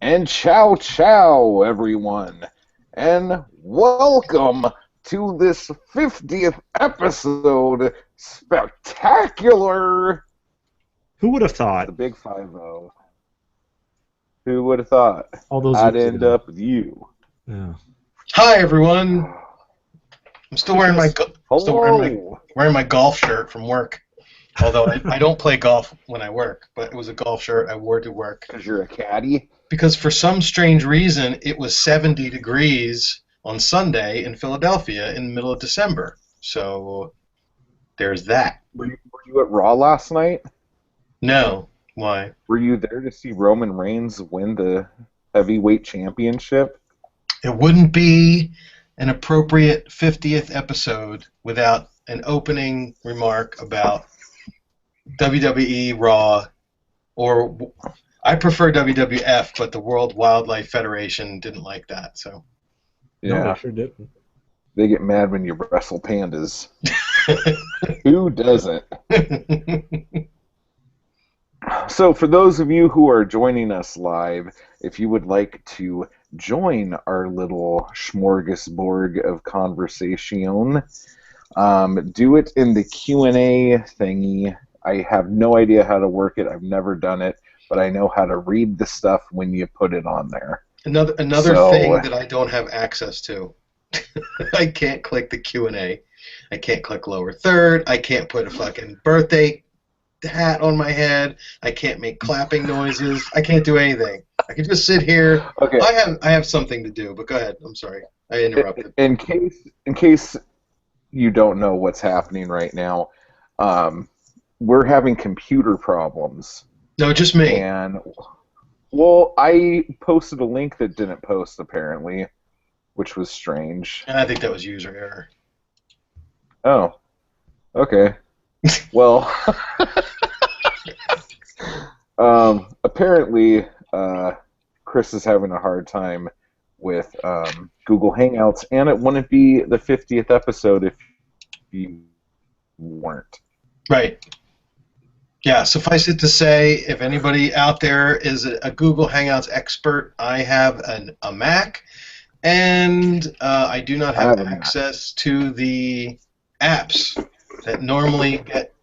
And ciao, everyone. And welcome to this 50th episode. Spectacular. Who would have The thought big 50. Who would have thought all those I'd years end ago? up with you? Yeah. Hi everyone. I'm still wearing my Hello. wearing my golf shirt from work. Although I don't play golf when I work, but it was a golf shirt I wore to work Because you're a caddy? because for some strange reason it was 70 degrees on Sunday in Philadelphia in the middle of December. So there's that. Were you at Raw last night? No, why? Were you there to see Roman Reigns win the heavyweight championship? It wouldn't be an appropriate 50th episode without an opening remark about WWE Raw, or I prefer WWF, but the World Wildlife Federation didn't like that. So No, Yeah. they sure didn't. They get mad when you wrestle pandas. Who doesn't? So, for those of you who are joining us live, if you would like to join our little smorgasbord of conversation, do it in the Q&A thingy. I have no idea how to work it. I've never done it, but I know how to read the stuff when you put it on there. another So- thing that I don't have access to. I can't click the Q&A. I can't click lower third. I can't put a fucking birthday hat on my head. I can't make clapping noises. I can't do anything. I can just sit here. Okay. I have something to do, but go ahead. I'm sorry. I interrupted. In case you don't know what's happening right now, we're having computer problems. No, just me. And, well, I posted a link that didn't post, apparently, which was strange. I think that was user error. Oh, okay. Well, apparently, Chris is having a hard time with Google Hangouts, and it wouldn't be the 50th episode if you weren't. Right. Yeah, suffice it to say, if anybody out there is a Google Hangouts expert, I have a Mac, and I do not have access to the apps that normally get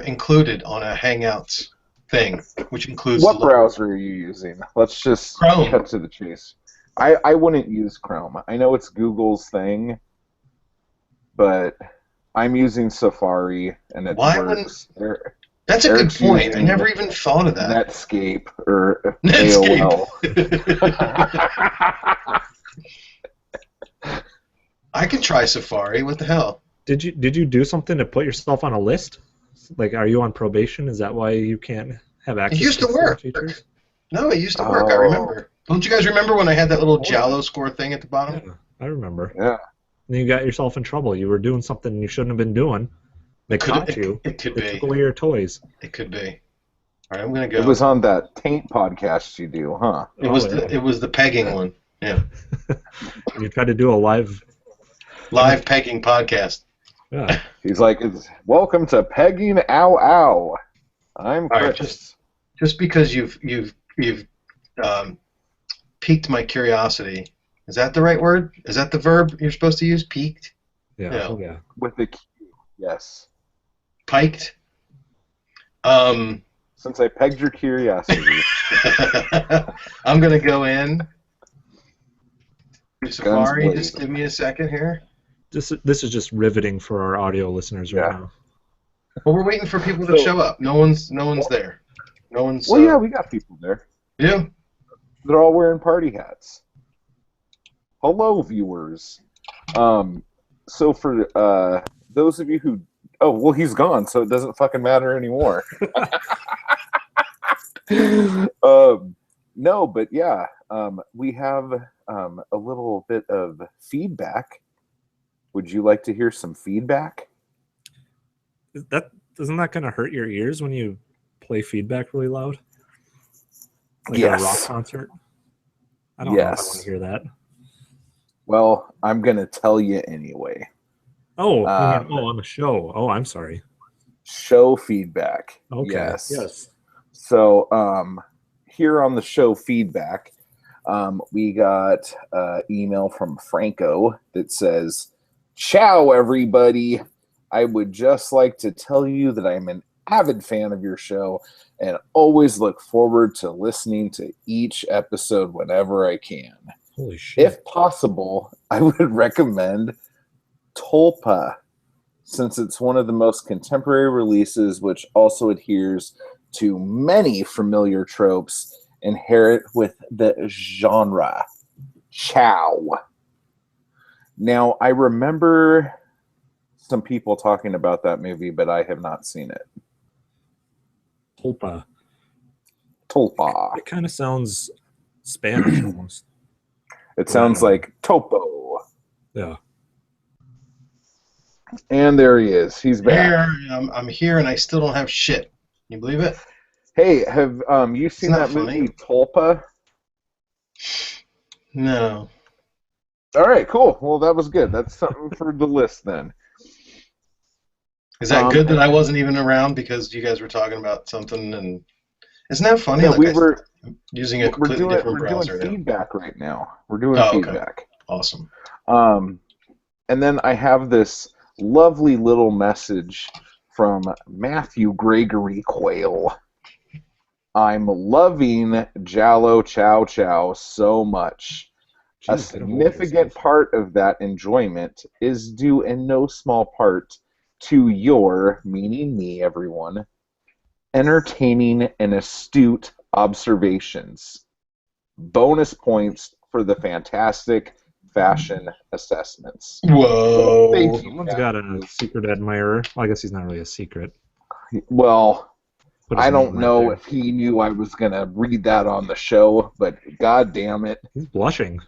included on a Hangouts thing, which includes What browser are you using? Let's just Chrome. cut to the chase. I wouldn't use Chrome. I know it's Google's thing, but I'm using Safari, and it Why works. That's a good Eric's point. I using never even thought of that. Netscape or Netscape. AOL. I can try Safari. What the hell? Did you do something to put yourself on a list? Like, are you on probation? Is that why you can't have access? It used to certain work. features? No, it used to work. I Oh. remember. Don't you guys remember when I had that little Giallo score thing at the bottom? Yeah, I remember. Yeah. And you got yourself in trouble. You were doing something you shouldn't have been doing. They caught you. It could They be. took away your toys. It could be. All right, I'm gonna go. It was on that Taint podcast you do, huh? It was Oh, it was the pegging one. Yeah, You tried to do a live. live pegging podcast. Yeah. He's like, "Welcome to Pegging Ow Ow. I'm All right, Chris." just because you've piqued my curiosity. Is that the right word? Is that the verb you're supposed to use? Piqued, Yeah. Yeah. Oh, yeah. With the Q, yes. piked. Since I pegged your curiosity. I'm gonna go in. Safari, blazing. just give me a second here. This is just riveting for our audio listeners right Yeah. now. Well, we're waiting for people to show up. No one's there. No one's. Well, yeah, we got people there. Yeah. They're all wearing party hats. Hello, viewers. So for those of you who... Oh, well, he's gone, so it doesn't fucking matter anymore. No, but yeah, we have a little bit of feedback. Would you like to hear some feedback? Isn't that going to hurt your ears when you play feedback really loud? Like at a rock Yes. concert? I don't know if I Yes. want to hear that. Well, I'm going to tell you anyway. Oh, you mean, on the show. Oh, I'm sorry. Show feedback. Okay. Yes. Yes. So, here on the show feedback, We got an email from Franco that says, "Ciao, everybody. I would just like to tell you that I'm an avid fan of your show and always look forward to listening to each episode whenever I can. Holy shit. If possible, I would recommend Tulpa, since it's one of the most contemporary releases, which also adheres to many familiar tropes inherent with the genre. Ciao." Now, I remember some people talking about that movie, but I have not seen it. Tulpa. Tulpa. It kind of sounds Spanish almost. It sounds like Topo. Yeah. And there he is. He's back. I'm here, and I still don't have shit. Can you believe it? Hey, have you seen that movie Tulpa? No. All right, cool. Well, that was good. That's something for the list then. Is that good that I wasn't even around because you guys were talking about something? And isn't that funny? Yeah, like I'm using a completely different browser. We're doing feedback right now. We're doing feedback. Okay. Awesome. And then I have this lovely little message from Matthew Gregory Quayle. "I'm loving Giallo, Ciao, Ciao so much. A significant part of that enjoyment is due in no small part to your," meaning me, everyone, "entertaining and astute observations. Bonus points for the fantastic fashion assessments." Whoa. Thank you, Someone's got a secret admirer. Well, I guess he's not really a secret. Well, Put his I name don't right know there. if he knew I was going to read that on the show, but god damn it. He's blushing.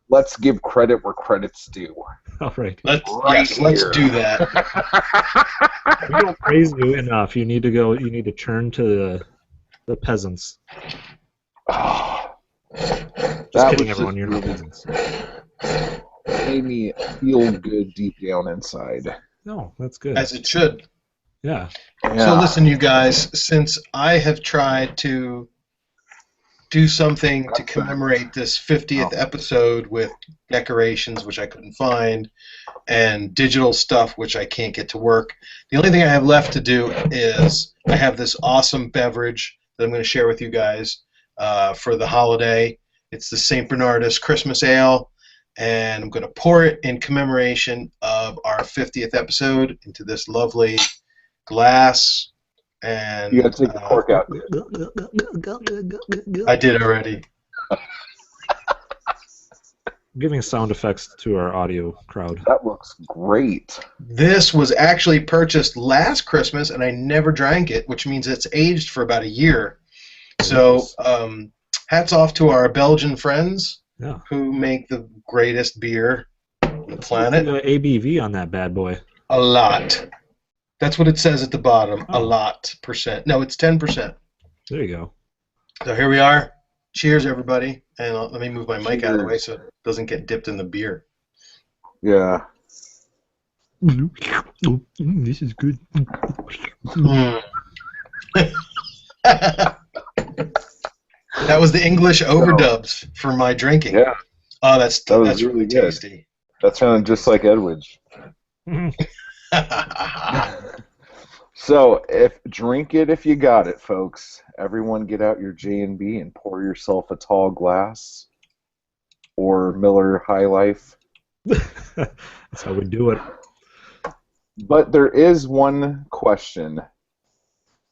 Let's give credit where credit's due. All right. Let's Here. do that. We don't praise you enough. You need to go. You need to turn to the peasants. Oh, Just kidding, everyone. You're not peasants. Made me feel good deep down inside. No, that's good. As it should. Yeah. So listen, you guys, since I have tried to do something to commemorate this 50th episode with decorations, which I couldn't find, and digital stuff, which I can't get to work, the only thing I have left to do is I have this awesome beverage that I'm going to share with you guys for the holiday. It's the St. Bernardus Christmas Ale, and I'm going to pour it in commemoration of our 50th episode into this lovely glass. And you got to take the cork out. I did already. I'm giving sound effects to our audio crowd. That looks great. This was actually purchased last Christmas, and I never drank it, which means it's aged for about a year. So hats off to our Belgian friends who make the greatest beer on the planet. What's the ABV on that bad boy? A lot. That's what it says at the bottom. A lot percent. No, it's 10%. There you go. So here we are. Cheers, everybody. And let me move my mic out of the way so it doesn't get dipped in the beer. Yeah. This is good. That was the English overdubs for my drinking. Yeah. Oh, that's really good. tasty. That sounded just like Edwidge. So, drink it if you got it, folks. Everyone get out your J&B and pour yourself a tall glass. Or Miller High Life. That's how we do it. But there is one question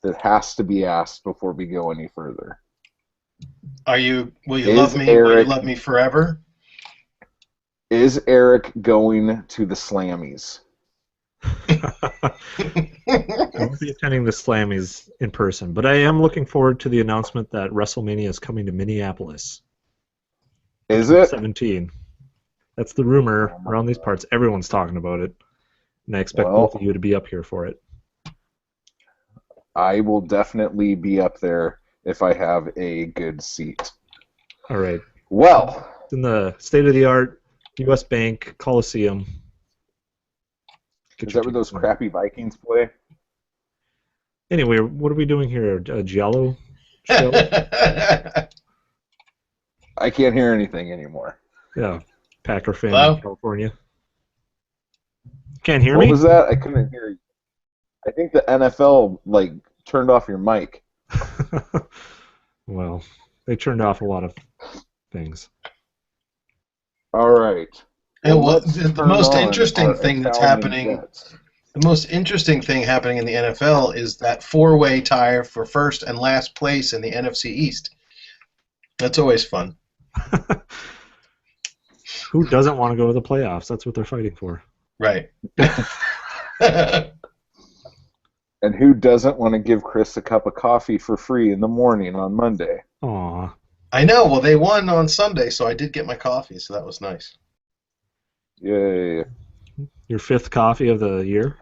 that has to be asked before we go any further. Will you love me? Will you love me forever? Is Eric going to the Slammies? I won't be attending the Slammies in person, but I am looking forward to the announcement that WrestleMania is coming to Minneapolis. Is it? 17. That's the rumor around these parts. Everyone's talking about it, and I expect both of you to be up here for it. I will definitely be up there if I have a good seat. All right. Well, it's in the state-of-the-art U.S. Bank Coliseum. Is that where those crappy Vikings play? Anyway, what are we doing here? A Giallo show? I can't hear anything anymore. Yeah, Packer fan Hello? in California. Can't hear What me? was that? I couldn't hear you. I think the NFL turned off your mic. Well, they turned off a lot of things. All right. And well, let's the turn most on interesting our thing that's Italian happening, Jets. the most interesting thing happening in the NFL is that four-way tie for first and last place in the NFC East. That's always fun. Who doesn't want to go to the playoffs? That's what they're fighting for. Right. And who doesn't want to give Chris a cup of coffee for free in the morning on Monday? Aw. I know. Well, they won on Sunday, so I did get my coffee, so that was nice. Yay. Your 5th coffee of the year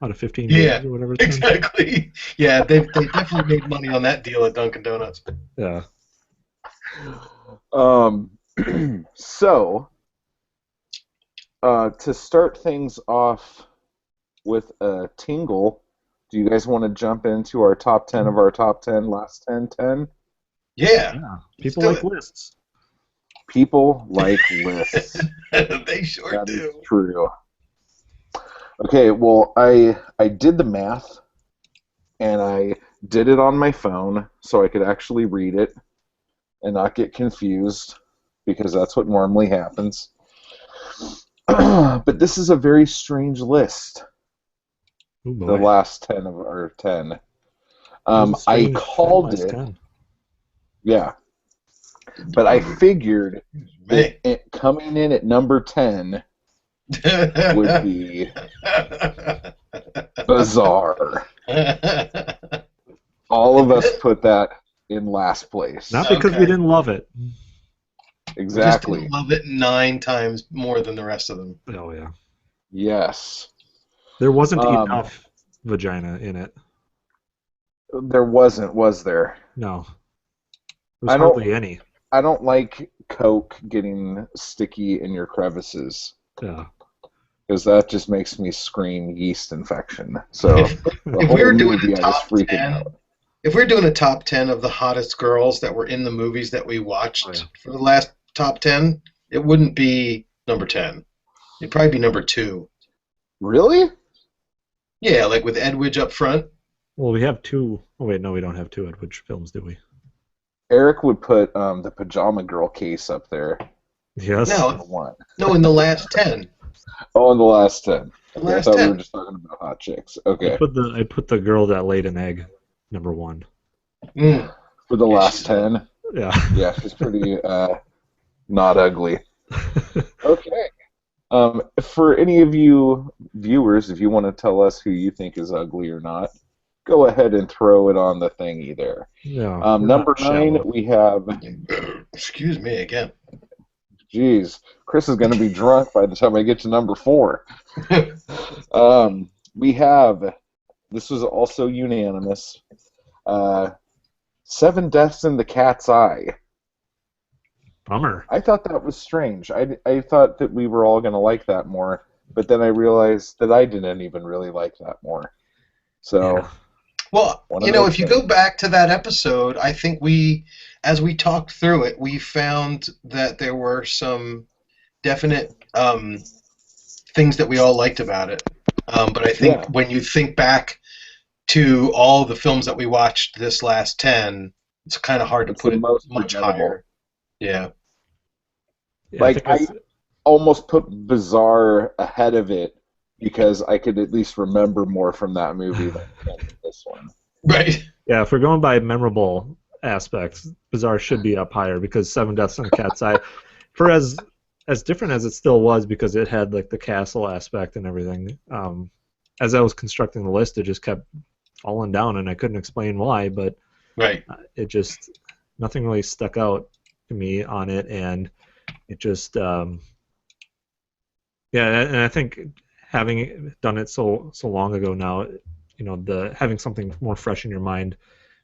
out of 15 Yeah, games or whatever it's been? exactly. Yeah, they definitely made money on that deal at Dunkin' Donuts. Yeah. So, to start things off with a tingle, do you guys want to jump into our top 10 of our top 10, last 10? Yeah, Yeah. People do like it. lists. People like lists. They sure That is do. true. Okay, well, I did the math, and I did it on my phone so I could actually read it and not get confused, because that's what normally happens. But this is a very strange list, Oh the boy. last 10 of our 10. That was a I strange called last it, 10. yeah, but I figured Me. it coming in at number 10 would be bizarre. All of us put that in last place. Not because we Okay. didn't love it. We just Exactly. didn't love it 9 times more than the rest of them. Oh, yeah. Yes. There wasn't Um, enough vagina in it. There wasn't, was there? No. There's I don't- hardly any. I don't like Coke getting sticky in your crevices, Yeah. because that just makes me scream yeast infection. So If the we whole were doing movie, a I was top freaking 10, out. if we're doing a top 10 of the hottest girls that were in the movies that we watched Oh, yeah. for the last top 10, it wouldn't be number 10. It'd probably be number 2. Really? Yeah, like with Edwidge up front. Well, we have 2. Oh, wait, no, we don't have 2 Edwidge films, do we? Eric would put the Pajama Girl case up there. Yes. No, For one. no, in the last 10. Oh, in the last 10. The Okay, I last thought we 10. were just talking about hot chicks. Okay. I put the girl that laid an egg, number 1. Mm. For the Yeah, last she's 10. Yeah. Yeah, she's pretty not ugly. Okay. For any of you viewers, if you want to tell us who you think is ugly or not, go ahead and throw it on the thingy there. Yeah. we're Number not 9, shallow. we have. Excuse me again. Geez, Chris is going to be drunk by the time I get to number 4. We have. This was also unanimous. 7 Deaths in the Cat's Eye. Bummer. I thought that was strange. I thought that we were all going to like that more, but then I realized that I didn't even really like that more. So, Yeah. Well, One of you know, those if you things. go back to that episode, I think as we talked through it, we found that there were some definite things that we all liked about it. But I think Yeah. when you think back to all the films that we watched this last 10, it's kind of hard to It's put the it most much forgettable. higher. Yeah. Yeah, Like, I think almost put Bizarre ahead of it because I could at least remember more from that movie than this one. Right. if we're going by memorable aspects, Bizarre should be up higher because 7 Deaths in the Cat's Eye, for as different as it still was, because it had like the castle aspect and everything. As I was constructing the list, it just kept falling down, and I couldn't explain why, but Right. it just nothing really stuck out to me on it, and it just and I think having done it so long ago now, you know, the having something more fresh in your mind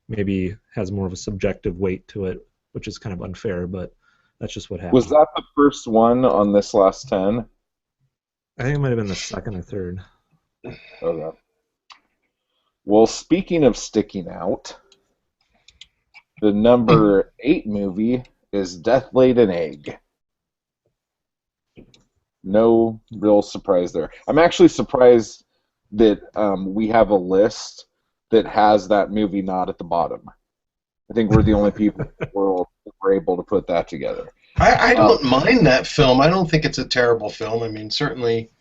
maybe has more of a subjective weight to it, which is kind of unfair, but that's just what happened. Was that the first one on this last 10? I think it might have been the second or third. Okay. Well, speaking of sticking out, the number 8 movie is Death Laid an Egg. No real surprise there. I'm actually surprised that we have a list that has that movie not at the bottom. I think we're the only people in the world that were able to put that together. I don't mind that film. I don't think it's a terrible film. I mean, certainly,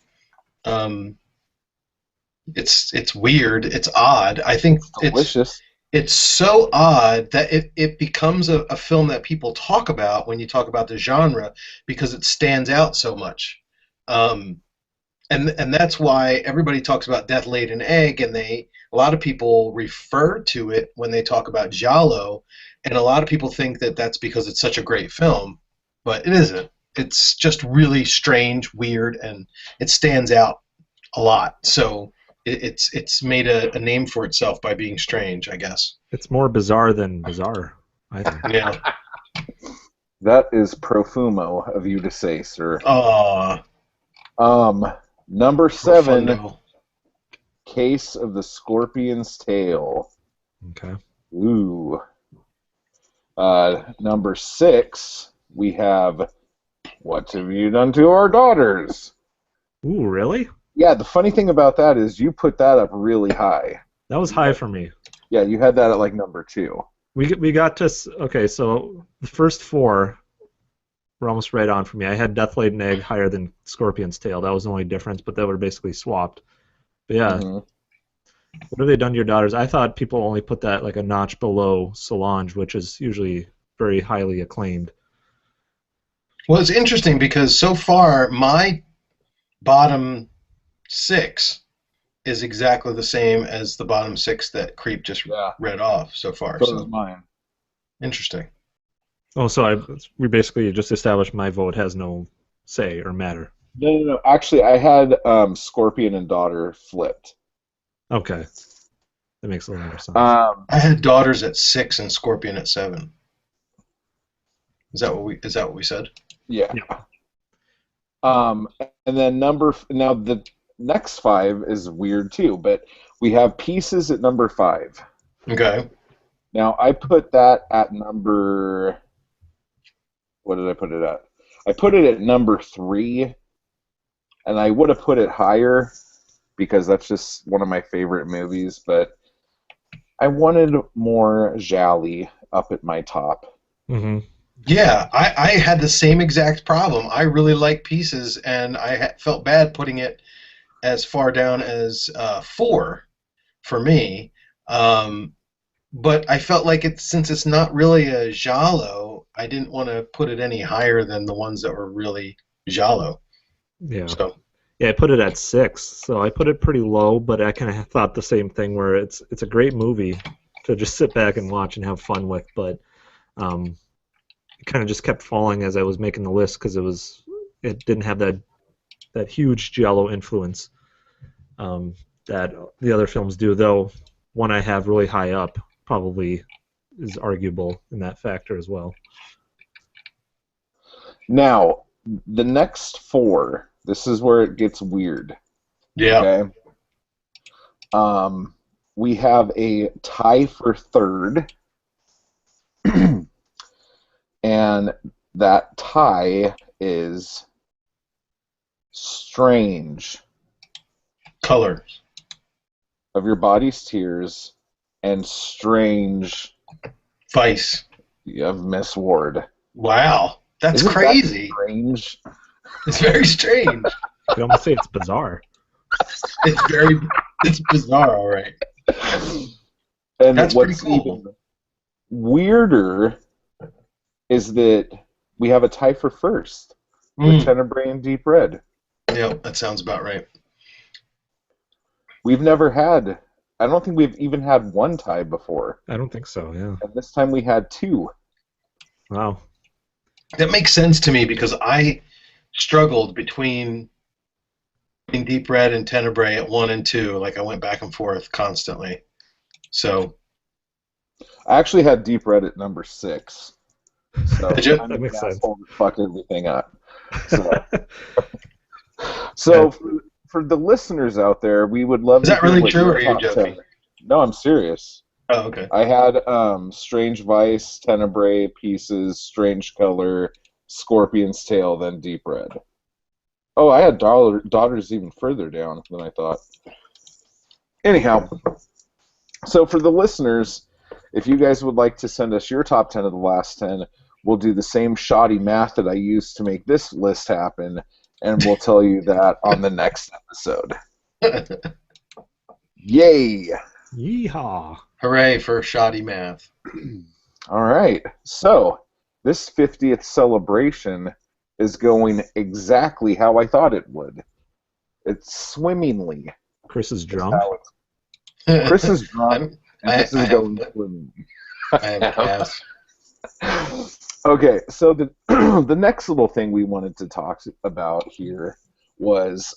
it's weird. It's odd. I think Delicious. it's so odd that it becomes a film that people talk about when you talk about the genre because it stands out so much. And that's why everybody talks about Death Laid an Egg, and a lot of people refer to it when they talk about Giallo, and a lot of people think that that's because it's such a great film, but it isn't. It's just really strange, weird, and it stands out a lot. So it's made a name for itself by being strange, I guess. It's more bizarre than bizarre, I think. Yeah. That is profumo of you to say, sir. Aw. Number 7, Profundo. Case of the Scorpion's Tail. Okay. Ooh. Number 6, we have What Have You Done to Our Daughters? Ooh, really? Yeah, the funny thing about that is you put that up really high. That was high for me. Yeah, you had that at like number 2. We got to okay. So the first 4 were almost right on for me. I had Death Laid an Egg higher than Scorpion's Tail. That was the only difference, but they were basically swapped. But yeah, What Have They Done to Your Daughters? I thought people only put that like a notch below Solange, which is usually very highly acclaimed. Well, it's interesting because so far my bottom 6 is exactly the same as the bottom 6 that Creep just read off so far. So is mine. Interesting. Oh, so we basically just established my vote has no say or matter. No. Actually, I had Scorpion and Daughter flipped. Okay, that makes a little more sense. I had Daughters at 6 and Scorpion at 7. Is that what we said? Yeah. And then now the next 5 is weird too, but we have Pieces at number 5. Okay. Now I put that at number. What did I put it at? I put it at number 3, and I would have put it higher because that's just one of my favorite movies, but I wanted more Giallo up at my top. Mm-hmm. Yeah, I had the same exact problem. I really like Pieces, and I felt bad putting it as far down as 4 for me. But I felt like since it's not really a Giallo, I didn't want to put it any higher than the ones that were really Giallo. Yeah. So. Yeah, I put it at 6, so I put it pretty low, but I kind of thought the same thing where it's a great movie to just sit back and watch and have fun with, but it kind of just kept falling as I was making the list because it didn't have that huge Giallo influence that the other films do, though one I have really high up probably is arguable in that factor as well. Now, the next 4, this is where it gets weird. Yeah. Okay. We have a tie for 3rd, and that tie is Strange. Colors. Of Your Body's Tears and Strange. Vice. Of Miss Ward. Wow. That's Isn't crazy. That strange? It's very strange. You could almost say it's bizarre. It's bizarre, all right. And that's what's pretty cool. Even weirder is that we have a tie for 1st with Tenebrae and Deep Red. Yeah, that sounds about right. We've never had. I don't think we've even had one tie before. I don't think so, yeah. And this time we had 2. Wow. That makes sense to me because I struggled between Deep Red and Tenebrae at 1 and 2. Like I went back and forth constantly. So I actually had Deep Red at number 6. So Did you? I'm That makes an sense. asshole to fuck everything up. So for the listeners out there, we would love. Is to that hear really what true, your or are you top joking? 10. No, I'm serious. Oh, okay. I had Strange Vice, Tenebrae, Pieces, Strange Color, Scorpion's Tail, then Deep Red. Oh, I had Daughters even further down than I thought. Anyhow, so for the listeners, if you guys would like to send us your top 10 of the last 10, we'll do the same shoddy math that I used to make this list happen, and we'll tell you that on the next episode. Yay! Yeehaw! Hooray for shoddy math. All right, so this 50th celebration is going exactly how I thought it would. It's swimmingly. Chris is drunk. Chris is drunk, and this is going swimmingly. I have a pass. Okay, so the the next little thing we wanted to talk about here was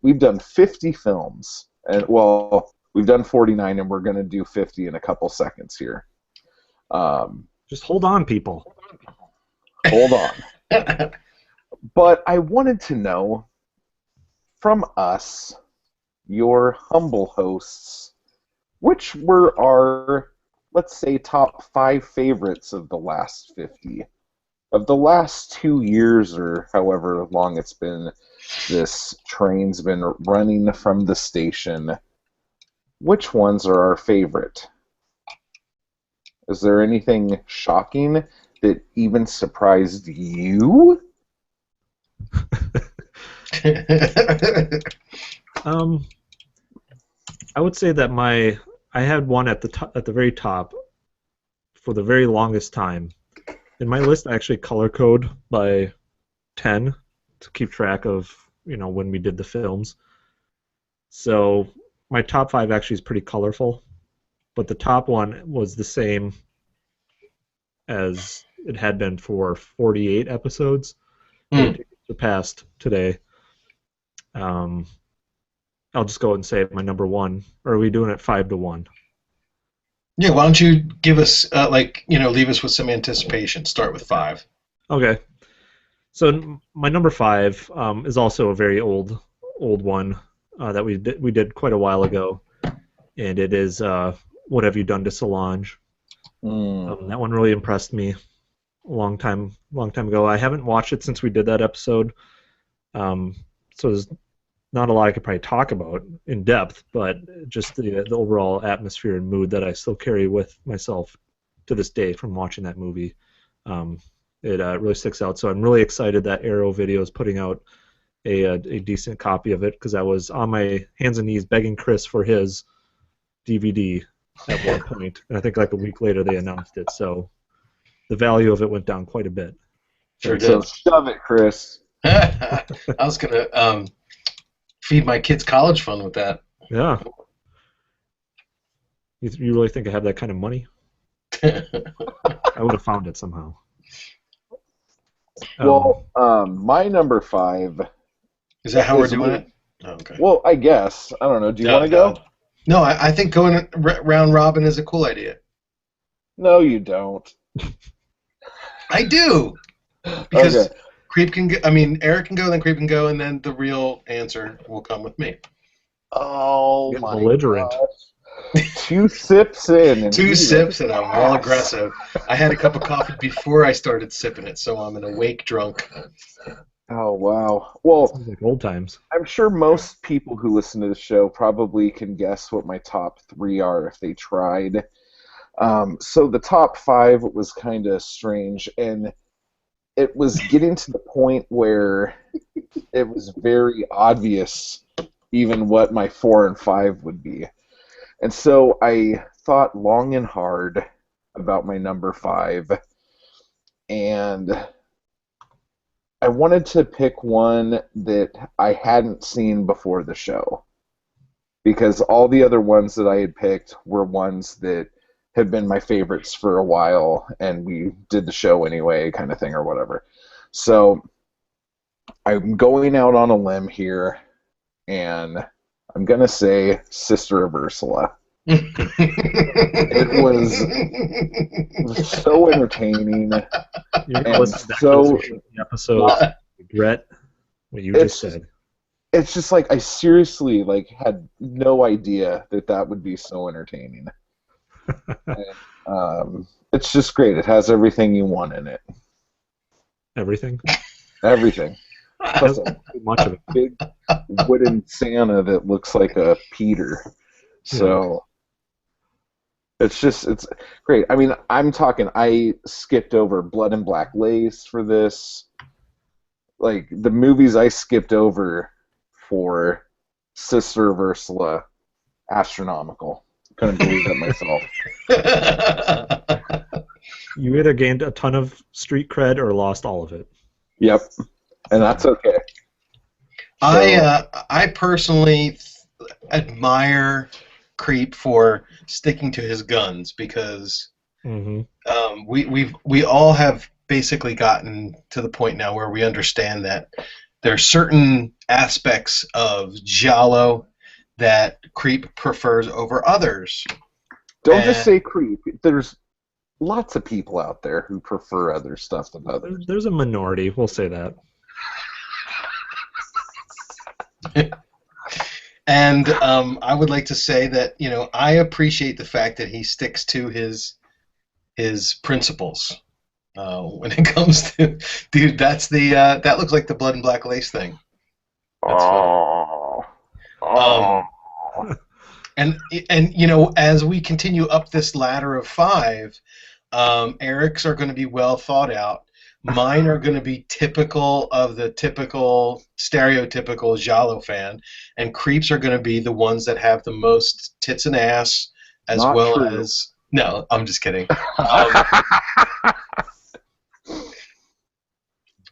we've done 50 films, and well, we've done 49, and we're going to do 50 in a couple seconds here. Just hold on, people. Hold on. But I wanted to know from us, your humble hosts, which were our, let's say, top 5 favorites of the last 50. Of the last 2 years or however long it's been, this train's been running from the station. Which ones are our favorite? Is there anything shocking that even surprised you? I would say that I had one at the very top for the very longest time. In my list, I actually color code by 10 to keep track of when we did the films. So my top 5 actually is pretty colorful, but the top one was the same as it had been for 48 episodes. It surpassed today. I'll just go ahead and say my number 1. Or are we doing it 5-1? Yeah, why don't you give us, leave us with some anticipation. Start with 5. Okay. So my number 5 is also a very old one that we did quite a while ago, and it is What Have You Done to Solange? That one really impressed me a long time ago. I haven't watched it since we did that episode, so there's not a lot I could probably talk about in depth, but just the overall atmosphere and mood that I still carry with myself to this day from watching that movie. It really sticks out. So I'm really excited that Arrow Video is putting out a decent copy of it, because I was on my hands and knees begging Chris for his DVD at one point, and I think like a week later they announced it. So the value of it went down quite a bit. Sure did. So shove it, Chris. I was gonna feed my kids' college fund with that. Yeah. You really think I have that kind of money? I would have found it somehow. Well, my number 5. Is that how we're doing it? Oh, okay. Well, I guess. I don't know. Do you want to go? No, I think going round robin is a cool idea. No, you don't. I do. Because Okay. Eric can go, then Creep can go, and then the real answer will come with me. Oh, Get my belligerent. gosh. 2 sips in. And 2 sips, and I'm all aggressive. I had a cup of coffee before I started sipping it, so I'm an awake drunk. Oh, wow. Well, Sounds like old times. I'm sure most people who listen to the show probably can guess what my top 3 are if they tried. So the top 5 was kind of strange, and it was getting to the point where it was very obvious even what my 4 and 5 would be. And so I thought long and hard about my number 5, and I wanted to pick one that I hadn't seen before the show, because all the other ones that I had picked were ones that had been my favorites for a while, and we did the show anyway, kind of thing, or whatever. So I'm going out on a limb here, and I'm going to say Sister of Ursula. It was so entertaining. You're And listening back so- to the episode. Regret what you just said. It's just like I seriously had no idea that would be so entertaining. It's just great. It has everything you want in it. Everything. Everything. It Plus doesn't do much of it. big wooden Santa that looks like a Peter. So it's great. I mean, I'm talking. I skipped over Blood and Black Lace for this. Like the movies I skipped over for Sister of Ursula, astronomical. Couldn't believe it myself. You either gained a ton of street cred or lost all of it. Yep, and that's okay. I personally admire Creep for sticking to his guns because we all have basically gotten to the point now where we understand that there are certain aspects of Giallo that Creep prefers over others. Don't just say Creep. There's lots of people out there who prefer other stuff than others. There's a minority, we'll say that. And I would like to say that, you know, I appreciate the fact that he sticks to his principles when it comes to, dude. That's the that looks like the Blood and Black Lace thing. That's funny. And you know, as we continue up this ladder of 5, Eric's are going to be well thought out. Mine are going to be typical of the typical, stereotypical Giallo fan, and Creeps are going to be the ones that have the most tits and ass, as Not well true. as. No, I'm just kidding.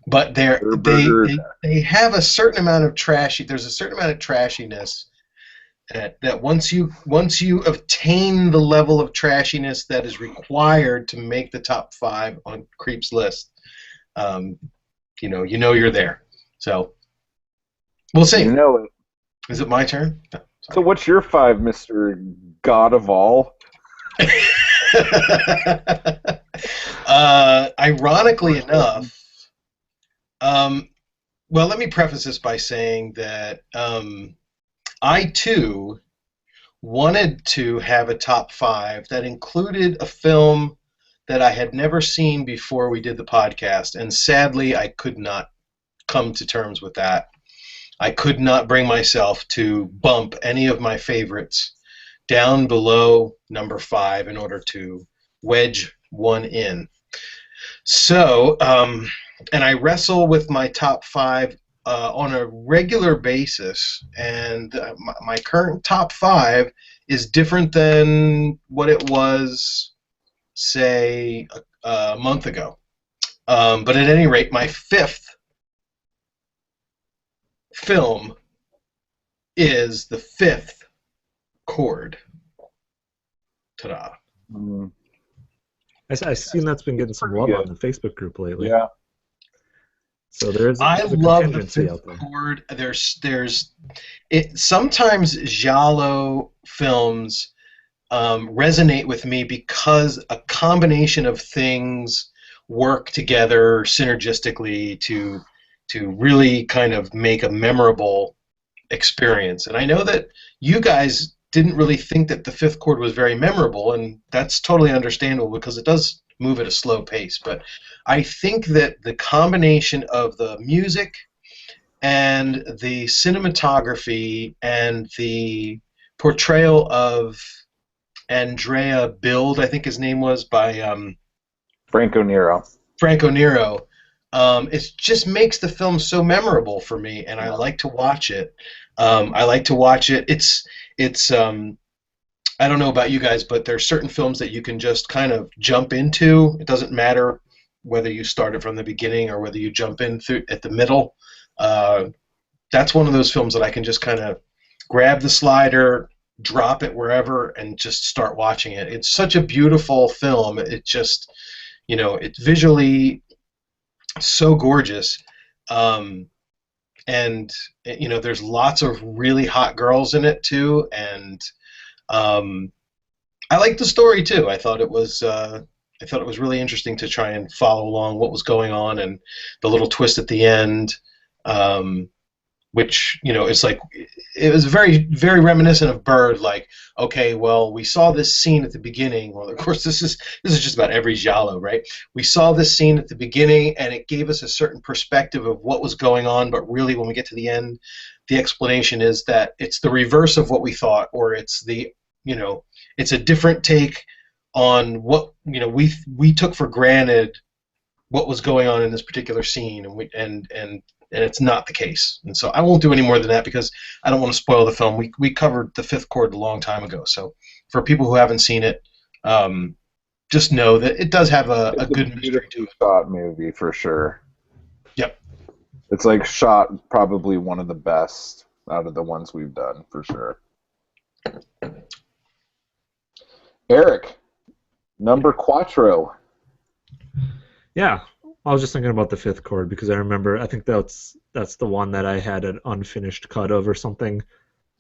But they have a certain amount of trashy. There's a certain amount of trashiness that once you obtain the level of trashiness that is required to make the top 5 on Creep's list, you know you're there. So we'll see. You know it. Is it my turn? No, so what's your 5, Mr. God of all? Ironically enough, well, let me preface this by saying that I too wanted to have a top 5 that included a film that I had never seen before we did the podcast, and sadly I could not come to terms with that. I could not bring myself to bump any of my favorites down below number 5 in order to wedge one in. So, and I wrestle with my top 5 on a regular basis, and my current top 5 is different than what it was, say, a month ago. But at any rate, my 5th film is the 5th chord. Ta-da. I've seen that's been getting some love on the Facebook group lately. Yeah. So there's I a love the contingency 5th out there. chord. Sometimes Giallo films resonate with me because a combination of things work together synergistically to really kind of make a memorable experience. And I know that you guys didn't really think that the 5th chord was very memorable, and that's totally understandable because it does move at a slow pace. But I think that the combination of the music and the cinematography and the portrayal of Andrea Bild, I think his name was, by Franco Nero. It just makes the film so memorable for me, and I like to watch it. It's I don't know about you guys, but there are certain films that you can just kind of jump into. It doesn't matter whether you start it from the beginning or whether you jump in through at the middle. That's one of those films that I can just kind of grab the slider, drop it wherever, and just start watching it. It's such a beautiful film. It just, you know, it's visually so gorgeous. And, you know, there's lots of really hot girls in it, too. And I liked the story, too. I thought it was really interesting to try and follow along what was going on and the little twist at the end. which, is like, it was very, very reminiscent of Bird. Like, okay, well, we saw this scene at the beginning. Well, of course, this is just about every Giallo, right? We saw this scene at the beginning, and it gave us a certain perspective of what was going on. But really, when we get to the end, the explanation is that it's the reverse of what we thought, or it's it's a different take on what we took for granted what was going on in this particular scene, and it's not the case. And so I won't do any more than that because I don't want to spoil the film. We covered the Fifth Chord a long time ago. So for people who haven't seen it, just know that it does have a good mystery to it. Shot movie for sure. Yep. It's like shot probably one of the best out of the ones we've done for sure. Eric, number quattro. Yeah, I was just thinking about the Fifth Chord because I think that's the one that I had an unfinished cut of or something.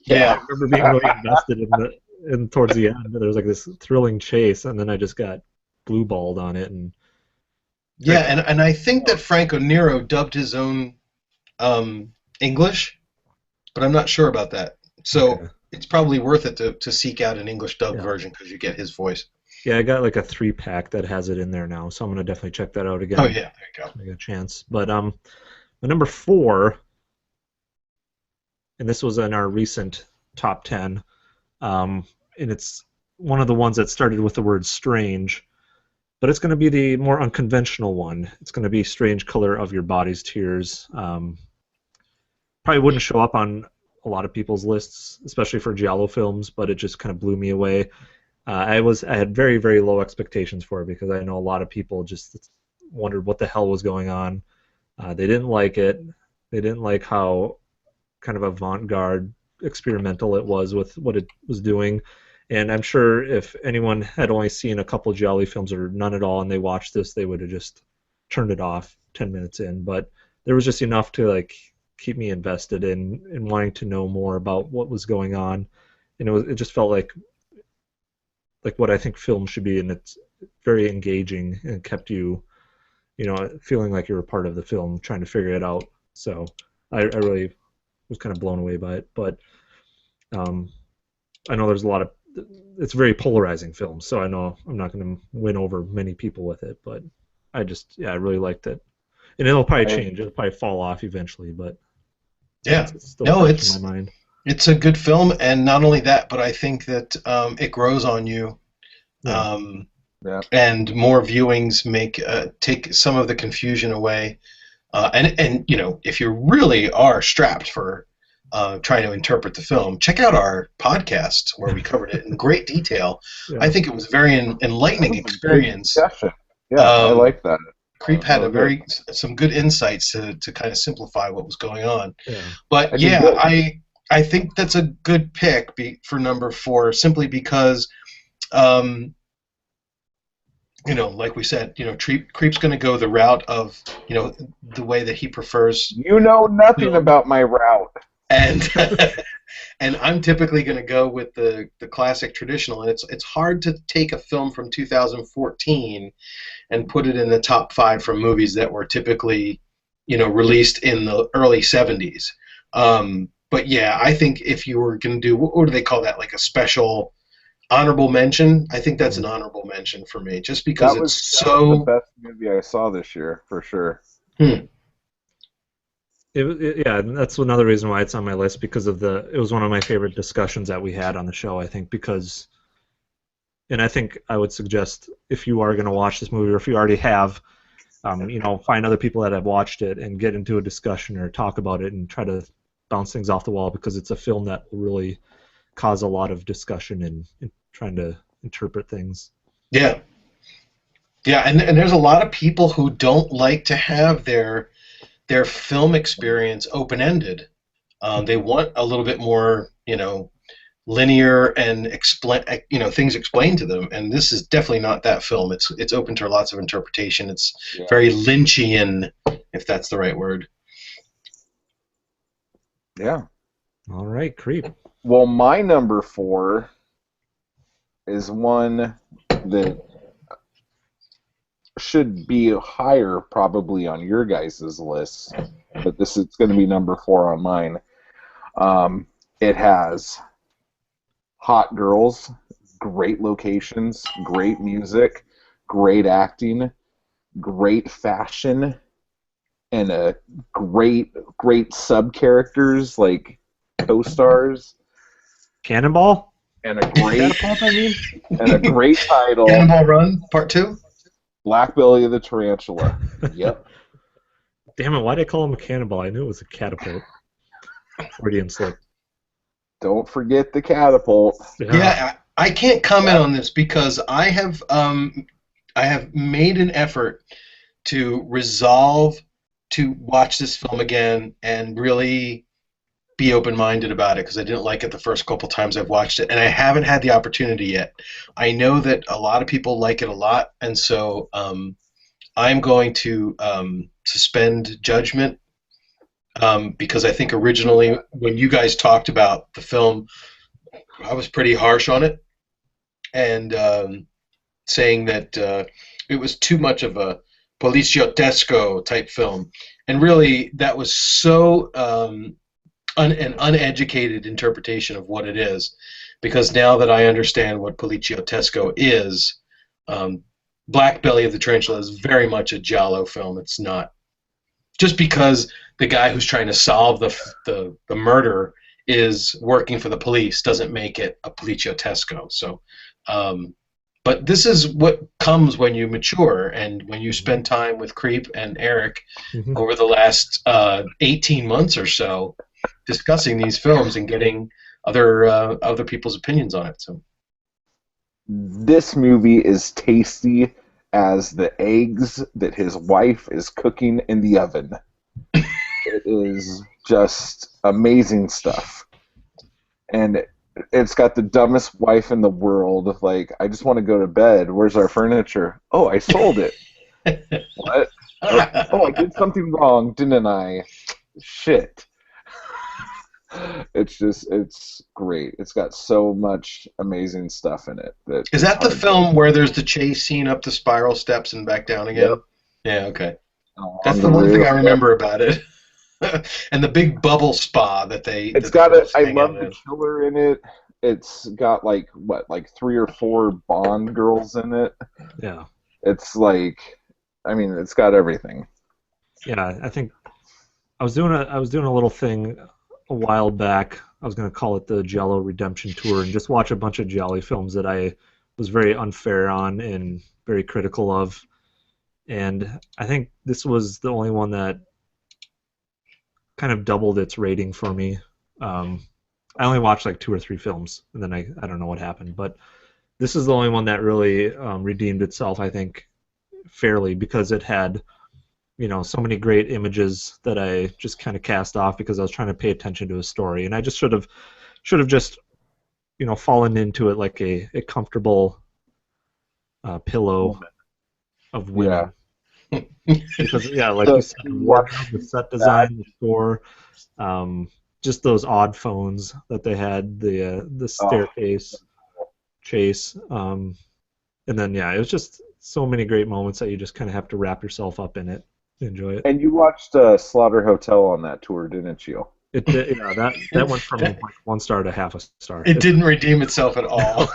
Yeah. I remember being really invested in towards the end. There was like this thrilling chase, and then I just got blue balled on it. And yeah, and I think that Franco Nero dubbed his own English, but I'm not sure about that. So okay. It's probably worth it to seek out an English dubbed version because you get his voice. Yeah, I got like a 3-pack that has it in there now, so I'm gonna definitely check that out again. Oh yeah, there you go. I got a chance. But my number 4, and this was in our recent top 10, and it's one of the ones that started with the word strange, but it's going to be the more unconventional one. It's going to be Strange Color of Your Body's Tears. Probably wouldn't show up on a lot of people's lists, especially for Giallo films, but it just kind of blew me away. I had very, very low expectations for it because I know a lot of people just wondered what the hell was going on. They didn't like it. They didn't like how kind of avant-garde experimental it was with what it was doing. And I'm sure if anyone had only seen a couple Giallo films or none at all and they watched this, they would have just turned it off 10 minutes in. But there was just enough to like keep me invested in wanting to know more about what was going on. And it just felt like what I think film should be, and it's very engaging and kept you, feeling like you were part of the film, trying to figure it out. So I really was kind of blown away by it. But I know there's it's a very polarizing film, so I know I'm not going to win over many people with it, but I really liked it. And it'll probably change. It'll probably fall off eventually, but yeah, it's still fresh in my mind. It's a good film, and not only that, but I think that it grows on you. Yeah. And more viewings take some of the confusion away. And if you really are strapped for trying to interpret the film, check out our podcast where we covered it in great detail. Yeah. I think it was a very enlightening experience. Yeah, I like that. Creep had some good insights to kind of simplify what was going on. Yeah. But I think that's a good pick for number 4, simply because, like we said, Creep's going to go the route of, the way that he prefers. You know nothing about my route. And and I'm typically going to go with the classic traditional. And it's hard to take a film from 2014 and put it in the top 5 from movies that were typically, released in the early 70s. But yeah, I think if you were going to do, what do they call that, like a special honorable mention? I think that's an honorable mention for me, just because that was the best movie I saw this year, for sure. Yeah, that's another reason why it's on my list, because of it was one of my favorite discussions that we had on the show, I think, and I think I would suggest if you are going to watch this movie, or if you already have, find other people that have watched it and get into a discussion or talk about it and try to bounce things off the wall, because it's a film that will really cause a lot of discussion in trying to interpret things. Yeah. Yeah, and there's a lot of people who don't like to have their film experience open-ended. They want a little bit more, linear and things explained to them. And this is definitely not that film. It's open to lots of interpretation. It's very Lynchian, if that's the right word. Yeah. All right, Creep. Well, my number 4 is one that should be higher probably on your guys' list, but this is going to be number 4 on mine. It has hot girls, great locations, great music, great acting, great fashion, and a great sub characters like co-stars, Cannonball? and a great Catapult, I mean? and a great title. Cannonball Run Part 2. Black Belly of the Tarantula. Yep. Damn it, why did I call him a cannonball? I knew it was a catapult. Freudian slip. Don't forget the catapult. Yeah, I can't comment on this because I have made an effort to resolve to watch this film again and really be open-minded about it because I didn't like it the first couple times I've watched it, and I haven't had the opportunity yet. I know that a lot of people like it a lot, and so I'm going to suspend judgment because I think originally when you guys talked about the film, I was pretty harsh on it and saying that it was too much of a poliziotesco type film, and really that was so an uneducated interpretation of what it is, because now that I understand what poliziotesco is, Black Belly of the Tarantula is very much a Giallo film. It's not just because the guy who's trying to solve the murder is working for the police doesn't make it a poliziotesco. So, but this is what comes when you mature and when you spend time with Creep and Eric over the last 18 months or so discussing these films and getting other people's opinions on it. So this movie is tasty as the eggs that his wife is cooking in the oven. It is just amazing stuff. And it's got the dumbest wife in the world. Like, I just want to go to bed. Where's our furniture? Oh, I sold it. What? Oh, I did something wrong, didn't I? Shit. It's great. It's got so much amazing stuff in it. Is that the film where there's the chase scene up the spiral steps and back down again? Yep. Yeah, okay. That's the one thing I remember about it. And the big bubble spa that they... It's got a... I love the killer in it. It's got, like 3 or 4 Bond girls in it. Yeah. It's like... I mean, it's got everything. Yeah, I think... I was doing a little thing a while back. I was going to call it the Giallo Redemption Tour and just watch a bunch of Giallo films that I was very unfair on and very critical of. And I think this was the only one that kind of doubled its rating for me. I only watched like 2 or 3 films, and then I don't know what happened. But this is the only one that really redeemed itself, I think, fairly, because it had... so many great images that I just kind of cast off because I was trying to pay attention to a story, and I just should have just, fallen into it like a comfortable pillow of women. Yeah. Because like you said, the set design, the score, just those odd phones that they had, the staircase chase, and then it was just so many great moments that you just kind of have to wrap yourself up in it. Enjoy it. And you watched Slaughter Hotel on that tour, didn't you? It did, that went from like 1 star to half a star. It didn't redeem itself at all.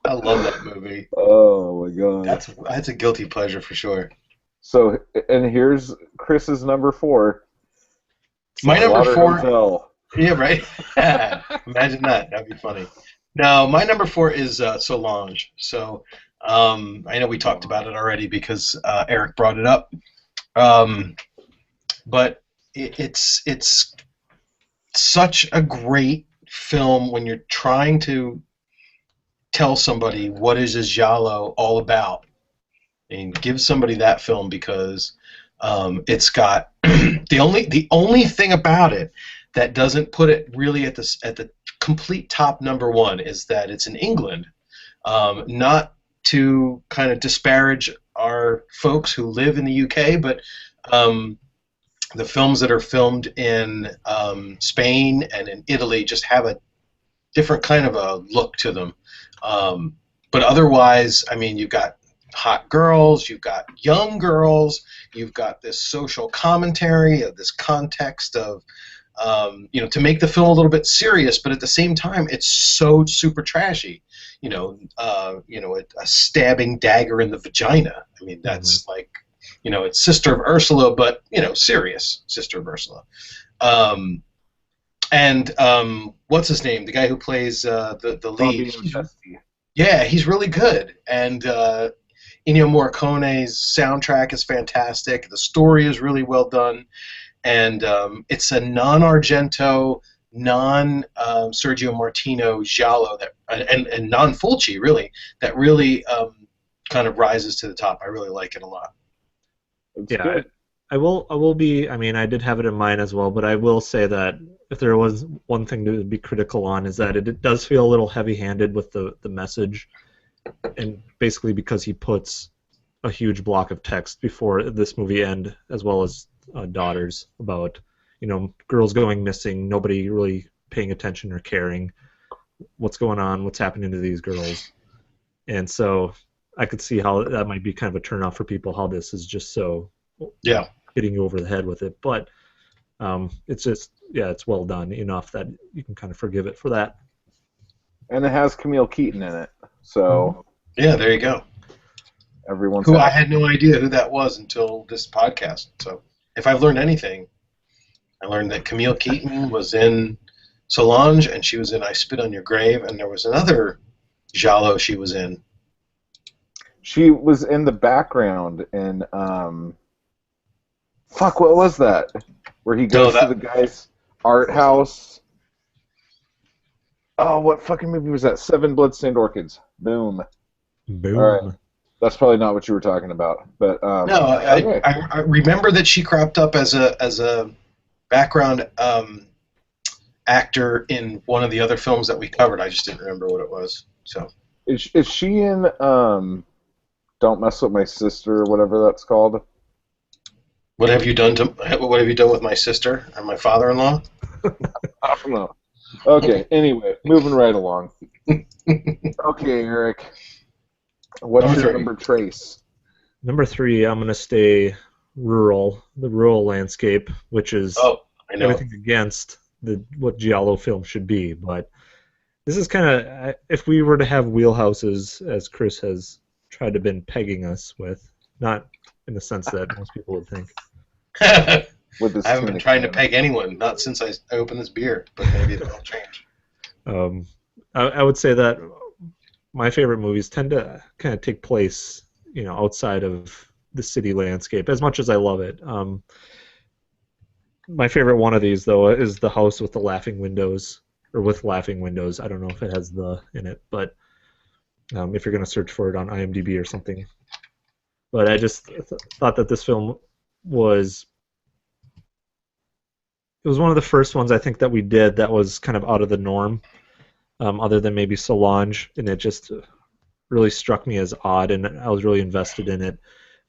I love that movie. Oh my god. That's a guilty pleasure for sure. So, and here's Chris's number 4. My Slaughter number 4. Hotel. Yeah, right. Imagine that. That'd be funny. No, my number 4 is Solange. So. I know we talked about it already because Eric brought it up, but it's such a great film when you're trying to tell somebody what is a Giallo all about, and give somebody that film because it's got the only thing about it that doesn't put it really at the complete top number 1 is that it's in England, not to kind of disparage our folks who live in the UK, but the films that are filmed in Spain and in Italy just have a different kind of a look to them. But otherwise, I mean, you've got hot girls, you've got young girls, you've got this social commentary of this context of, to make the film a little bit serious, but at the same time, it's so super trashy. A stabbing dagger in the vagina. I mean, that's like, it's Sister of Ursula, but serious Sister of Ursula. What's his name? The guy who plays the lead. Yeah, he's really good. And Ennio Morricone's soundtrack is fantastic. The story is really well done. And it's a non-Argento, non-Sergio Martino Giallo and non-Fulci, really, that really kind of rises to the top. I really like it a lot. Yeah, I will be. I mean, I did have it in mind as well, but I will say that if there was one thing to be critical on, is that it does feel a little heavy-handed with the message, and basically because he puts a huge block of text before this movie end, as well as daughters, about girls going missing, nobody really paying attention or caring what's going on, what's happening to these girls, and so I could see how that might be kind of a turnoff for people. How this is just so hitting you over the head with it, but it's just it's well done enough that you can kind of forgive it for that. And it has Camille Keaton in it, so yeah, there you go. Everyone's who I had no idea who that was until this podcast. So if I've learned anything, I learned that Camille Keaton was in Solange, and she was in I Spit on Your Grave, and there was another Giallo she was in. She was in the background in fuck, what was that? Where he goes to the guy's art house. Oh, what fucking movie was that? Seven Bloodstained Orchids. Boom. Boom. All right. That's probably not what you were talking about, but no, I remember that she cropped up as a background actor in one of the other films that we covered. I just didn't remember what it was. So is she in Don't Mess with My Sister, or whatever that's called? What have you done with my sister and my father-in-law? I don't know. Okay. Anyway, moving right along. Okay, Eric. What's your number trace? Number 3, I'm going to stay rural, the rural landscape, which is everything against what Giallo film should be. But this is kind of, if we were to have wheelhouses, as Chris has tried to been pegging us with, not in the sense that most people would think. I haven't been trying to peg anyone, not since I opened this beer, but maybe it'll change. I would say that my favorite movies tend to kind of take place, outside of the city landscape, as much as I love it. My favorite one of these, though, is The House with the Laughing Windows, or With Laughing Windows. I don't know if it has the in it, but if you're going to search for it on IMDb or something. But I just thought that this film was one of the first ones I think that we did that was kind of out of the norm, other than maybe Solange, and it just really struck me as odd, and I was really invested in it.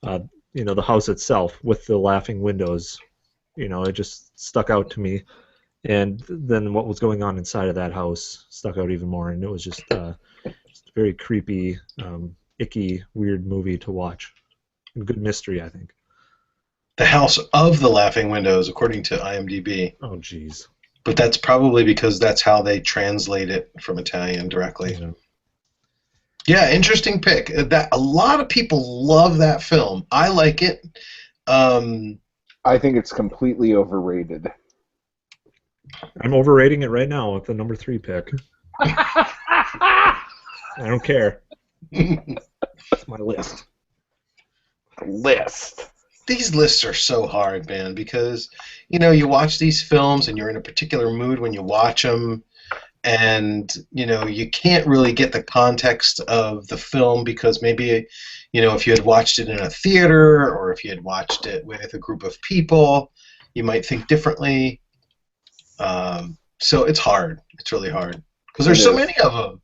The house itself with the laughing windows, it just stuck out to me, and then what was going on inside of that house stuck out even more, and it was just a very creepy, icky, weird movie to watch. A good mystery, I think. The House of the Laughing Windows, according to IMDb. Oh, jeez. But that's probably because that's how they translate it from Italian directly. Yeah, interesting pick. That a lot of people love that film. I like it. I think it's completely overrated. I'm overrating it right now with the number 3 pick. I don't care. It's my list. These lists are so hard, man, because you watch these films and you're in a particular mood when you watch them, and you can't really get the context of the film because maybe if you had watched it in a theater or if you had watched it with a group of people, you might think differently. So it's hard. It's really hard because there's so many of them.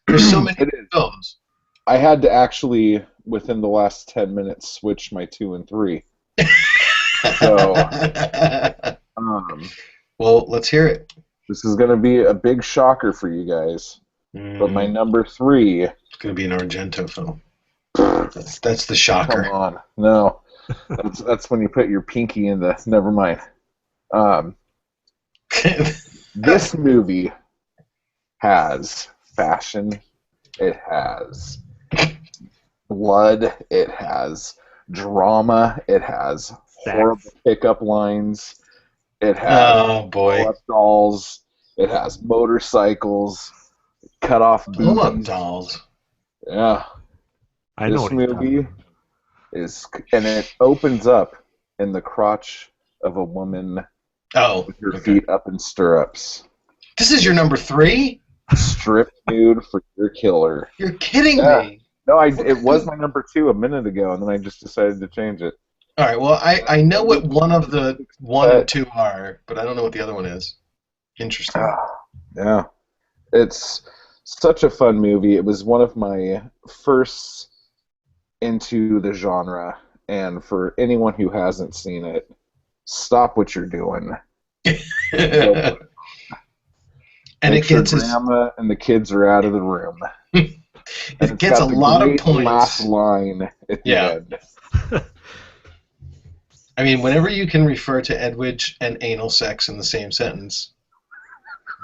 There's so many films. I had to actually, within the last 10 minutes, switch my 2 and 3. So, well, let's hear it. This is going to be a big shocker for you guys. But my number 3... It's going to be an Argento film. That's the Come shocker. on. No. That's when you put your pinky in the. Never mind. This movie has fashion. It has blood. It has drama. It has horrible pickup lines. It has blow-up dolls. It has motorcycles. Cut off boobies. Blow-up dolls. Yeah. I know This what he's talking movie about. is, and it opens up in the crotch of a woman with her feet up in stirrups. This is your number 3? Strip nude for your killer. You're kidding me. No, it was my number 2 a minute ago, and then I just decided to change it. All right, well, I know what one of the 1 and 2 are, but I don't know what the other one is. Interesting. Yeah. It's such a fun movie. It was one of my first into the genre, and for anyone who hasn't seen it, stop what you're doing. And it gets grandma and the kids are out of the room. It gets a lot of points. Last line at the end. I mean, whenever you can refer to Edwidge and anal sex in the same sentence,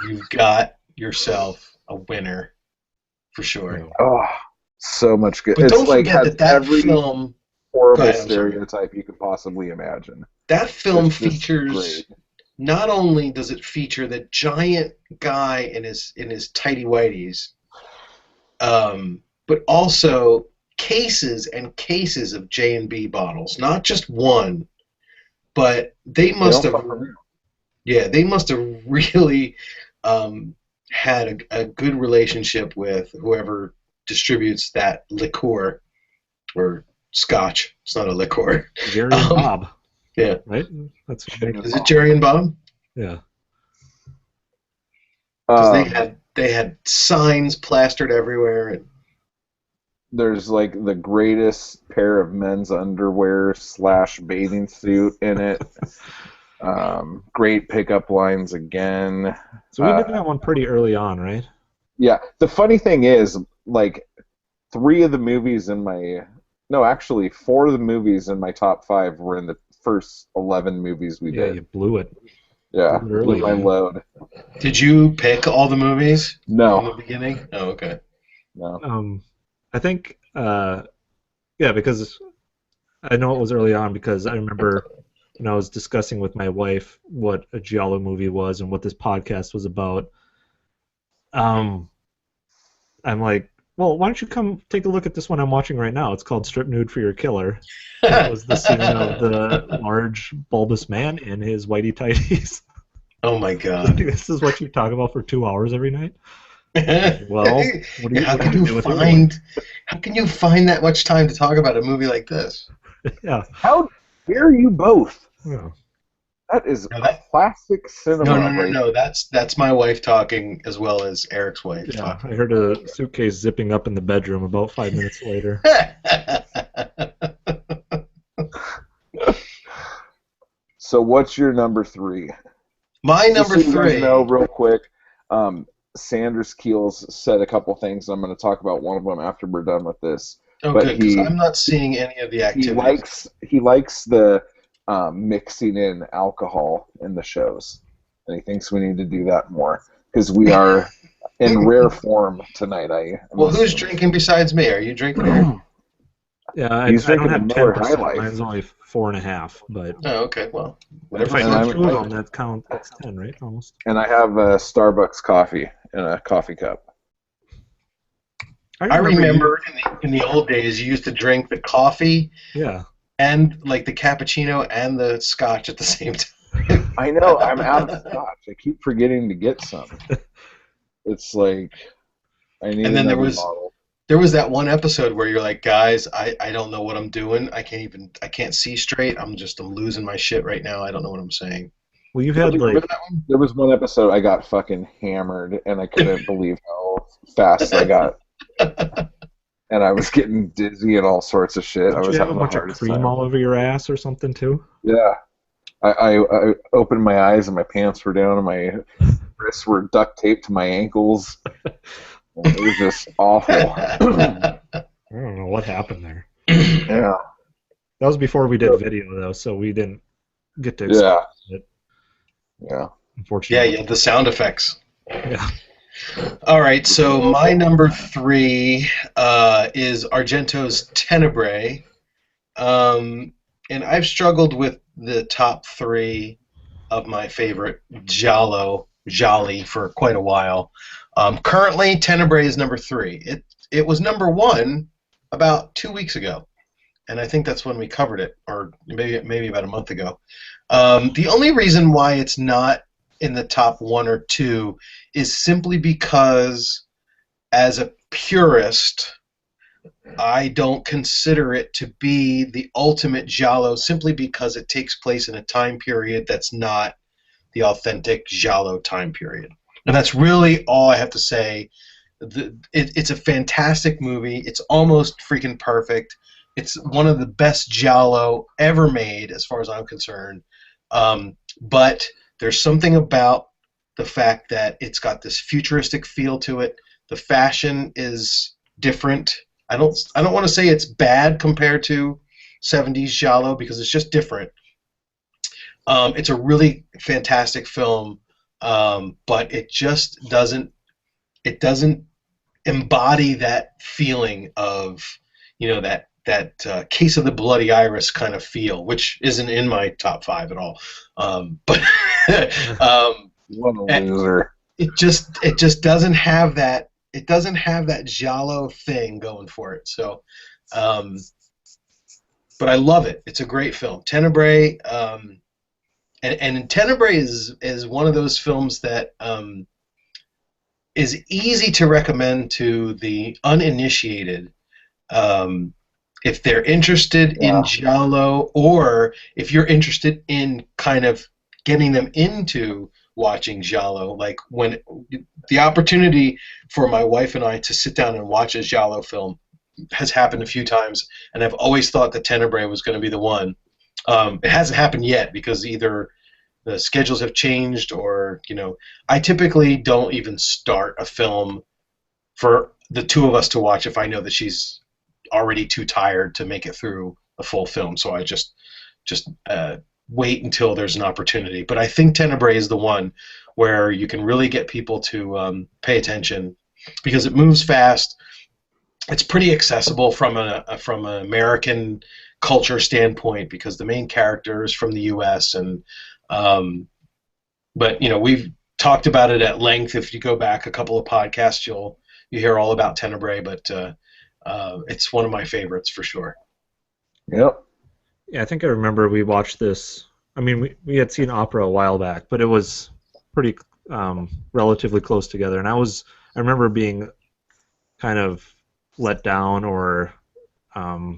you've got yourself a winner for sure. Oh, so much good. But it's don't like forget that every film horrible stereotype you could possibly imagine. That film features. Not only does it feature the giant guy in his tighty whities, but also cases and cases of J&B bottles. Not just one, but they must have. Yeah, they must have really had a good relationship with whoever distributes that liqueur or scotch. It's not a liqueur. Jerry and Bob. Yeah. Right? Is it Jerry and Bob? Yeah. Because they had signs plastered everywhere. And there's like the greatest pair of men's underwear / bathing suit in it. Great pickup lines again. So we did that one pretty early on, right? Yeah. The funny thing is, like, 4 of the movies in my top 5 were in the first 11 movies we did. Yeah, you blew it. Yeah, blew my load. Did you pick all the movies? No. In the beginning? Oh, okay. No. I think, because I know it was early on because I remember when I was discussing with my wife what a Giallo movie was and what this podcast was about. I'm like, well, why don't you come take a look at this one I'm watching right now? It's called Strip Nude for Your Killer. It was the scene of the large, bulbous man in his whitey tighties. Oh my God! This is what you talk about for 2 hours every night. Well, how can you find that much time to talk about a movie like this? Yeah. How dare you both? Yeah. That is classic cinema. No. That's my wife talking as well as Eric's wife talking. I heard a suitcase zipping up in the bedroom about 5 minutes later. So what's your number 3? My number 3. No, real quick. Sanders Keels said a couple things. I'm going to talk about one of them after we're done with this. Oh, good, because I'm not seeing any of the activities. He likes the mixing in alcohol in the shows, and he thinks we need to do that more because we are in rare form tonight. Who's drinking besides me? Are you drinking? Yeah, I don't have 10%. Mine's only 4.5, but. Oh, okay. Well, if I drink 2 of them, that's 10, right? Almost. And I have a Starbucks coffee in a coffee cup. I remember in the old days, you used to drink the coffee. Yeah. And like the cappuccino and the scotch at the same time. I know. I'm out of scotch. I keep forgetting to get some. It's like I need. And then bottle. There was that one episode where you're like, guys, I don't know what I'm doing. I can't see straight. I'm losing my shit right now. I don't know what I'm saying. Well, you've had like that one? There was one episode I got fucking hammered, and I couldn't believe how fast I got. And I was getting dizzy and all sorts of shit. Did you have a bunch of cream all over your ass or something too? Yeah. I opened my eyes and my pants were down and my wrists were duct taped to my ankles. It was just awful. I don't know what happened there. Yeah. That was before we did video, though, so we didn't get to Yeah. experience it, Yeah. Yeah, unfortunately. yeah, the sound effects. Yeah. All right, so my number 3 is Argento's Tenebrae. And I've struggled with the top 3 of my favorite Gialli for quite a while. Currently, Tenebrae is number 3. It was number 1 about 2 weeks ago, and I think that's when we covered it, or maybe about a month ago. The only reason why it's not in the top 1 or 2 is simply because, as a purist, I don't consider it to be the ultimate Giallo simply because it takes place in a time period that's not the authentic Giallo time period. And that's really all I have to say. It's a fantastic movie. It's almost freaking perfect. It's one of the best Giallo ever made, as far as I'm concerned. But there's something about the fact that it's got this futuristic feel to it. The fashion is different. I don't want to say it's bad compared to 70s Giallo because it's just different. It's a really fantastic film, but it just doesn't embody that feeling of, that Case of the Bloody Iris kind of feel, which isn't in my top 5 at all. But What a loser. it just doesn't have that. It doesn't have that Giallo thing going for it. So, but I love it. It's a great film. Tenebrae, and Tenebrae is one of those films that is easy to recommend to the uninitiated. If they're interested in Giallo, or if you're interested in kind of getting them into watching Giallo, like when the opportunity for my wife and I to sit down and watch a Giallo film has happened a few times, and I've always thought that Tenebrae was going to be the one. It hasn't happened yet because either the schedules have changed, or I typically don't even start a film for the two of us to watch if I know that she's already too tired to make it through a full film. So I just wait until there's an opportunity. But I think Tenebrae is the one where you can really get people to pay attention because it moves fast. It's pretty accessible from an American culture standpoint because the main character is from the U.S. and but we've talked about it at length. If you go back a couple of podcasts, you hear all about Tenebrae. But it's one of my favorites for sure. Yep. Yeah, I think I remember we watched this. I mean, we had seen Opera a while back, but it was pretty relatively close together. And I remember being kind of let down, or I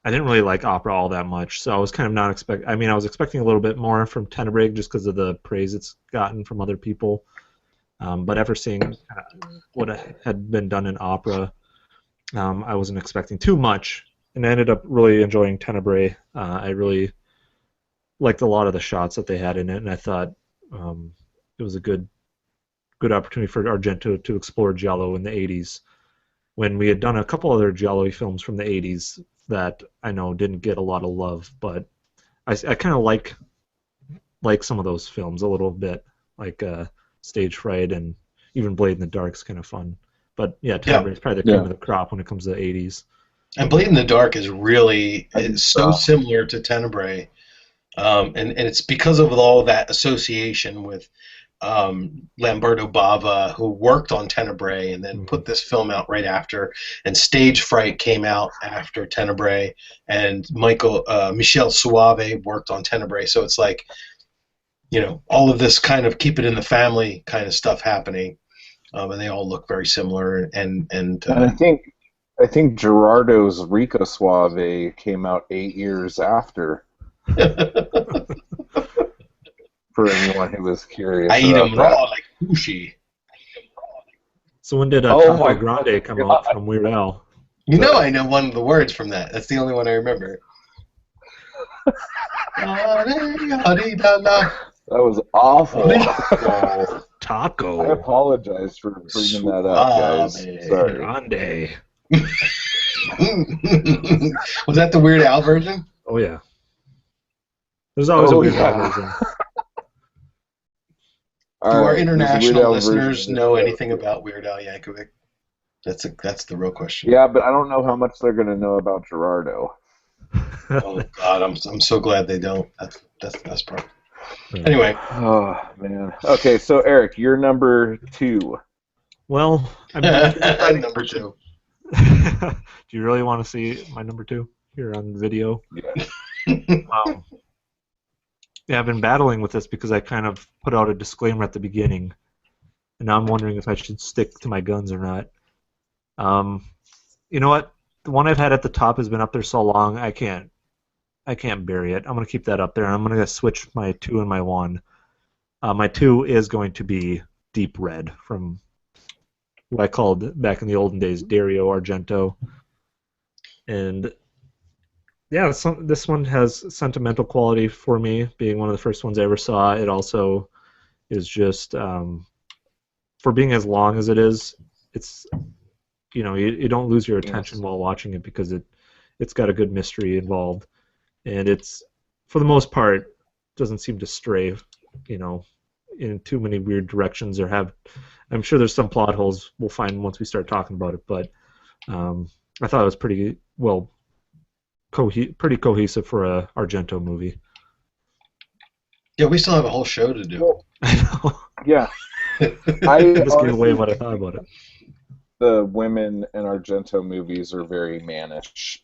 didn't really like Opera all that much, so I was kind of not expecting. I mean, I was expecting a little bit more from Tenebrae just because of the praise it's gotten from other people. But after seeing what had been done in Opera, I wasn't expecting too much, and I ended up really enjoying Tenebrae. I really liked a lot of the shots that they had in it, and I thought it was a good opportunity for Argento to explore Giallo in the 80s, when we had done a couple other Giallo films from the 80s that I know didn't get a lot of love, but I kind of like some of those films a little bit, like Stage Fright and even Blade in the Dark is kind of fun. But yeah, Tenebrae is probably the cream of the crop when it comes to the 80s. And Blade in the Dark is really so similar to Tenebrae, and it's because of all that association with Lamberto Bava, who worked on Tenebrae and then put this film out right after, and Stage Fright came out after Tenebrae, and Michel Suave worked on Tenebrae. So it's like, all of this kind of keep it in the family kind of stuff happening, and they all look very similar. And I think Gerardo's Rico Suave came out 8 years after. For anyone who was curious. I eat them raw like sushi. So when did Taco Grande come out from Weird Al? I know one of the words from that. That's the only one I remember. That was awful. Taco. I apologize for bringing that up, guys. Sorry. Grande. Was that the Weird Al version? Oh yeah. There's always a Weird Al yeah. version. Do All our right, there's a Weird international Al version listeners of this know show. anything about Weird Al Yankovic? That's the real question. Yeah, but I don't know how much they're going to know about Gerardo. Oh God, I'm so glad they don't. That's the best part. Anyway, Oh man. Okay, so Eric, you're number 2. Well, number 2. do you really want to see my number 2 here on video? Yeah. Yeah, I've been battling with this because I kind of put out a disclaimer at the beginning, and now I'm wondering if I should stick to my guns or not. You know what? The one I've had at the top has been up there so long I can't bury it. I'm gonna keep that up there, and I'm gonna switch my 2 and my 1. My 2 is going to be Deep Red from what I called back in the olden days Dario Argento, and yeah, this one has sentimental quality for me, being one of the first ones I ever saw. It also is just for being as long as it is, it's you don't lose your attention while watching it because it's got a good mystery involved, and it's for the most part doesn't seem to stray, in too many weird directions or have. I'm sure there's some plot holes we'll find once we start talking about it, but I thought it was pretty well. Pretty cohesive for a Argento movie. Yeah, we still have a whole show to do. I know. Yeah. I just gave away what I thought about it. The women in Argento movies are very mannish.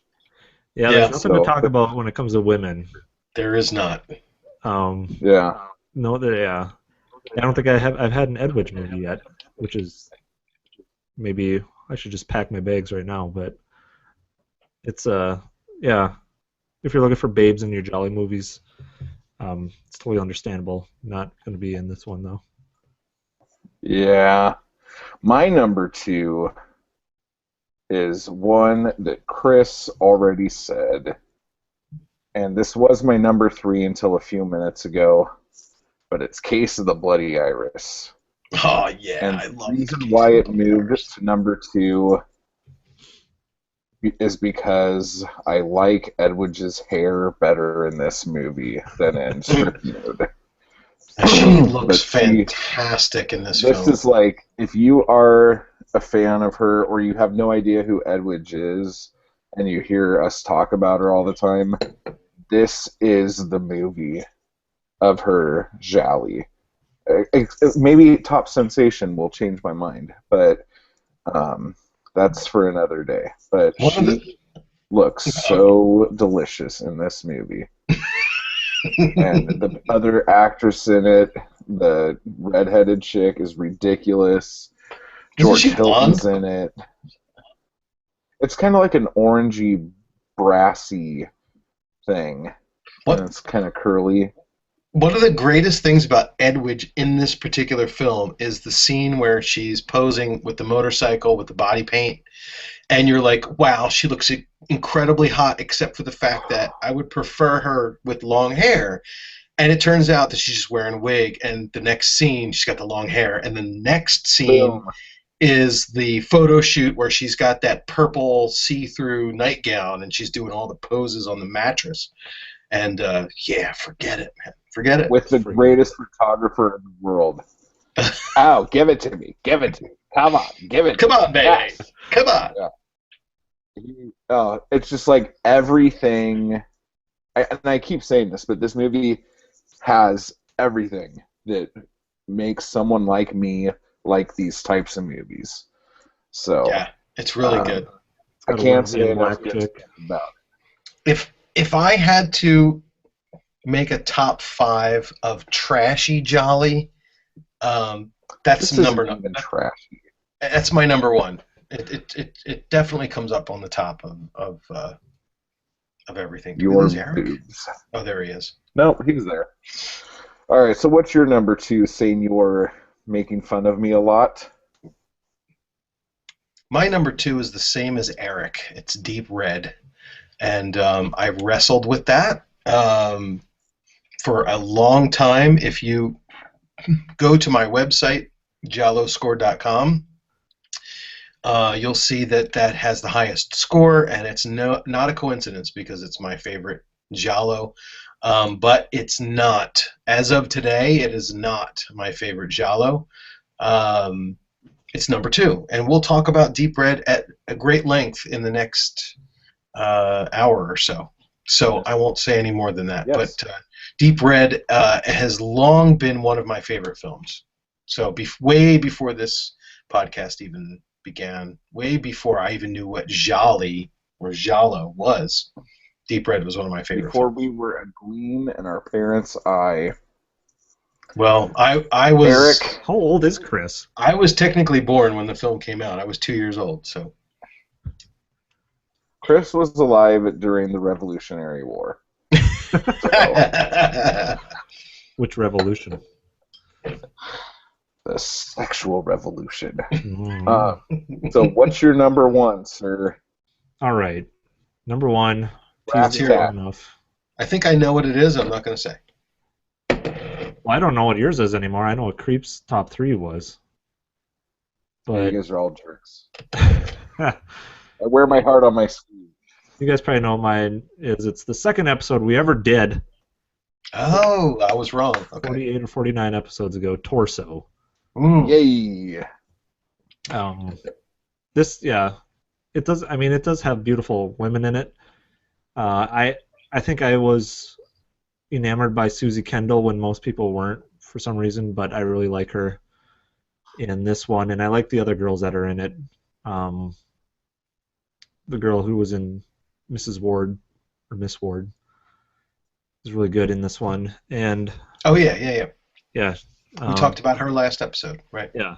Yeah, there's nothing to talk about when it comes to women. There is not. Yeah. No, yeah. I don't think I've had an Edwidge movie yet, which is maybe I should just pack my bags right now. But it's yeah. If you're looking for babes in your Jolly movies, it's totally understandable. Not going to be in this one though. Yeah. My number 2 is one that Chris already said, and this was my number 3 until a few minutes ago, but it's Case of the Bloody Iris. Oh yeah, and I love the reason why it moved to number 2 is because I like Edwidge's hair better in this movie than in Strip Nude. She looks fantastic in this film. This is like, if you are a fan of her or you have no idea who Edwidge is and you hear us talk about her all the time, this is the movie of her Giallo. Maybe Top Sensation will change my mind, but that's for another day. But she looks so delicious in this movie. And the other actress in it, the redheaded chick, is ridiculous. George Hilton's in it. It's kind of like an orangey, brassy thing. And it's kind of curly. One of the greatest things about Edwidge in this particular film is the scene where she's posing with the motorcycle with the body paint, and you're like, wow, she looks incredibly hot, except for the fact that I would prefer her with long hair. And it turns out that she's just wearing a wig, and the next scene, she's got the long hair, and the next scene is the photo shoot where she's got that purple see-through nightgown, and she's doing all the poses on the mattress. And, yeah, forget it, man. Forget it. With the greatest photographer in the world. Oh, give it to me. Give it to me. Come on. Give it to me. Come on, baby. Yes. Come on. Yeah. It's just like everything. And I keep saying this, but this movie has everything that makes someone like me like these types of movies. So yeah, it's really good. I can't say enough about it. If I had to make a top 5 of trashy Jolly, that's number 1. Trashy. That's my number 1. It definitely comes up on the top of everything. Your boobs. Oh, there he is. Nope, he's there. All right, so what's your number 2, saying you're making fun of me a lot? My number 2 is the same as Eric. It's Deep Red. And I've wrestled with that for a long time. If you go to my website, gialloscore.com, you'll see that that has the highest score, and it's not a coincidence because it's my favorite Giallo. But it's not. As of today, it is not my favorite Giallo. Um, it's number two, and we'll talk about Deep Red at a great length in the next hour or so. So I won't say any more than that. Yes. But Deep Red has long been one of my favorite films. So way before this podcast even began, way before I even knew what Jolly or Giallo was, Deep Red was one of my favorite Before films. we were a gleam in our parents' eye. Well, I was Eric. How old is Chris? I was technically born when the film came out. I was 2 years old, so Chris was alive during the Revolutionary War. Which revolution? The sexual revolution. Mm. So what's your number one, sir? All right. Number one. Rat teased it tat. enough. I think I know what it is. I'm not going to say. Well, I don't know what yours is anymore. I know what Creep's top 3 was. You But guys are all jerks. I wear my heart on my sleeve. you guys probably know what mine is. It's the second episode we ever did. Oh, I was wrong. Okay. 48 or 49 episodes ago. Torso. Yay! This, yeah, it does. I mean, it does have beautiful women in it. I think I was enamored by Susie Kendall when most people weren't for some reason, but I really like her in this one, and I like the other girls that are in it. The girl who was in Mrs. Ward or Miss Ward is really good in this one, and Oh yeah. yeah, We talked about her last episode, right? yeah.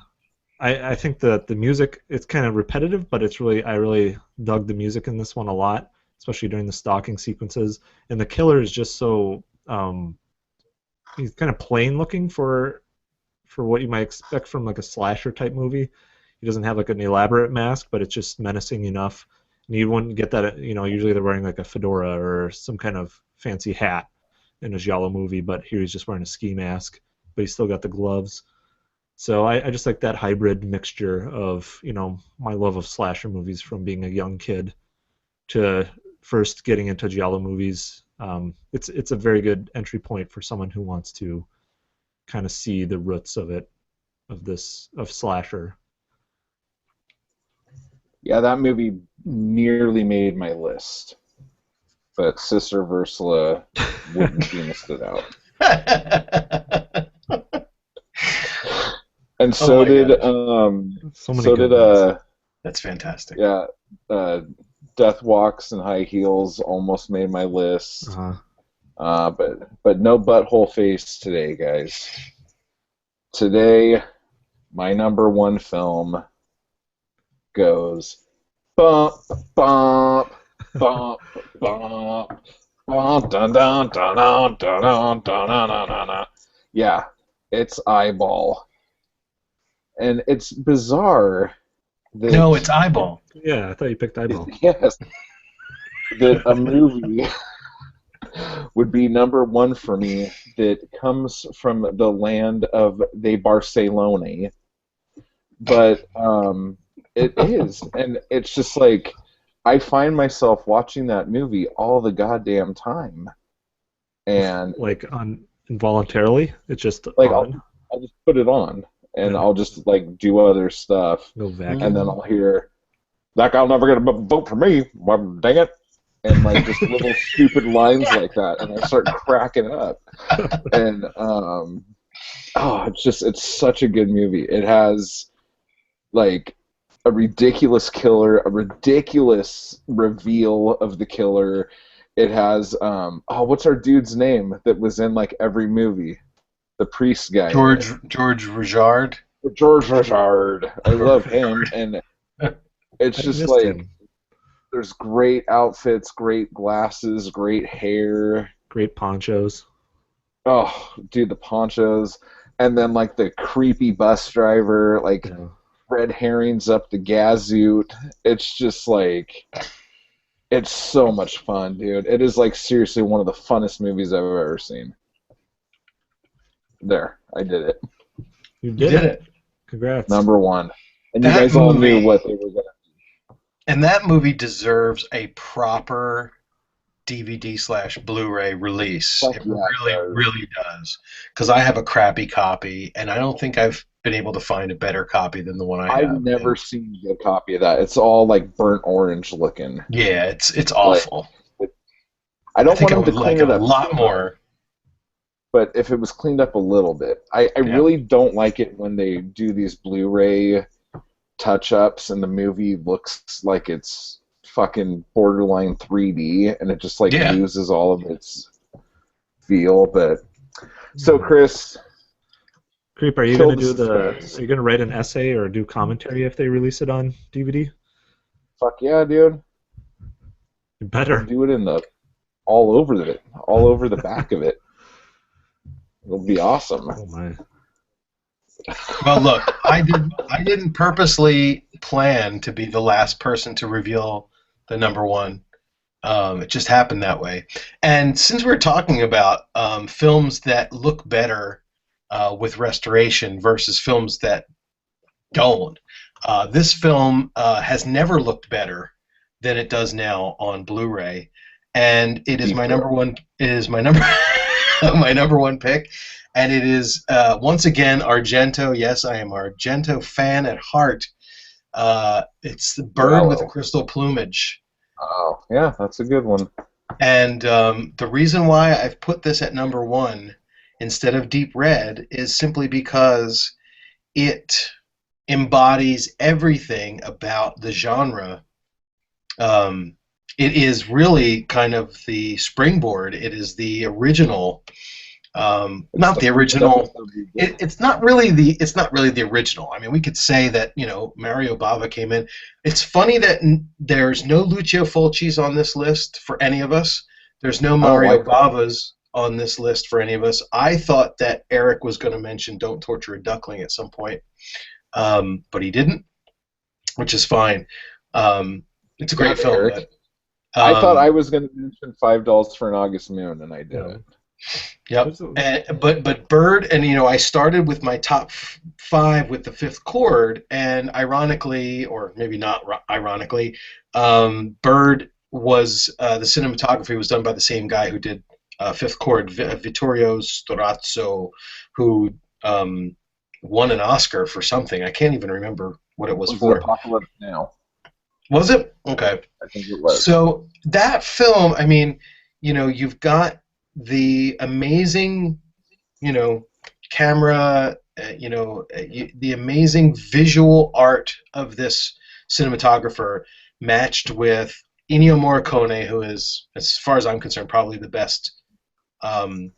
I think that the music, it's kind of repetitive, but I really dug the music in this one a lot, especially during the stalking sequences. And the killer is just so he's kind of plain looking for what you might expect from like a slasher type movie. He doesn't have like an elaborate mask, but it's just menacing enough. And you wouldn't get that, usually they're wearing like a fedora or some kind of fancy hat in a Giallo movie, but here he's just wearing a ski mask, but he's still got the gloves. So I just like that hybrid mixture of, my love of slasher movies from being a young kid to first getting into Giallo movies. It's a very good entry point for someone who wants to kind of see the roots of slasher. Yeah, that movie nearly made my list, but Sister Ursula wouldn't be listed out. And so did That's fantastic. Yeah, Death Walks and High Heels almost made my list. But no butthole face today, guys. Today, my number one film goes bump bump bump bump bump dun dun dun dun dun dun dun dun dun. Yeah, it's Eyeball. And it's bizarre that... No, it's Eyeball. Yeah, I thought you picked Eyeball. Yes. That a movie would be number one for me that comes from the land of the Barcelona. But it is. And it's just like, I find myself watching that movie all the goddamn time. And like involuntarily? It's just like on? I'll just put it on. And Yeah. I'll just like do other stuff, No vacuum. and then I'll hear, "That guy'll never get a vote for me." Well, dang it! And like just little stupid lines like that, and I start cracking up. And it's such a good movie. It has like a ridiculous killer, a ridiculous reveal of the killer. It has what's our dude's name that was in like every movie? The priest guy. George Rijard. George Rijard. I love him, and it's I just missed like him. there's great outfits, great glasses, great hair. Great ponchos. Oh, dude, the ponchos, and then like the creepy bus driver, like Yeah. red herrings up the gazoot. It's just like, it's so much fun, dude. It is like seriously one of the funnest movies I've ever seen. There, I did it. You You did did it. it. Congrats. Number one. and you That guys all knew movie what they were gonna. and that movie deserves a proper DVD/Blu-ray release. Fuck It yeah, it really, does. really does. Because I have a crappy copy, and I don't think I've been able to find a better copy than the one I I've have. never And seen a copy of that. It's all like burnt orange looking. yeah, it's Like, awful. I I don't think want I them would to like clean it it a up lot too much, more. but if it was cleaned up a little bit, I Yeah. really don't like it when they do these Blu-ray touch-ups and the movie looks like it's fucking borderline 3D and it just like Yeah. loses all of its feel. But so, Chris, Creep, are you kill gonna the do suspense. are you gonna write an essay or do commentary if they release it on DVD? Fuck yeah, dude. You I'll better. do it in the all over the back of it. It'll be awesome. Oh my. Well, look, I didn't purposely plan to be the last person to reveal the number one. It just happened that way. And since we're talking about films that look better with restoration versus films that don't, this film has never looked better than it does now on Blu-ray, and it is Deep my number throat. one. It is my number my number one pick, and it is once again Argento. Yes, I am Argento fan at heart. It's the bird with the Giallo. crystal plumage. Oh, yeah, that's a good one. And the reason why I've put this at number one instead of Deep Red is simply because it embodies everything about the genre. It is really kind of the springboard. It is the original, It's not the the first original. episode we did. It's not really the original. I mean, we could say that Mario Bava came in. It's funny that there's no Lucio Fulci's on this list for any of us. There's no I don't Mario like that. Bava's on this list for any of us. I thought that Eric was going to mention "Don't Torture a Duckling" at some point, but he didn't, which is fine. It's a Damn great it, film, Eric. but I thought I um, was going to mention $5 for an August moon, and I Yeah. didn't. yep. But Bird, and I started with my top five with the fifth chord, and ironically, or maybe not ironically, Bird was the cinematography was done by the same guy who did Fifth Chord, Vittorio Storazzo, who won an Oscar for something. I can't even remember what it was Was it for. Apocalypse Now? Was it? Okay. I think it was. So that film, I mean, you've got the amazing, camera, the amazing visual art of this cinematographer matched with Ennio Morricone, who is, as far as I'm concerned, probably the best um,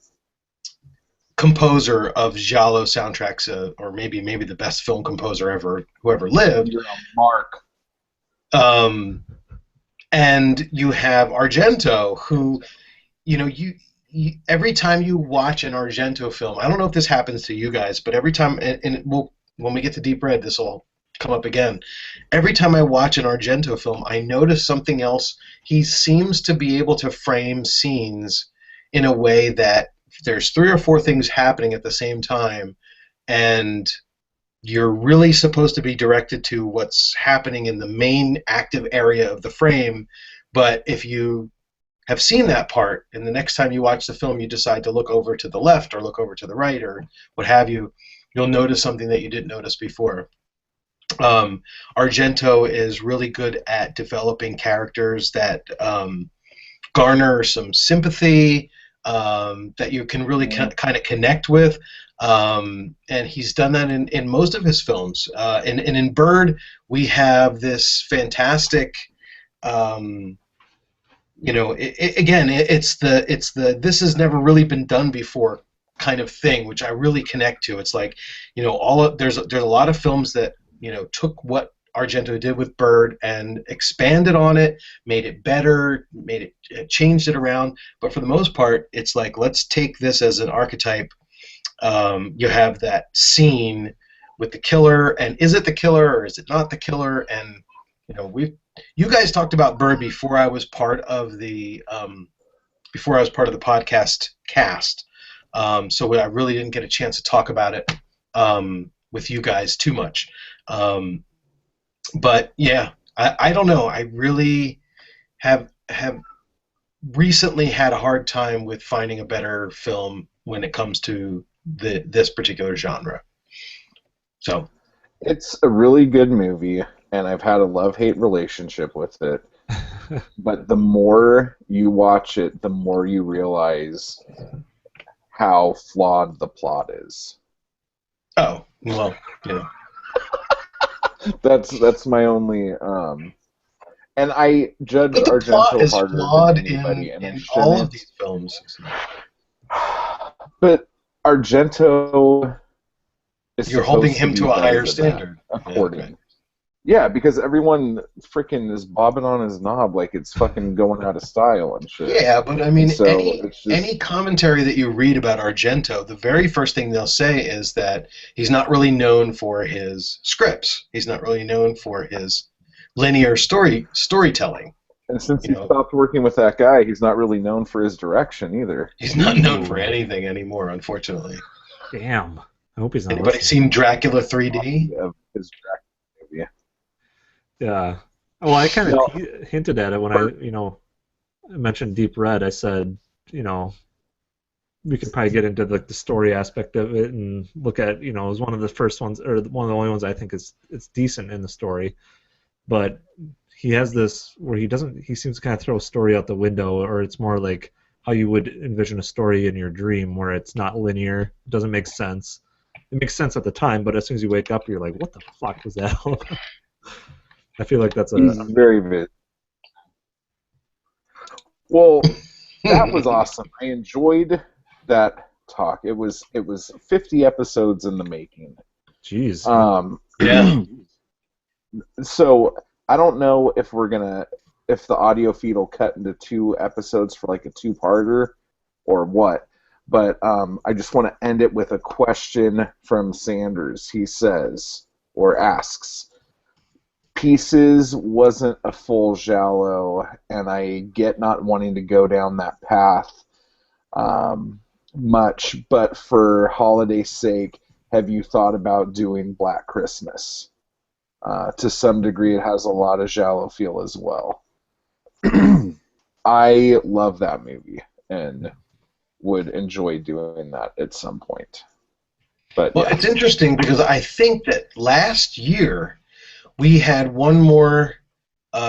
composer of Giallo soundtracks, or maybe the best film composer who ever lived. You're a mark. Um, and you have Argento, who, every time you watch an Argento film, I don't know if this happens to you guys, but every time, and when we get to Deep Red, this will come up again. Every time I watch an Argento film, I notice something else. He seems to be able to frame scenes in a way that there's three or four things happening at the same time, and you're really supposed to be directed to what's happening in the main active area of the frame. But if you have seen that part, and the next time you watch the film you decide to look over to the left or look over to the right or what have you, you'll notice something that you didn't notice before. Argento is really good at developing characters that garner some sympathy, that you can really kind of connect with. And he's done that in most of his films. And in Bird, we have this fantastic, it's the this has never really been done before kind of thing, which I really connect to. It's like, there's a lot of films that took what Argento did with Bird and expanded on it, made it better, changed it around. But for the most part, it's like, let's take this as an archetype. You have that scene with the killer, and is it the killer or is it not the killer? And you guys talked about Bird before I was part of the podcast cast. So I really didn't get a chance to talk about it with you guys too much. But yeah, I don't know. I really have recently had a hard time with finding a better film when it comes to this particular genre. So It's a really good movie, and I've had a love-hate relationship with it. But the more you watch it, the more you realize how flawed the plot is. oh well, you know. That's my only and I judge But the plot Argento is harder than flawed anybody, and I in all of shouldn't. these films. But Argento is You're holding supposed to him be to a better higher than that, standard. Yeah, okay. according. Yeah, because everyone freaking is bobbing on his knob like it's fucking going out of style and shit. Yeah, but I And mean, so it's any just commentary that you read about Argento, the very first thing they'll say is that he's not really known for his scripts. He's not really known for his linear storytelling. and since You he know, stopped working with that guy, he's not really known for his direction either. he's not known for Ooh. anything anymore, unfortunately. Damn. I hope he's not Anybody listening. seen Dracula 3D? Copy of his Dracula movie. Yeah. Well, I kind of No, hinted at it when I mentioned Deep Red. I said, we could probably get into the story aspect of it and look at, it was one of the first ones, or one of the only ones I think it's decent in the story. But he has this where he seems to kind of throw a story out the window, or it's more like how you would envision a story in your dream, where it's not linear, it doesn't make sense. It makes sense at the time, but as soon as you wake up, you're like, what the fuck was that all about? I feel like that's he's very vivid. Well, that was awesome. I enjoyed that talk. It was 50 episodes in the making. Jeez. Yeah. So I don't know if if the audio feed will cut into 2 episodes for like a 2-parter or what. But I just want to end it with a question from Sanders. He says, or asks, Pieces wasn't a full Giallo, and I get not wanting to go down that path much, but for holiday's sake, have you thought about doing Black Christmas? To some degree, it has a lot of Giallo feel as well. I love that movie and would enjoy doing that at some point. But Well, yeah. it's interesting because I think that last year we had one more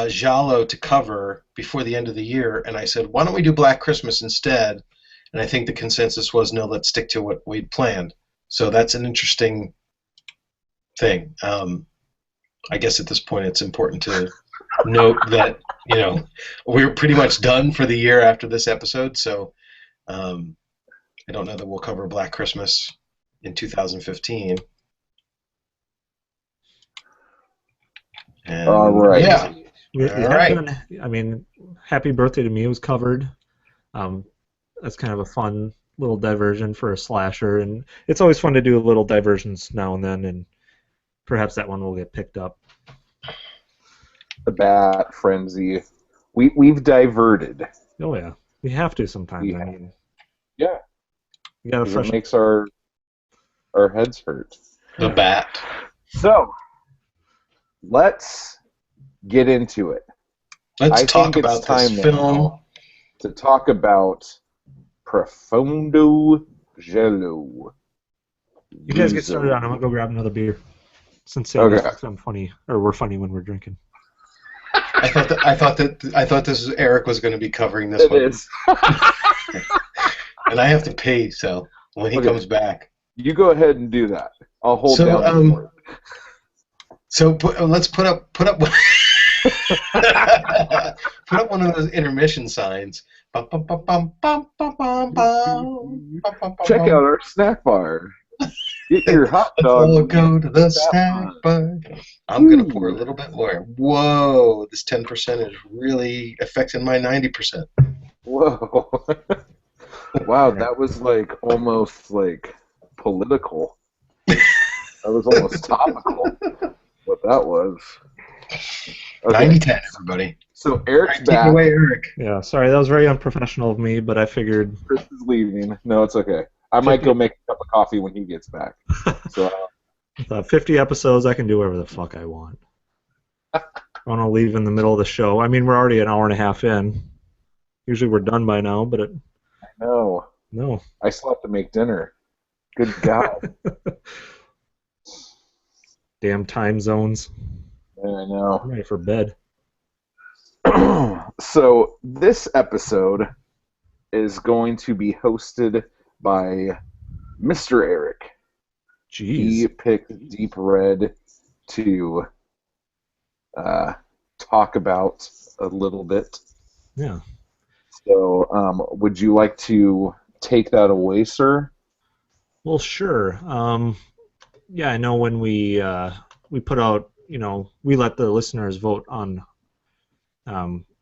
Giallo to cover before the end of the year, and I said, why don't we do Black Christmas instead? And I think the consensus was, no, let's stick to what we'd planned. So that's an interesting thing. I guess at this point it's important to note that, we're pretty much done for the year after this episode, so I don't know that we'll cover Black Christmas in 2015. And, All right. Yeah. We All have right. done, I mean, Happy Birthday to Me was covered. That's kind of a fun little diversion for a slasher, and it's always fun to do little diversions now and then, and perhaps that one will get picked up. The Bat Frenzy. We've diverted. Oh yeah, we have to sometimes. We I have. mean, Yeah. you got to 'Cause fresh. it makes our heads hurt. The Bat. So let's get into it. Let's I talk think it's about time this film. now to talk about Profondo Giallo. You guys get started on. I'm gonna go grab another beer. Since Sandy thinks I'm funny, or we're funny when we're drinking. I thought this was Eric was going to be covering this It one. is. And I have to pay, so when he comes back. You go ahead and do that. I'll hold down the board. So let's put up put up one of those intermission signs. Check out our snack bar. Get your hot dog. Let's all go to the snack bar. I'm going to pour a little bit more. Whoa, this 10% is really affecting my 90%. Whoa. Wow, that was like almost like political. That was almost topical. What that was. Okay. 90-10, everybody. So Eric's Take back. it away, Eric. Yeah, sorry, that was very unprofessional of me, but I figured. Chris is leaving. No, it's okay. I might go make a cup of coffee when he gets back. So 50 episodes, I can do whatever the fuck I want. I want to leave in the middle of the show. I mean, we're already an hour and a half in. Usually we're done by now, but No, no. I still have to make dinner. Good God. Damn time zones. Yeah, I I'm know. ready for bed. So this episode is going to be hosted by Mr. Eric. He Jeez. picked Deep Red to talk about a little bit. Yeah. So, would you like to take that away, sir? Well, sure. Yeah, I know when we put out, we let the listeners vote on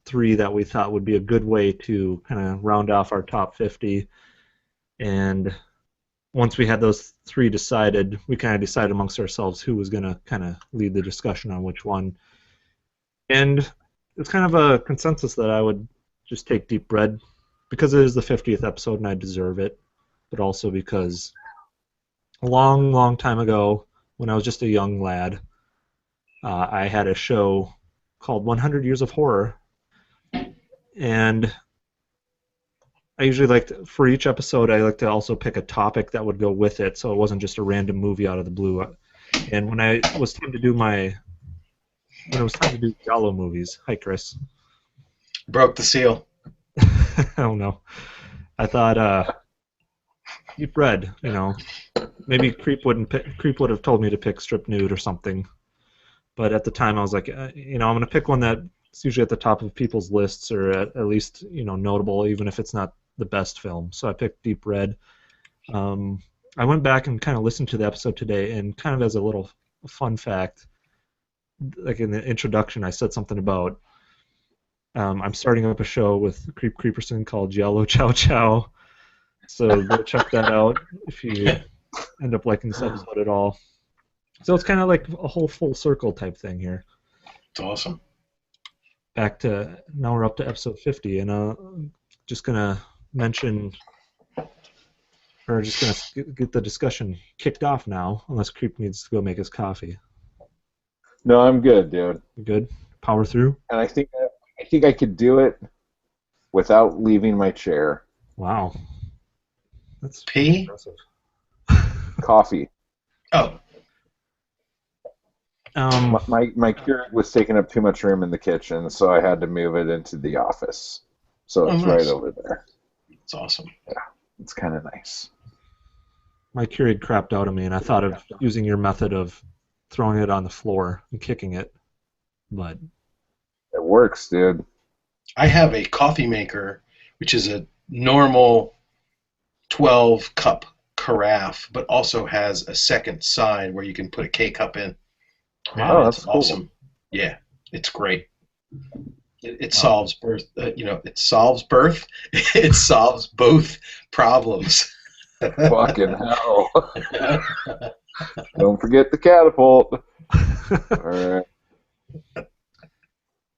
three that we thought would be a good way to kind of round off our top 50. And once we had those three decided, we kind of decided amongst ourselves who was going to kind of lead the discussion on which one. And it's kind of a consensus that I would just take Deep Red because it is the 50th episode and I deserve it, but also because a long, long time ago, when I was just a young lad, I had a show called 100 Years of Horror, and I usually for each episode, I like to also pick a topic that would go with it, so it wasn't just a random movie out of the blue. And when it was time to do Giallo movies, hi Chris. Broke the seal. I don't know. I thought Deep Red, maybe Creep would have told me to pick Strip Nude or something. But at the time, I was like, I'm going to pick one that's usually at the top of people's lists or at least, notable, even if it's not the best film. So I picked Deep Red. I went back and kind of listened to the episode today, and kind of as a little fun fact, like in the introduction, I said something about I'm starting up a show with Creep Creeperson called Giallo, Ciao, Ciao. So go check that out if you end up liking this episode at all. So it's kind of like a whole full circle type thing here. It's awesome. Now we're up to episode 50, and just gonna mention, or just gonna get the discussion kicked off now, unless Creep needs to go make his coffee. No, I'm good, dude. You good? Power through? And I think I could do it without leaving my chair. Wow. That's Pee? impressive. Coffee. Oh. My Keurig was taking up too much room in the kitchen, so I had to move it into the office. So it's nice. right over there. It's awesome. Yeah, it's kind of nice. My Keurig crapped out on me, and I thought of using your method of throwing it on the floor and kicking it, but it works, dude. I have a coffee maker, which is a normal 12-cup carafe, but also has a second side where you can put a K-cup in. Wow, that's awesome. Cool. Yeah, it's great. It solves birth. It solves birth. It solves both problems. Fucking hell! Don't forget the catapult. All right.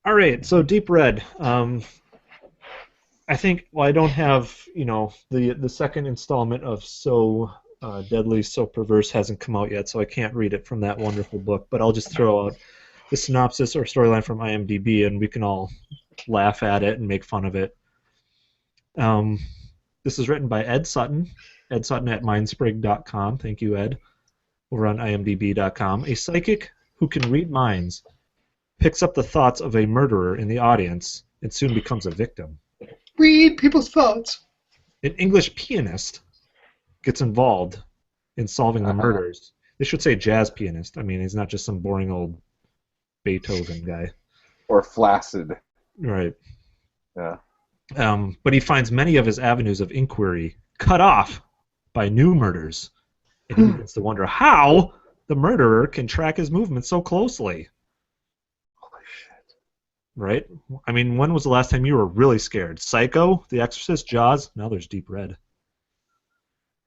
All right. So Deep Red. I think. Well, I don't have. The second installment of So Deadly, So Perverse hasn't come out yet, so I can't read it from that wonderful book. But I'll just throw out the synopsis or storyline from IMDb, and we can all laugh at it and make fun of it. This is written by Ed Sutton at mindsprig.com. Thank you, Ed. Over on imdb.com. A psychic who can read minds picks up the thoughts of a murderer in the audience and soon becomes a victim. Read people's thoughts. An English pianist gets involved in solving the murders. They should say jazz pianist. I mean, he's not just some boring old Beethoven guy. Or flaccid. Right. Yeah. But he finds many of his avenues of inquiry cut off by new murders. And he begins to wonder how the murderer can track his movements so closely. Holy shit. Right? I mean, when was the last time you were really scared? Psycho? The Exorcist? Jaws? Now there's Deep Red.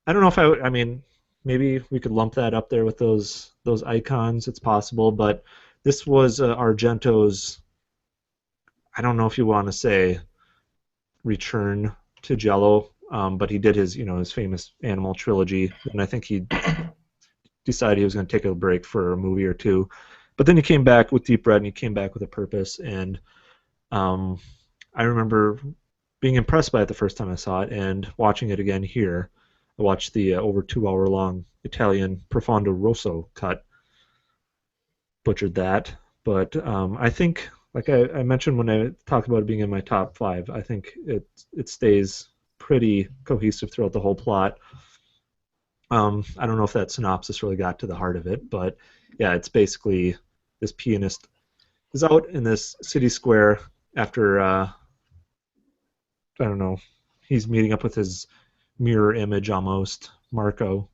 I don't know if I mean, maybe we could lump that up there with those icons. It's possible, but this was Argento's, I don't know if you want to say return to Giallo, but he did his famous Animal trilogy, and I think he decided he was going to take a break for a movie or two. But then he came back with Deep Red, and he came back with a purpose. And I remember being impressed by it the first time I saw it, and watching it again here. I watched the over 2 hour long Italian Profondo Rosso cut. Butchered that. But I think, like I mentioned when I talked about it being in my top 5, I think it stays pretty cohesive throughout the whole plot. I don't know if that synopsis really got to the heart of it, but yeah, it's basically this pianist is out in this city square after, I don't know, he's meeting up with his mirror image almost, Marco,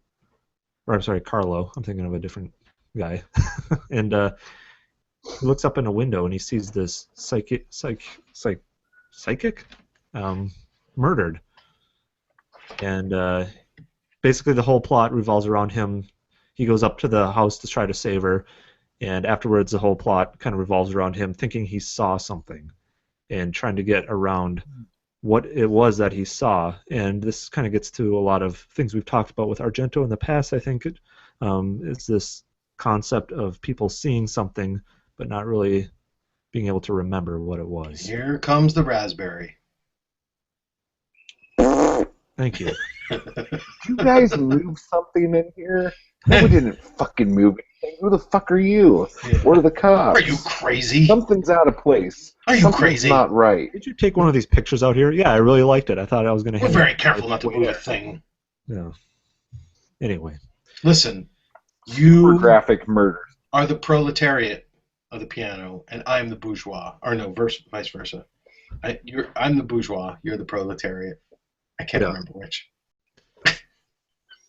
or I'm sorry, Carlo. I'm thinking of a different guy. And he looks up in a window and he sees this psychic murdered. And basically the whole plot revolves around him. He goes up to the house to try to save her, and afterwards the whole plot kind of revolves around him thinking he saw something and trying to get around what it was that he saw. And this kind of gets to a lot of things we've talked about with Argento in the past. I think it's this concept of people seeing something but not really being able to remember what it was. Here comes the raspberry. Thank you. Did you guys move something in here? No, we didn't fucking move anything. Who the fuck are you? Yeah. What are the cops? Are you crazy? Something's out of place. Are you Something's crazy? not right. Did you take one of these pictures out here? Yeah, I really liked it. I thought I was going to We're hang very it. careful not to move a thing. Yeah. Anyway. Listen, Super you graphic murders. are the proletariat of the piano, and I'm the bourgeois. Or no, vice versa. I'm the bourgeois. You're the proletariat. I can't remember which.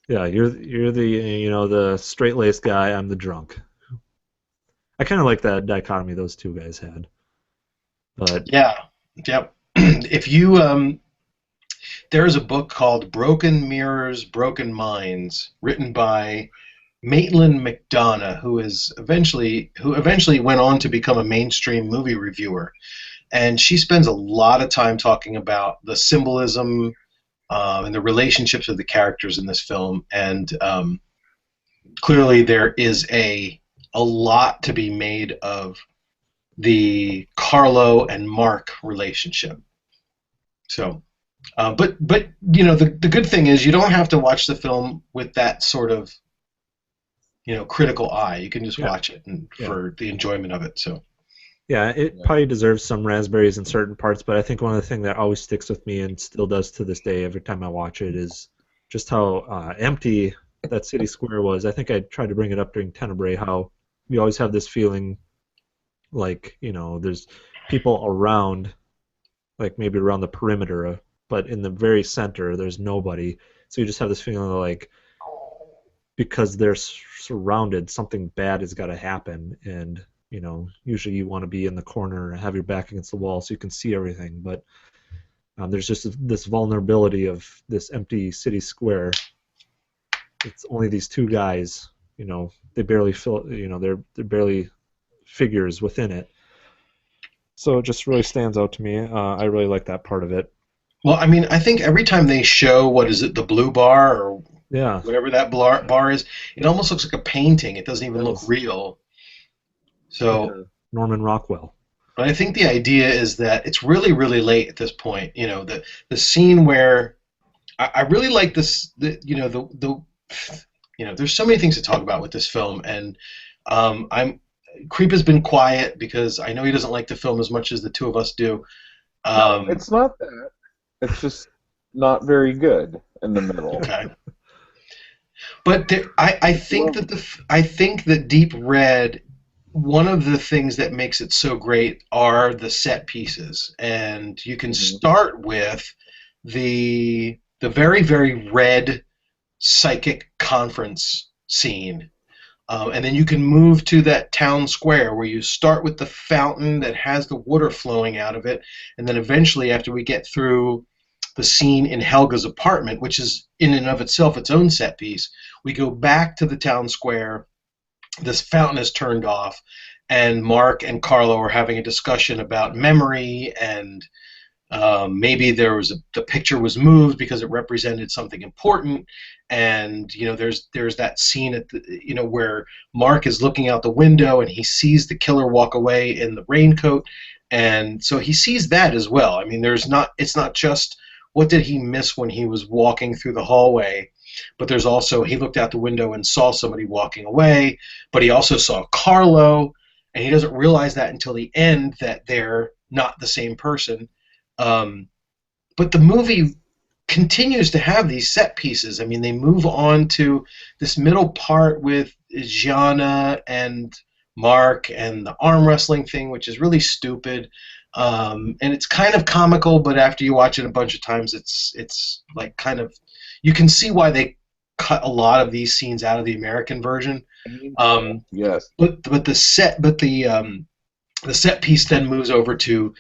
Yeah, you're the the straight-laced guy. I'm the drunk. I kind of like that dichotomy those two guys had. But Yeah, yep. If you there is a book called Broken Mirrors, Broken Minds, written by Maitland McDonough, who eventually went on to become a mainstream movie reviewer, and she spends a lot of time talking about the symbolism and the relationships of the characters in this film, and clearly there is a lot to be made of the Carlo and Mark relationship. So, but the good thing is you don't have to watch the film with that sort of critical eye. You can just watch it for the enjoyment of it. So. Yeah, it probably deserves some raspberries in certain parts, but I think one of the things that always sticks with me and still does to this day every time I watch it is just how empty that city square was. I think I tried to bring it up during Tenebrae, how you always have this feeling like, there's people around, like maybe around the perimeter, but in the very center there's nobody. So you just have this feeling of like, because they're surrounded, something bad has got to happen, and usually you want to be in the corner and have your back against the wall so you can see everything, but there's just this vulnerability of this empty city square. It's only these two guys, they barely fill, they're barely figures within it. So it just really stands out to me. I really like that part of it. Well, I mean, I think every time they show, what is it, the blue bar or whatever that bar is, it almost looks like a painting. It doesn't even look real. So Norman Rockwell. But I think the idea is that it's really, really late at this point. The scene where I really like this. There's so many things to talk about with this film, and Creep has been quiet because I know he doesn't like the film as much as the two of us do. No, it's not that. It's just not very good in the middle. Okay. But I think that Deep Red, one of the things that makes it so great are the set pieces, and you can start with the very, very red psychic conference scene, and then you can move to that town square where you start with the fountain that has the water flowing out of it, and then eventually, after we get through the scene in Helga's apartment, which is in and of itself its own set piece, we go back to the town square. This fountain is turned off, and Mark and Carlo are having a discussion about memory and Maybe the picture was moved because it represented something important, and there's that scene at where Mark is looking out the window and he sees the killer walk away in the raincoat, and so he sees that as well. I mean, it's not just what did he miss when he was walking through the hallway, but there's also he looked out the window and saw somebody walking away, but he also saw Carlo, and he doesn't realize that until the end that they're not the same person. um, but the movie continues to have these set pieces. I mean, they move on to this middle part with Gianna and Mark and the arm wrestling thing, which is really stupid. And it's kind of comical, but after you watch it a bunch of times, it's like kind of you can see why they cut a lot of these scenes out of the American version. Yes. The set piece then moves over to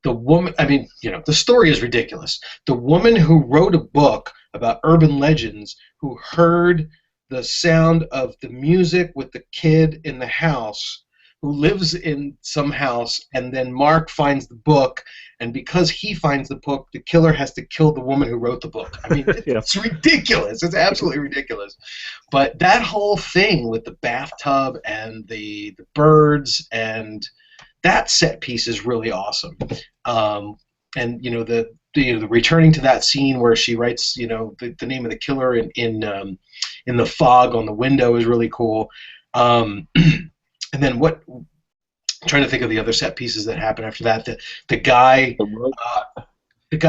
the woman. I mean, the story is ridiculous. The woman who wrote a book about urban legends, who heard the sound of the music with the kid in the house, who lives in some house, and then Mark finds the book, and because he finds the book, the killer has to kill the woman who wrote the book. I mean, it's ridiculous. It's absolutely ridiculous. But that whole thing with the bathtub and the birds and that set piece is really awesome. And the returning to that scene where she writes the name of the killer in the fog on the window is really cool. And then I'm trying to think of the other set pieces that happen after that. The guy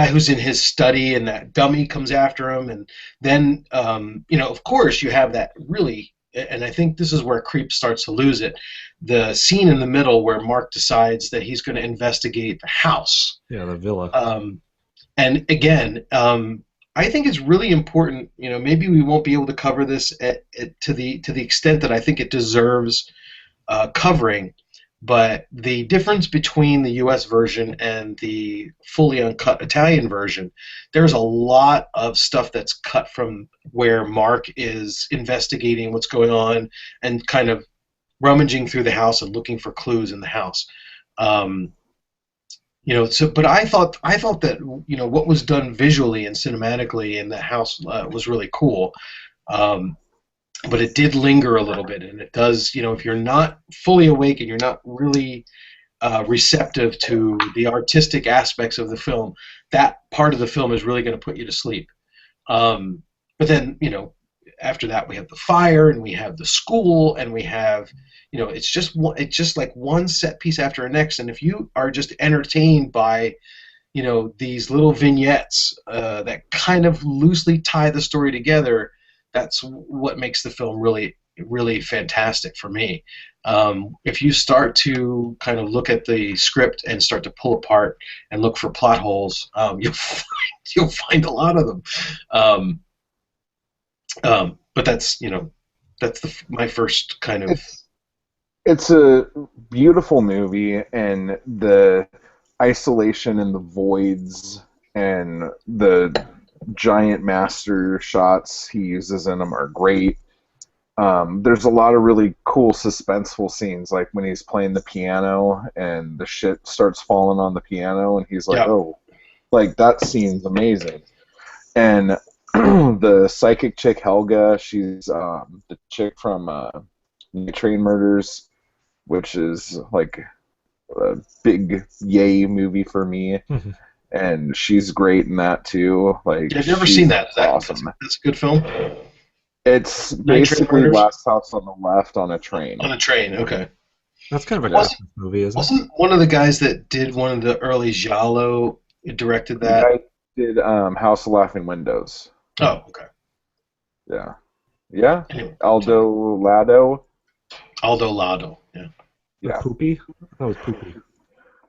who's in his study and that dummy comes after him, and then of course you have that really. And I think this is where Creep starts to lose it. The scene in the middle where Mark decides that he's going to investigate the house. Yeah, the villa. And again, I think it's really important. Maybe we won't be able to cover this to the extent that I think it deserves covering. But the difference between the U.S. version and the fully uncut Italian version, there's a lot of stuff that's cut from where Mark is investigating what's going on and kind of rummaging through the house and looking for clues in the house. But I thought that what was done visually and cinematically in the house was really cool. But it did linger a little bit, and it does, if you're not fully awake and you're not really receptive to the artistic aspects of the film, that part of the film is really going to put you to sleep. But then, after that we have the fire, and we have the school, and we have, it's just like one set piece after the next, and if you are just entertained by these little vignettes that kind of loosely tie the story together, that's what makes the film really, really fantastic for me. If you start to kind of look at the script and start to pull apart and look for plot holes, you'll find a lot of them. But that's my first kind of. It's a beautiful movie, and the isolation and the voids and the giant master shots he uses in them are great. There's a lot of really cool suspenseful scenes, like when he's playing the piano and the shit starts falling on the piano, and he's like, Yeah. "Oh," like that scene's amazing. And the psychic chick Helga, she's the chick from Night Train Murders, which is like a big yay movie for me. And she's great in that too. Like, I've never seen that. Awesome. That's a good film. It's Night Train basically Murders? Last House on the Left on a train. On a train, okay. That's kind of a Yeah. Christmas movie, isn't it? Wasn't one of the guys that did one of the early Giallo directed The that? guy did House of Laughing Windows. Oh, okay. Yeah. Yeah. Anyway, Aldo Lado. Aldo Lado, yeah. Yeah. Poopy? I thought it was Poopy.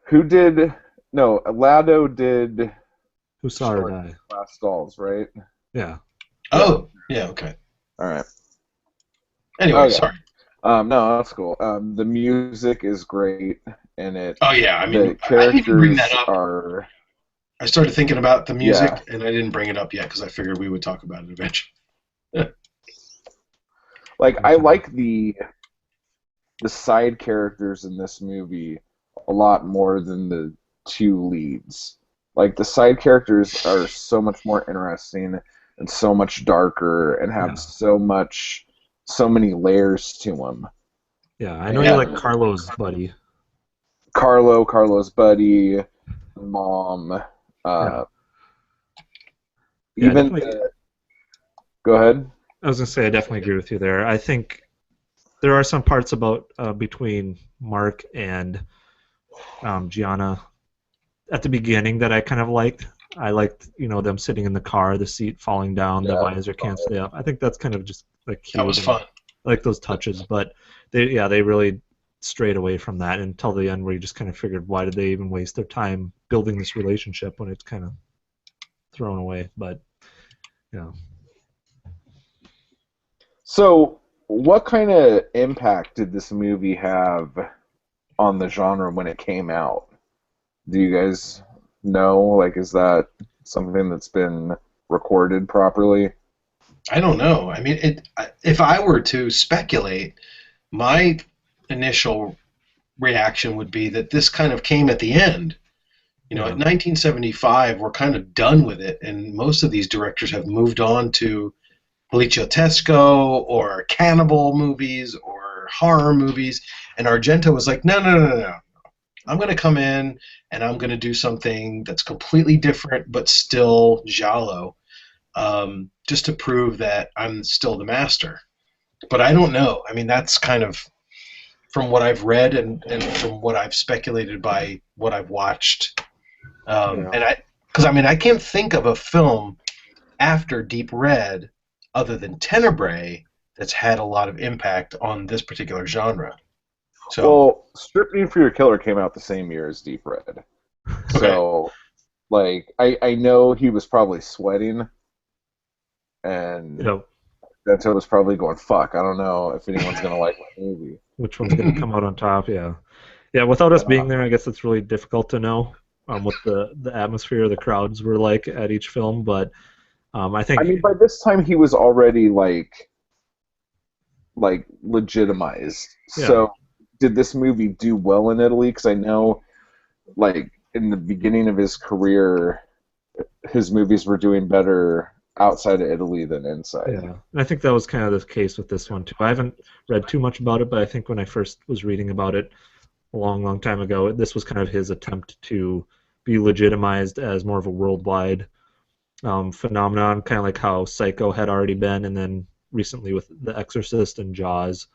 Who did? No, Lado did Who saw her die? Last Dolls, right? Yeah. Oh, yeah, okay. All right. Anyway, Oh, yeah. sorry. No, that's cool. The music is great, and Oh, yeah, I mean, the I didn't even bring characters that up. are. I started thinking about the music, Yeah. and I didn't bring it up yet because I figured we would talk about it eventually. Like, I like the side characters in this movie a lot more than the two leads. Like the side characters are so much more interesting and so much darker and have so many layers to them. Yeah, I know you like Carlo's buddy. Carlo's buddy, mom, Yeah. even go ahead. I was gonna say I definitely agree with you there. I think there are some parts about between Mark and Gianna at the beginning that I kind of liked. I liked, them sitting in the car, the seat falling down, the visor can't stay up. I think that's kind of just like cute. That was fun. I like those touches, but they really strayed away from that until the end, where you just kind of figured, why did they even waste their time building this relationship when it's kind of thrown away? But So, what kind of impact did this movie have on the genre when it came out? Do you guys know? Like, is that something that's been recorded properly? I don't know. I mean, if I were to speculate, my initial reaction would be that this kind of came at the end. At 1975, we're kind of done with it, and most of these directors have moved on to Poliziottesco or cannibal movies or horror movies, and Argento was like, no. I'm going to come in and I'm going to do something that's completely different but still Giallo, just to prove that I'm still the master. But I don't know. I mean, that's kind of from what I've read and from what I've speculated by what I've watched. Because I can't think of a film after Deep Red other than Tenebrae that's had a lot of impact on this particular genre. So, well, Stripping for Your Killer came out the same year as Deep Red. So, like, I know he was probably sweating, and Argento was probably going, fuck, I don't know if anyone's going to like my movie. Which one's going to come out on top, yeah. Yeah, without us being there, I guess it's really difficult to know what the atmosphere of the crowds were like at each film, but I think... I mean, by this time he was already, like legitimized. Yeah. So, did this movie do well in Italy? Because I know, like, in the beginning of his career, his movies were doing better outside of Italy than inside. Yeah, and I think that was kind of the case with this one, too. I haven't read too much about it, but I think when I first was reading about it a long, long time ago, this was kind of his attempt to be legitimized as more of a worldwide phenomenon, kind of like how Psycho had already been, and then recently with The Exorcist and Jaws.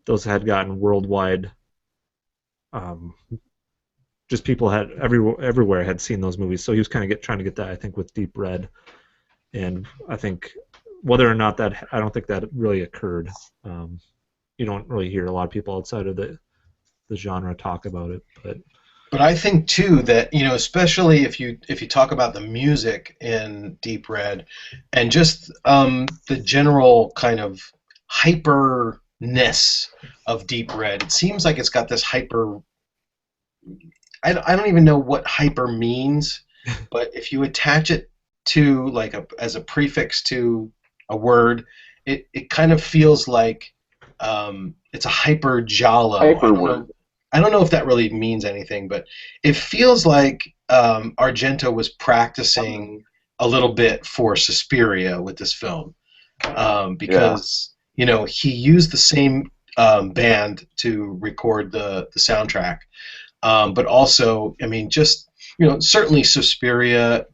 Those had gotten worldwide. Just people had everywhere had seen those movies, so he was kind of trying to get that, I think, with Deep Red, and I think whether or not that, I don't think that really occurred. You don't really hear a lot of people outside of the genre talk about it, but I think too that especially if you talk about the music in Deep Red, and just the general kind of hyperness of Deep Red, it seems like it's got this hyper. I don't even know what hyper means, but if you attach it to as a prefix to a word, it kind of feels like it's a hyper giallo. I don't know if that really means anything, but it feels like Argento was practicing a little bit for Suspiria with this film, because he used the same band to record the soundtrack, but also, I mean, just certainly Suspiria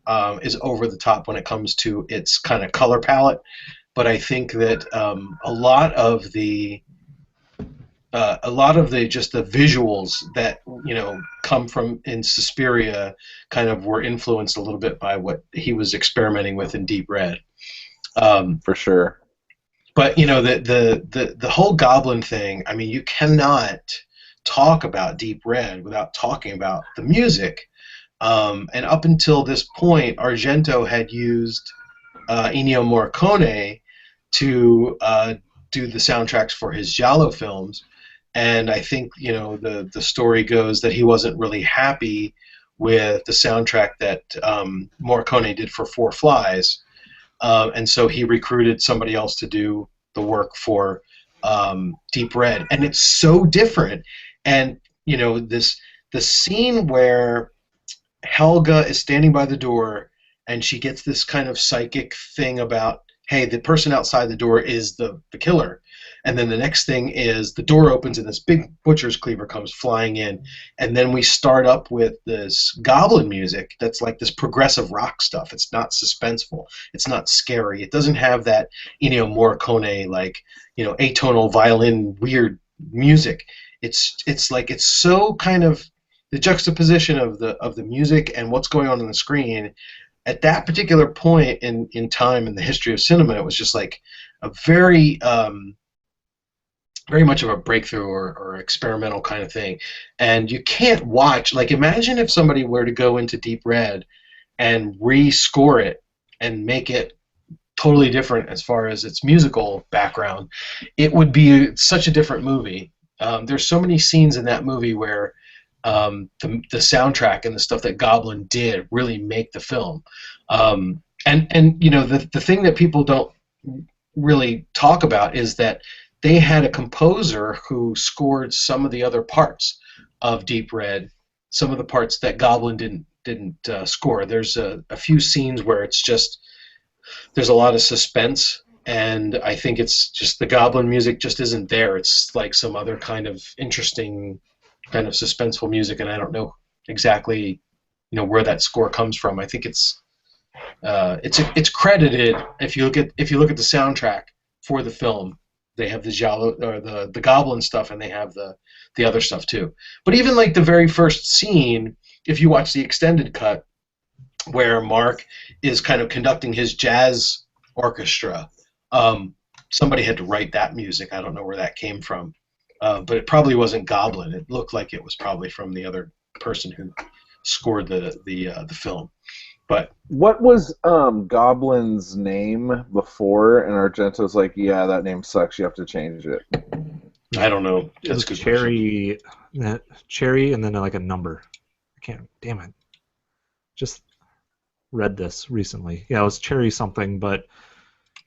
is over the top when it comes to its kind of color palette, but I think that a lot of the just the visuals that come from in Suspiria kind of were influenced a little bit by what he was experimenting with in Deep Red. For sure. But the whole Goblin thing. I mean, you cannot talk about Deep Red without talking about the music. And up until this point, Argento had used Ennio Morricone to do the soundtracks for his Giallo films. And I think the story goes that he wasn't really happy with the soundtrack that Morricone did for Four Flies, and so he recruited somebody else to do the work for Deep Red. And it's so different, and this the scene where Helga is standing by the door and she gets this kind of psychic thing about, hey, the person outside the door is the killer. And then the next thing is the door opens and this big butcher's cleaver comes flying in. And then we start up with this goblin music that's like this progressive rock stuff. It's not suspenseful. It's not scary. It doesn't have that Ennio Morricone, like, atonal violin weird music. It's like, it's so kind of the juxtaposition of the music and what's going on the screen at that particular point in time in the history of cinema. It was just like a very very much of a breakthrough or experimental kind of thing. And you can't watch, like, imagine if somebody were to go into Deep Red and rescore it and make it totally different as far as its musical background. It would be such a different movie. There's so many scenes in that movie where the soundtrack and the stuff that Goblin did really make the film. And the thing that people don't really talk about is that they had a composer who scored some of the other parts of Deep Red, some of the parts that Goblin didn't score. There's a few scenes where it's just, there's a lot of suspense, and I think it's just the Goblin music just isn't there. It's like some other kind of interesting kind of suspenseful music, and I don't know exactly where that score comes from. I think it's credited, if you look at the soundtrack for the film. They have the Giallo, or the Goblin stuff, and they have the other stuff too. But even like the very first scene, if you watch the extended cut, where Mark is kind of conducting his jazz orchestra, somebody had to write that music. I don't know where that came from, but it probably wasn't Goblin. It looked like it was probably from the other person who scored the film. But what was Goblin's name before? And Argento's like, yeah, that name sucks. You have to change it. I don't know. That's good. Cherry, and then like a number. I can't. Damn it. Just read this recently. Yeah, it was Cherry something, but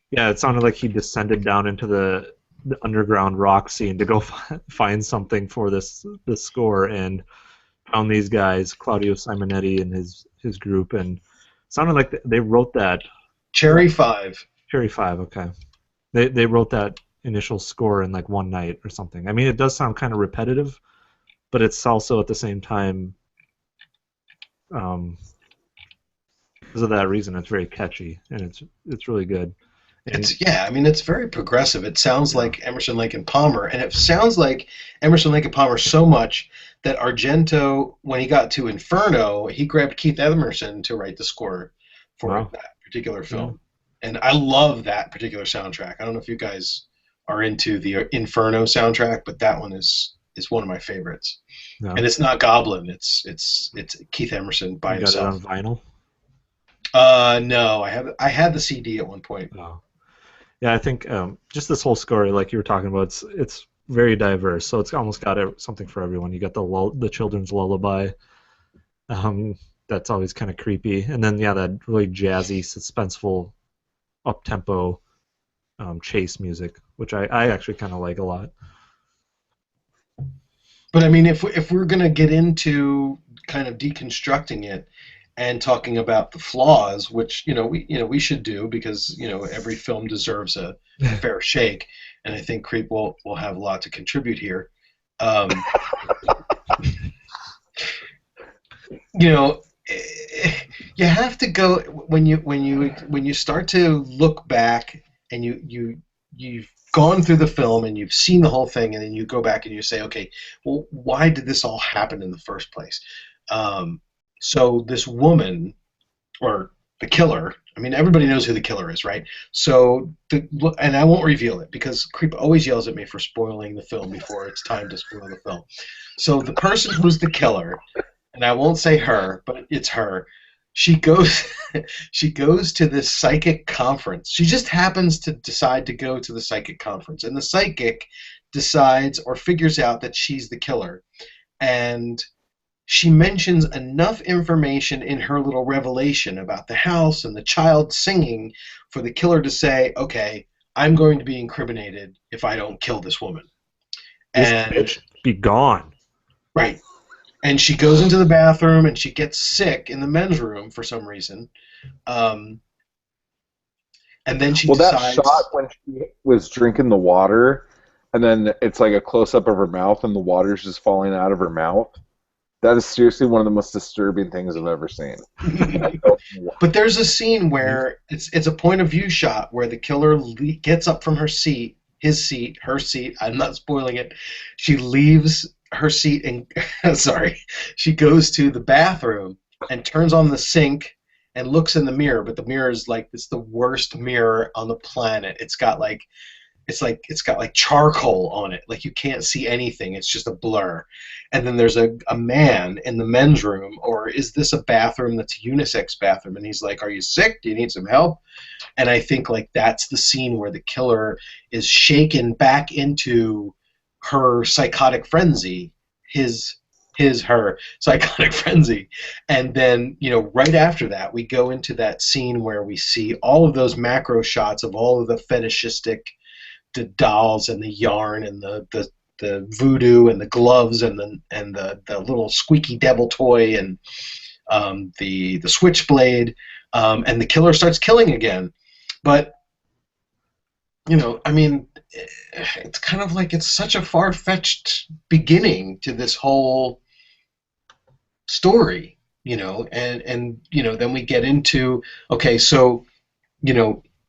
yeah, it sounded like he descended down into the underground rock scene to go find something for this score, and found these guys, Claudio Simonetti and his group, and sounded like they wrote that. Cherry 5. Cherry 5, okay. They wrote that initial score in like one night or something. I mean, it does sound kind of repetitive, but it's also at the same time, because of that reason, it's very catchy, and it's really good. And it's very progressive. It sounds like Emerson, Lake and Palmer, and it sounds like Emerson, Lake and Palmer so much that Argento, when he got to Inferno, he grabbed Keith Emerson to write the score for that particular film. Yeah. And I love that particular soundtrack. I don't know if you guys are into the Inferno soundtrack, but that one is one of my favorites. No. And it's not Goblin. It's Keith Emerson by himself. You got it on vinyl? No, I had the CD at one point. Oh. Yeah, I think just this whole story, like you were talking about, it's very diverse. So it's almost got something for everyone. You got the children's lullaby, that's always kind of creepy, and then that really jazzy, suspenseful, up-tempo chase music, which I actually kind of like a lot. But I mean, if we're gonna get into kind of deconstructing it and talking about the flaws, which we should do, because every film deserves a fair shake, and I think Creep will have a lot to contribute here. You have to go when you start to look back, and you've gone through the film and you've seen the whole thing, and then you go back and you say, okay, well, why did this all happen in the first place? So this woman, or the killer, I mean, everybody knows who the killer is, right? So, and I won't reveal it, because Creep always yells at me for spoiling the film before it's time to spoil the film. So the person who's the killer, and I won't say her, but it's her, she goes to this psychic conference. She just happens to decide to go to the psychic conference, and the psychic decides or figures out that she's the killer. And she mentions enough information in her little revelation about the house and the child singing for the killer to say, okay, I'm going to be incriminated if I don't kill this woman. This bitch be gone. Right. And she goes into the bathroom and she gets sick in the men's room for some reason. Um, and then she Well, that shot decides. when she was drinking the water, and then it's like a close up of her mouth, and the water's just falling out of her mouth. That is seriously one of the most disturbing things I've ever seen. I don't know But there's a scene where it's a point of view shot where the killer gets up from her seat, his seat, her seat. I'm not spoiling it. She leaves her seat and sorry, she goes to the bathroom and turns on the sink and looks in the mirror. But the mirror is like it's the worst mirror on the planet. It's got like charcoal on it, like you can't see anything, it's just a blur. And then there's a man in the men's room, or is this a bathroom that's a unisex bathroom, and he's like, are you sick, do you need some help? And I think like that's the scene where the killer is shaken back into her psychotic frenzy, her psychotic frenzy. And then, right after that, we go into that scene where we see all of those macro shots of all of the fetishistic, the dolls and the yarn and the voodoo and the gloves and the little squeaky devil toy and the switchblade, and the killer starts killing again. But I mean, it's kind of like it's such a far-fetched beginning to this whole story, and then we get into, okay, so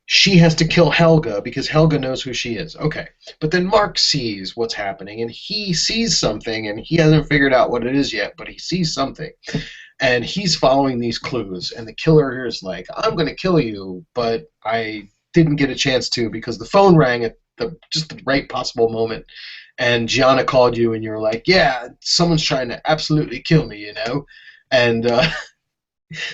she has to kill Helga because Helga knows who she is. Okay. But then Mark sees what's happening, and he sees something, and he hasn't figured out what it is yet, but he sees something. And he's following these clues, and the killer is like, I'm going to kill you, but I didn't get a chance to because the phone rang at just the right possible moment, and Gianna called you, and you're like, yeah, someone's trying to absolutely kill me, And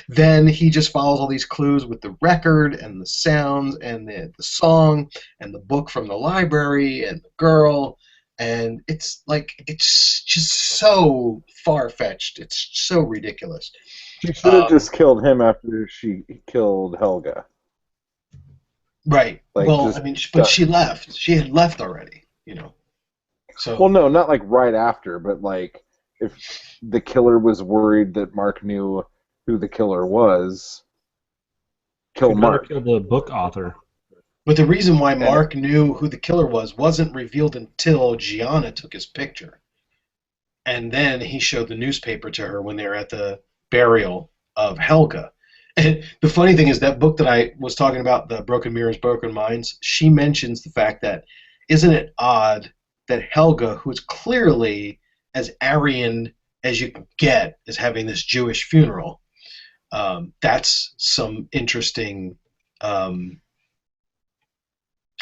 then he just follows all these clues with the record and the sounds and the song and the book from the library and the girl, and it's just so far-fetched. It's so ridiculous. She should have just killed him after she killed Helga. Right. Like, Well, I mean, but she left. She had left already, So. Well, no, not like right after, but like if the killer was worried that Mark knew who the killer was, kill Mark. Kill the book author. But the reason why Mark knew who the killer wasn't revealed until Gianna took his picture. And then he showed the newspaper to her when they were at the burial of Helga. And the funny thing is that book that I was talking about, The Broken Mirrors, Broken Minds, she mentions the fact that, isn't it odd that Helga, who is clearly as Aryan as you can get, is having this Jewish funeral. That's some interesting kind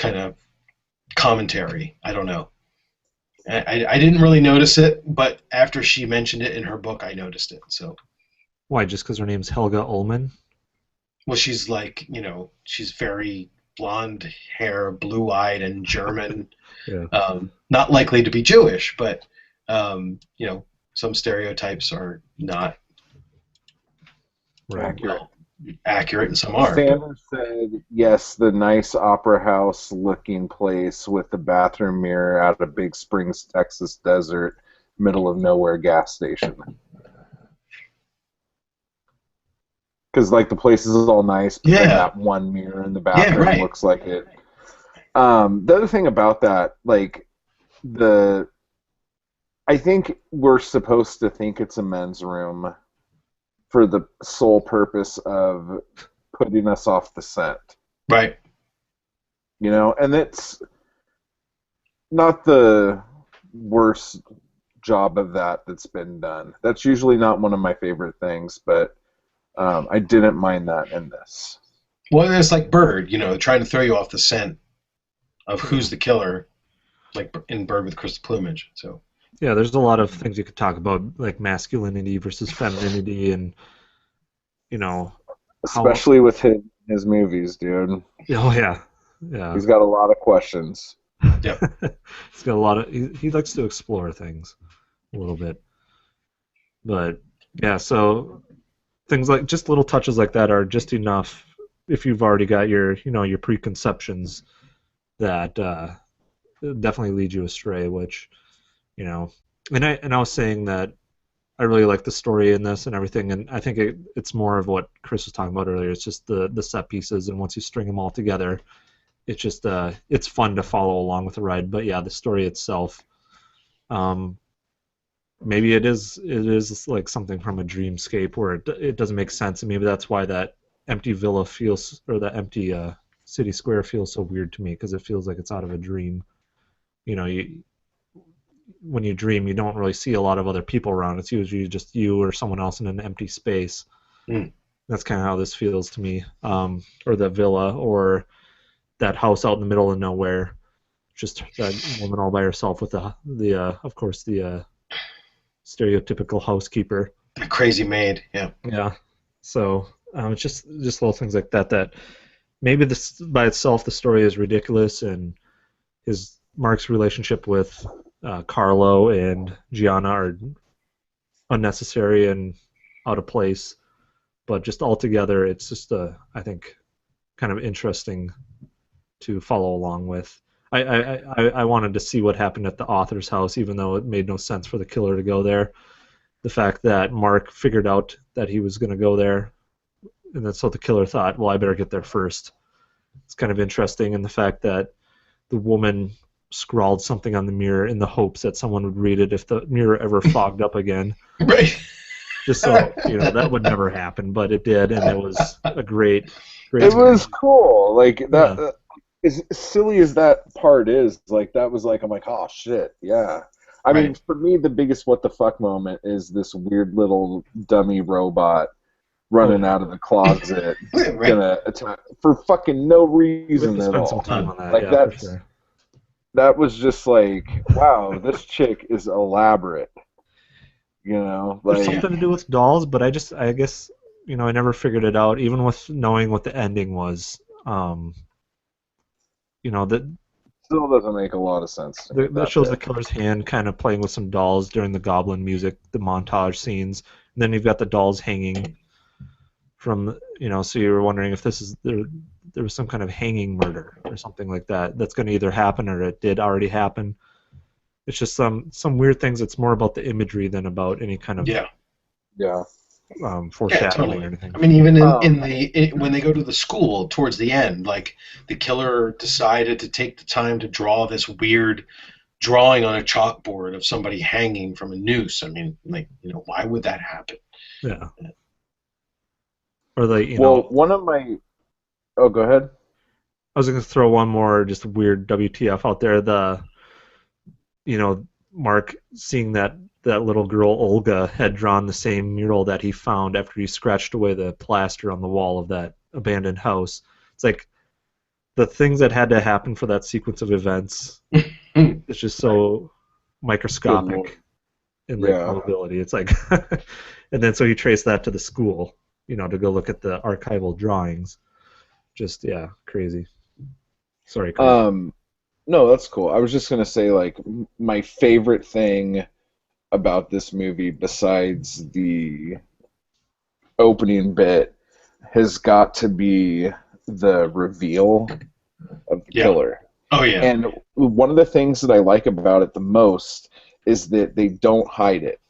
of commentary. I don't know. I didn't really notice it, but after she mentioned it in her book, I noticed it. So. Why? Just because her name's Helga Ullman? Well, she's like, she's very blonde hair, blue-eyed, and German. Yeah. Not likely to be Jewish, but some stereotypes are not accurate, and some are. Sanders said, yes, the nice opera house looking place with the bathroom mirror out of Big Springs, Texas desert, middle of nowhere gas station. Because like the place is all nice, but then that one mirror in the bathroom looks like it. The other thing about that, like I think we're supposed to think it's a men's room for the sole purpose of putting us off the scent. Right. And it's not the worst job of that's been done. That's usually not one of my favorite things, but I didn't mind that in this. Well, it's like Bird, trying to throw you off the scent of who's the killer, like in Bird with Crystal Plumage. So. Yeah, there's a lot of things you could talk about, like masculinity versus femininity, and especially with his movies, dude. Oh yeah. He's got a lot of questions. Yep. He's got a lot of. He likes to explore things a little bit, but yeah. So things like just little touches like that are just enough. If you've already got your your preconceptions, that definitely lead you astray. Which and I was saying that I really like the story in this and everything, and I think it's more of what Chris was talking about earlier. It's just the set pieces, and once you string them all together, it's just it's fun to follow along with the ride. But yeah, the story itself, um, maybe it is like something from a dreamscape where it doesn't make sense, and maybe that's why that empty villa feels, or that empty city square feels so weird to me, because it feels like it's out of a dream. You know, when you dream, you don't really see a lot of other people around. It's usually just you or someone else in an empty space. Mm. That's kind of how this feels to me. Or the villa, or that house out in the middle of nowhere, just that woman all by herself with the of course the stereotypical housekeeper. The crazy maid, yeah. Yeah. So it's just little things like that that maybe this by itself the story is ridiculous, and his Mark's relationship with Carlo and Gianna are unnecessary and out of place, but just altogether it's just I think kind of interesting to follow along with. I wanted to see what happened at the author's house, even though it made no sense for the killer to go there. The fact that Mark figured out that he was going to go there, and then so the killer thought, well, I better get there first. It's kind of interesting, and the fact that the woman scrawled something on the mirror in the hopes that someone would read it if the mirror ever fogged up again. Right. Just so that would never happen, but it did, and it was a great. It was cool. Like that. Yeah. As silly as that part is, like that was like I'm like, oh shit, yeah. I mean, for me, the biggest what the fuck moment is this weird little dummy robot running out of the closet, gonna attack for fucking no reason at all. Some time on that. Like yeah, for sure. That was just like, wow, this chick is elaborate. You know, like there's something to do with dolls, but I guess I never figured it out, even with knowing what the ending was. That still doesn't make a lot of sense. That shows the killer's hand kind of playing with some dolls during the goblin music, the montage scenes, and then you've got the dolls hanging from, so you were wondering if there was some kind of hanging murder or something like that that's going to either happen or it did already happen. It's just some weird things. It's more about the imagery than about any kind of foreshadowing or anything. I mean, even when they go to the school towards the end, like the killer decided to take the time to draw this weird drawing on a chalkboard of somebody hanging from a noose. I mean, like, why would that happen? Yeah. Or one of my. Oh, go ahead. I was going to throw one more just weird WTF out there. Mark seeing that little girl Olga had drawn the same mural that he found after he scratched away the plaster on the wall of that abandoned house. It's like the things that had to happen for that sequence of events. It's just so microscopic in the probability. It's like, and then so he traced that to the school, to go look at the archival drawings. Just crazy. Sorry, Chris. No, that's cool. I was just gonna say, like, my favorite thing about this movie, besides the opening bit, has got to be the reveal of the killer. Oh yeah. And one of the things that I like about it the most is that they don't hide it.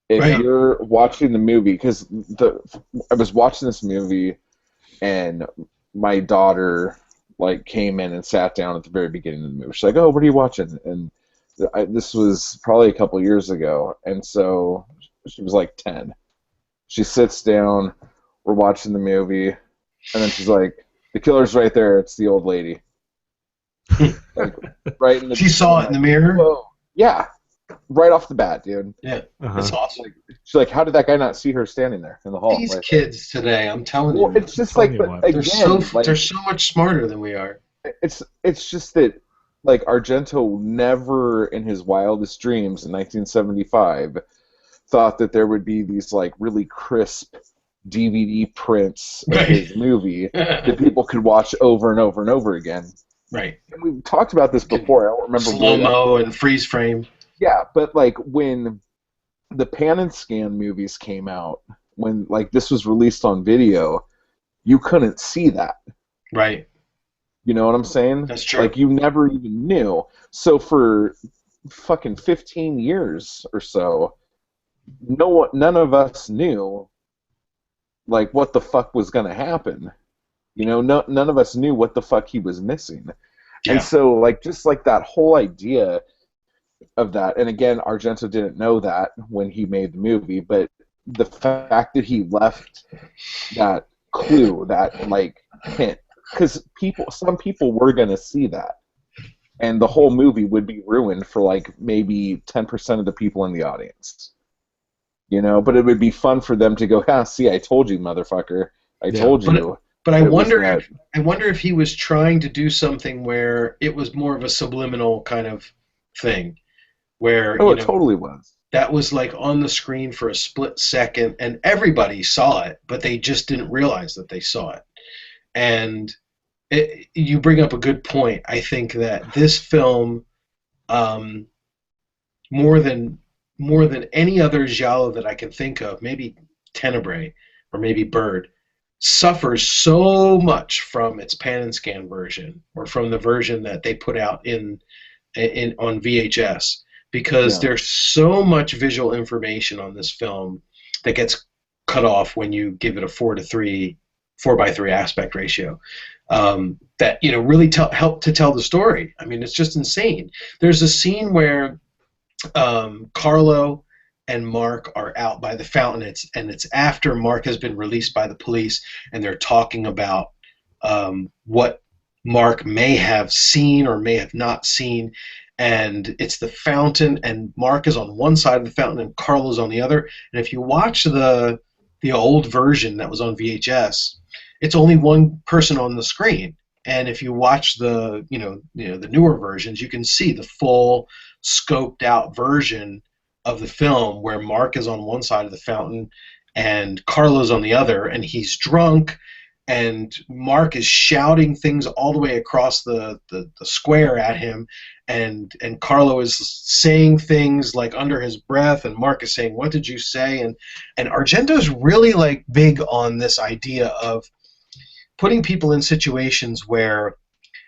If you're watching the movie, because I was watching this movie, and my daughter came in and sat down at the very beginning of the movie. She's like, "Oh, what are you watching?" And this was probably a couple years ago, and so she was like 10. She sits down, we're watching the movie, and then she's like, "The killer's right there. It's the old lady." Right in the. She saw it in the mirror. Whoa. Yeah, right off the bat, dude. Yeah, that's awesome. She's like, "How did that guy not see her standing there in the hall?" These kids today, I'm telling you. It's just like, but again, they're so much smarter than we are. It's just that, like, Argento never in his wildest dreams in 1975 thought that there would be these really crisp DVD prints of his movie that people could watch over and over and over again. Right. And we've talked about this before. I don't remember. Slow-mo and freeze frame. Yeah, but when the pan and scan movies came out, when this was released on video, you couldn't see that. Right. You know what I'm saying? That's true. You never even knew. So for fucking 15 years or so, none of us knew like what the fuck was going to happen. None of us knew what the fuck he was missing. And Yeah. so, like, just like that whole idea of that, and again, Argento didn't know that when he made the movie, but the fact that he left that clue, that like hint, because some people were gonna see that, and the whole movie would be ruined for like maybe 10% of the people in the audience. But it would be fun for them to go, see, I told you, motherfucker, I Yeah. told you. But I It was wonder that. if he was trying to do something where it was more of a subliminal kind of thing, where Oh, it totally was. that was like on the screen for a split second, and everybody saw it, but they just didn't realize that they saw it. And you bring up a good point. I think that this film, um, more than any other giallo that I can think of, maybe Tenebrae or maybe Bird, suffers so much from its pan and scan version, or from the version that they put out in on VHS, because Yeah. there's so much visual information on this film that gets cut off when you give it a 4:3 aspect ratio. That really help to tell the story. I mean, it's just insane. There's a scene where Carlo and Mark are out by the fountain. It's after Mark has been released by the police, and they're talking about what Mark may have seen or may have not seen. And it's the fountain, and Mark is on one side of the fountain, and Carlo's on the other. And if you watch the old version that was on VHS, it's only one person on the screen. And if you watch the newer versions, you can see the full scoped out version of the film where Mark is on one side of the fountain and Carlo's on the other, and he's drunk, and Mark is shouting things all the way across the square at him, and Carlo is saying things like under his breath, and Mark is saying, "What did you say?" And Argento's really like big on this idea of putting people in situations where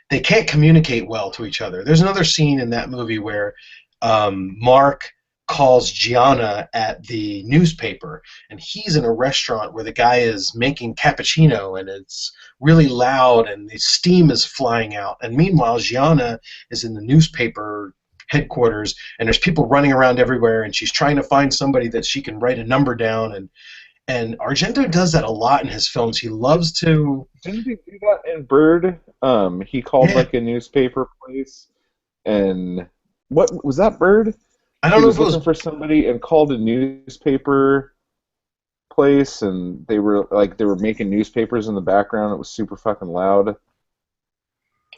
they can't communicate well to each other. There's another scene in that movie where Mark calls Gianna at the newspaper, and he's in a restaurant where the guy is making cappuccino, and it's really loud, and the steam is flying out. And meanwhile, Gianna is in the newspaper headquarters, and there's people running around everywhere, and she's trying to find somebody that she can write a number down. And Argento does that a lot in his films. He loves to. Didn't he do that in Bird? He called Yeah, like a newspaper place, and what was that Bird? I don't He know if was it was. looking for somebody and called a newspaper place, and they were making newspapers in the background. It was super fucking loud.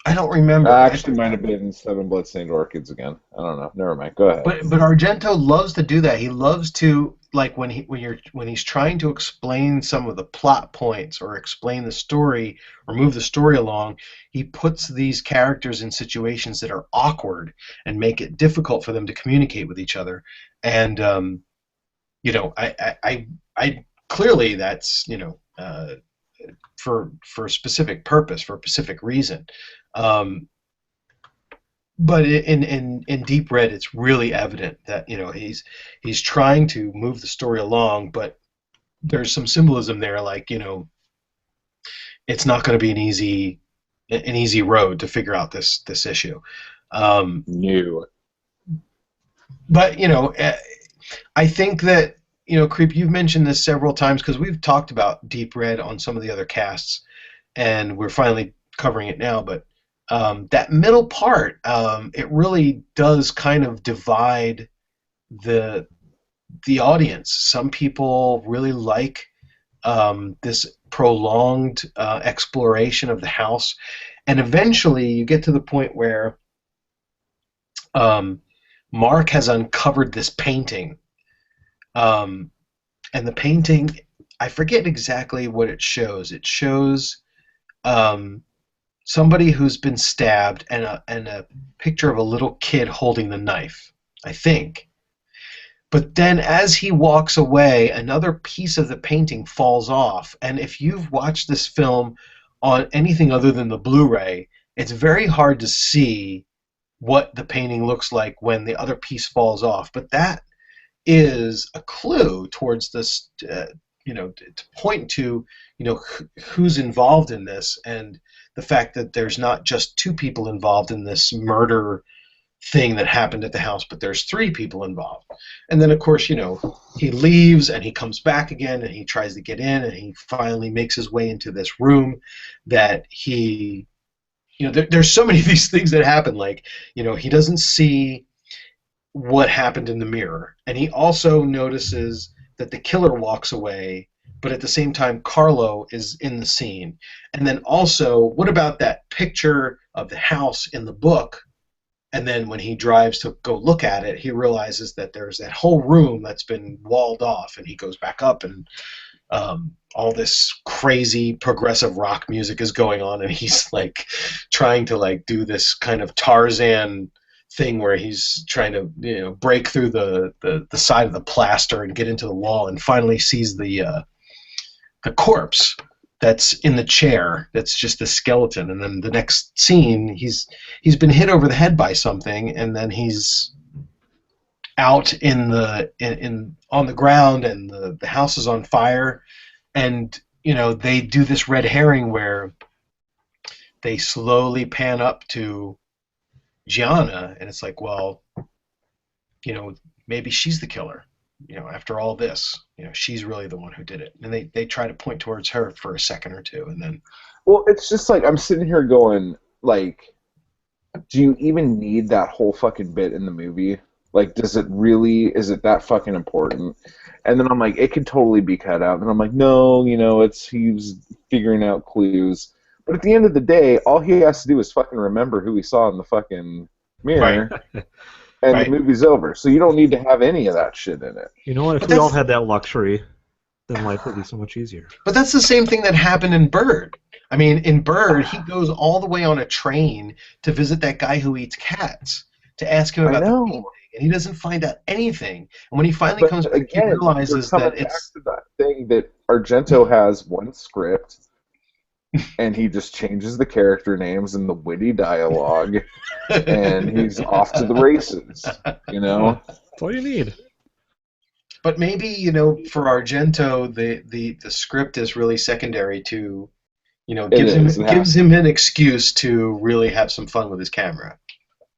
I don't remember. Actually, might have been Seven Bloodstained Orchids again. I don't know. Never mind. Go ahead. But Argento loves to do that. He loves to, like, when he's trying to explain some of the plot points or explain the story or move the story along, he puts these characters in situations that are awkward and make it difficult for them to communicate with each other. And I clearly that's for a specific purpose, for a specific reason. Um, but in Deep Red, it's really evident that he's trying to move the story along, but there's some symbolism there, like it's not going to be an easy road to figure out this issue. Um, New. but I think that Creep, you've mentioned this several times because we've talked about Deep Red on some of the other casts, and we're finally covering it now, but. That middle part, it really does kind of divide the audience. Some people really like this prolonged exploration of the house, and eventually you get to the point where Mark has uncovered this painting, and the painting, I forget exactly what it shows. It shows. Somebody who's been stabbed, and a picture of a little kid holding the knife, I think. But then as he walks away, another piece of the painting falls off. And if you've watched this film on anything other than the Blu-ray, it's very hard to see what the painting looks like when the other piece falls off. But that is a clue towards this, to point to, who's involved in this, and the fact that there's not just two people involved in this murder thing that happened at the house, but there's three people involved. And then, of course, he leaves and he comes back again and he tries to get in and he finally makes his way into this room that he, there's so many of these things that happen. Like, he doesn't see what happened in the mirror. And he also notices that the killer walks away, but at the same time, Carlo is in the scene. And then also, what about that picture of the house in the book? And then when he drives to go look at it, he realizes that there's that whole room that's been walled off, and he goes back up, and all this crazy progressive rock music is going on, and he's like trying to like do this kind of Tarzan thing where he's trying to break through the side of the plaster and get into the wall, and finally sees the corpse that's in the chair, that's just a skeleton. And then the next scene, he's been hit over the head by something, and then he's out on the ground, and the house is on fire. And they do this red herring where they slowly pan up to Gianna, and it's like, well, maybe she's the killer. After all this, she's really the one who did it. And they try to point towards her for a second or two, and then... Well, it's just like, I'm sitting here going, like, do you even need that whole fucking bit in the movie? Like, is it that fucking important? And then I'm like, it could totally be cut out. And I'm like, no, he's figuring out clues. But at the end of the day, all he has to do is fucking remember who he saw in the fucking mirror. Right. And the movie's over. So you don't need to have any of that shit in it. You know what? If we all had that luxury, then life would be so much easier. But that's the same thing that happened in Bird. I mean, in Bird, he goes all the way on a train to visit that guy who eats cats, to ask him about the painting, and he doesn't find out anything. And when he finally comes back, he realizes that it's... back to that thing that Argento has one script, and he just changes the character names and the witty dialogue, and he's off to the races, That's all you need. But maybe, for Argento, the script is really secondary to, gives him an excuse to really have some fun with his camera.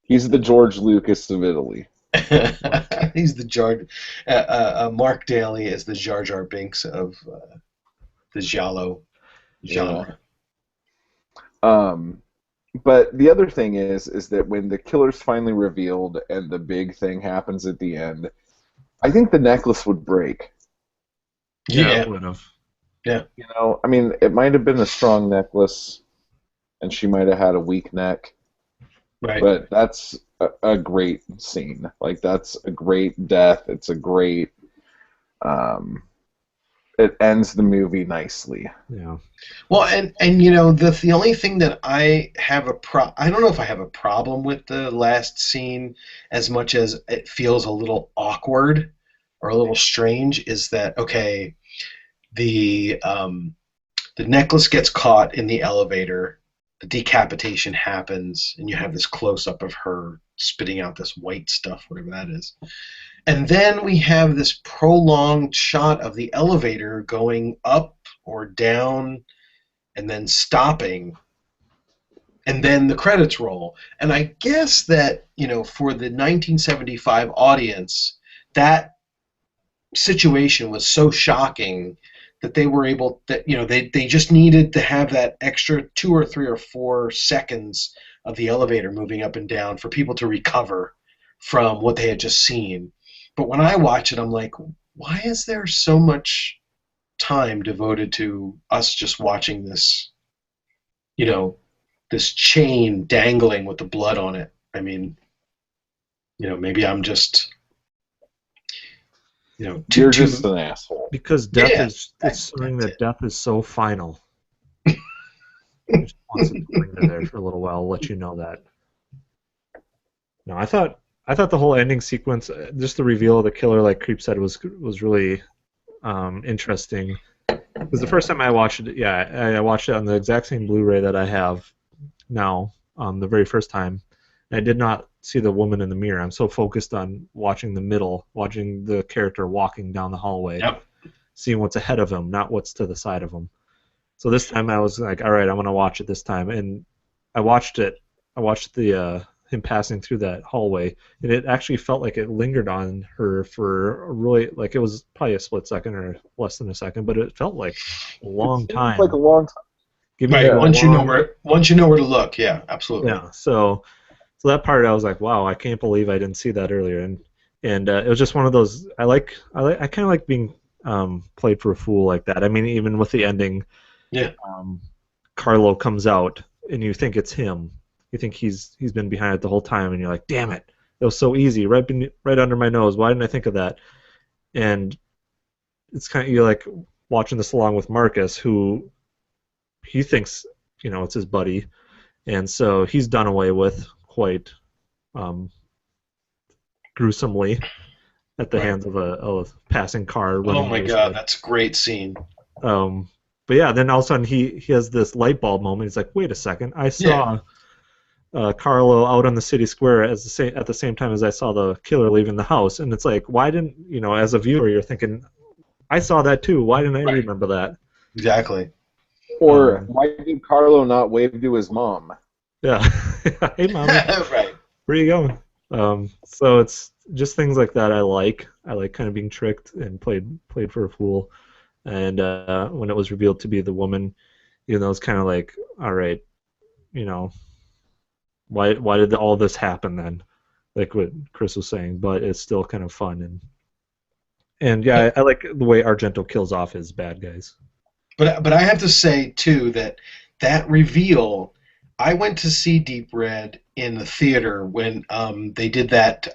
He's the George Lucas of Italy. He's the Mark Daly is the Jar Jar Binks of the Giallo genre. But the other thing is that when the killer's finally revealed and the big thing happens at the end, I think the necklace would break. Yeah, it would have. Yeah. I mean, it might have been a strong necklace, and she might have had a weak neck. Right. But that's a great scene. Like, that's a great death. It's a great... it ends the movie nicely. Yeah. Well, and the only thing that I have I don't know if I have a problem with the last scene as much as it feels a little awkward or a little strange is that, okay, the necklace gets caught in the elevator, the decapitation happens, and you have this close-up of her spitting out this white stuff, whatever that is. And then we have this prolonged shot of the elevator going up or down and then stopping. And then the credits roll. And I guess that, for the 1975 audience, that situation was so shocking that they were able, that they just needed to have that extra 2 or 3 or 4 seconds of the elevator moving up and down for people to recover from what they had just seen. But when I watch it, I'm like, why is there so much time devoted to us just watching this, this chain dangling with the blood on it? I mean, maybe I'm just, you're just an asshole. Because death is something that death is so final. I just wants to bring it there for a little while, let you know that. No, I thought the whole ending sequence, just the reveal of the killer, like Creep said, was really interesting. Because the first time I watched it, I watched it on the exact same Blu-ray that I have now, the very first time. And I did not see the woman in the mirror. I'm so focused on watching the middle, watching the character walking down the hallway, Yep. seeing what's ahead of him, not what's to the side of him. So this time I was like, all right, I'm gonna watch it this time, and I watched it. I watched the him passing through that hallway, and it actually felt like it lingered on her for a really, like, it was probably a split second or less than a second, but it felt like a long It seems time. like a long time. Give me Right. a Once you know long- where to look, yeah, absolutely. Yeah. So that part I was like, wow, I can't believe I didn't see that earlier, and it was just one of those. I kind of like being played for a fool like that. I mean, even with the ending, Yeah. Carlo comes out, and you think it's him. You think he's been behind it the whole time, and you're like, damn it, it was so easy, right under my nose. Why didn't I think of that? And it's kind of, you're like watching this along with Marcus, who he thinks, it's his buddy, and so he's done away with quite gruesomely at the hands of a passing car. Oh my God, that's a great scene. But yeah, then all of a sudden he has this light bulb moment. He's like, wait a second, I saw Carlo out on the city square at the same time as I saw the killer leaving the house, and it's like, why didn't, as a viewer, you're thinking, I saw that too. Why didn't I remember that? Exactly. Or why did Carlo not wave to his mom? Yeah. Hey, mom. Right. Where are you going? So it's just things like that I like. I like kind of being tricked and played for a fool. And when it was revealed to be the woman, it's kind of like, all right, why did all this happen then? Like what Chris was saying, but it's still kind of fun. And yeah, I like the way Argento kills off his bad guys. But I have to say too that reveal. I went to see Deep Red in the theater when they did that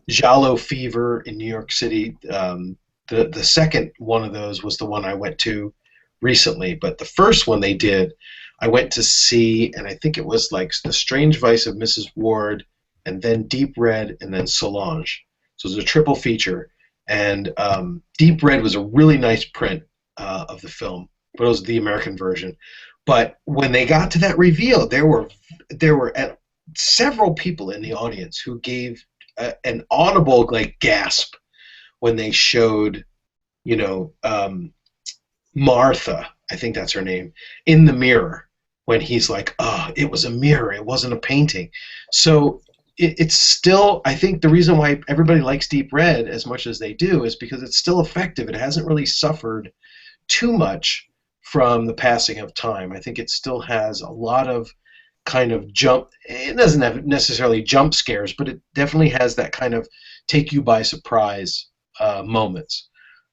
Giallo Fever in New York City. The second one of those was the one I went to recently, but the first one they did, I went to see, and I think it was like The Strange Vice of Mrs. Ward, and then Deep Red, and then Solange. So it was a triple feature, and Deep Red was a really nice print of the film, but it was the American version. But when they got to that reveal, there were several people in the audience who gave an audible gasp when they showed, Martha, I think that's her name, in the mirror when he's like, it was a mirror, it wasn't a painting. So it's still, I think the reason why everybody likes Deep Red as much as they do is because it's still effective. It hasn't really suffered too much from the passing of time. I think it still has a lot of kind of it doesn't have necessarily jump scares, but it definitely has that kind of take you by surprise moments.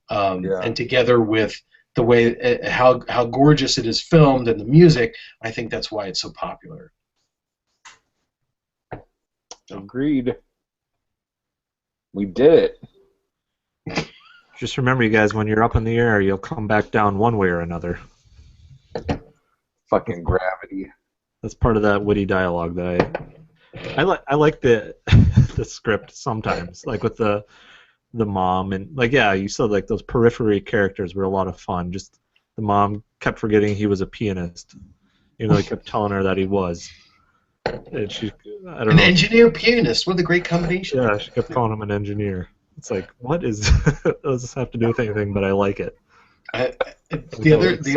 And together with the way how gorgeous it is filmed and the music, I think that's why it's so popular. Agreed. We did it. Just remember, you guys, when you're up in the air, you'll come back down one way or another. Fucking gravity. That's part of that witty dialogue that I like the the script sometimes, like with the mom, and you said like those periphery characters were a lot of fun. Just the mom kept forgetting he was a pianist, they kept telling her that he was. And she, I don't know. An engineer pianist, what a great combination. Yeah, she kept calling him an engineer. It's like, what does this have to do with anything? But I like it. The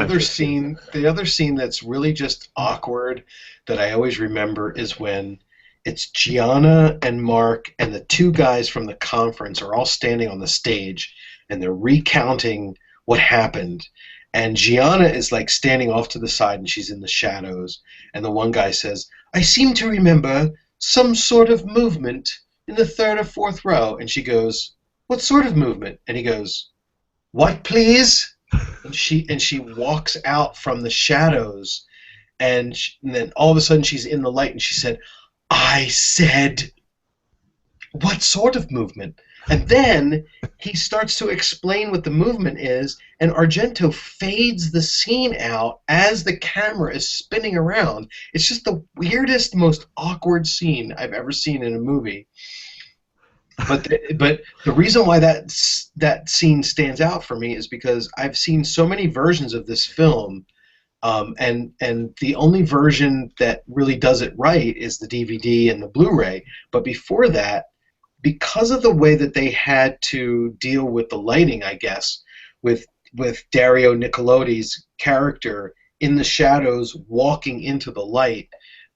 other scene that's really just awkward that I always remember is when it's Gianna and Mark and the two guys from the conference are all standing on the stage and they're recounting what happened. And Gianna is like standing off to the side and she's in the shadows. And the one guy says, I seem to remember some sort of movement in the third or fourth row. And she goes, what sort of movement? And he goes, what, please? And she walks out from the shadows, and then all of a sudden she's in the light, and she said, I said, what sort of movement? And then he starts to explain what the movement is, and Argento fades the scene out as the camera is spinning around. It's just the weirdest, most awkward scene I've ever seen in a movie. But the reason why that scene stands out for me is because I've seen so many versions of this film And the only version that really does it right is the DVD and the Blu-ray. But before that, because of the way that they had to deal with the lighting, I guess, with Dario Nicolodi's character in the shadows walking into the light,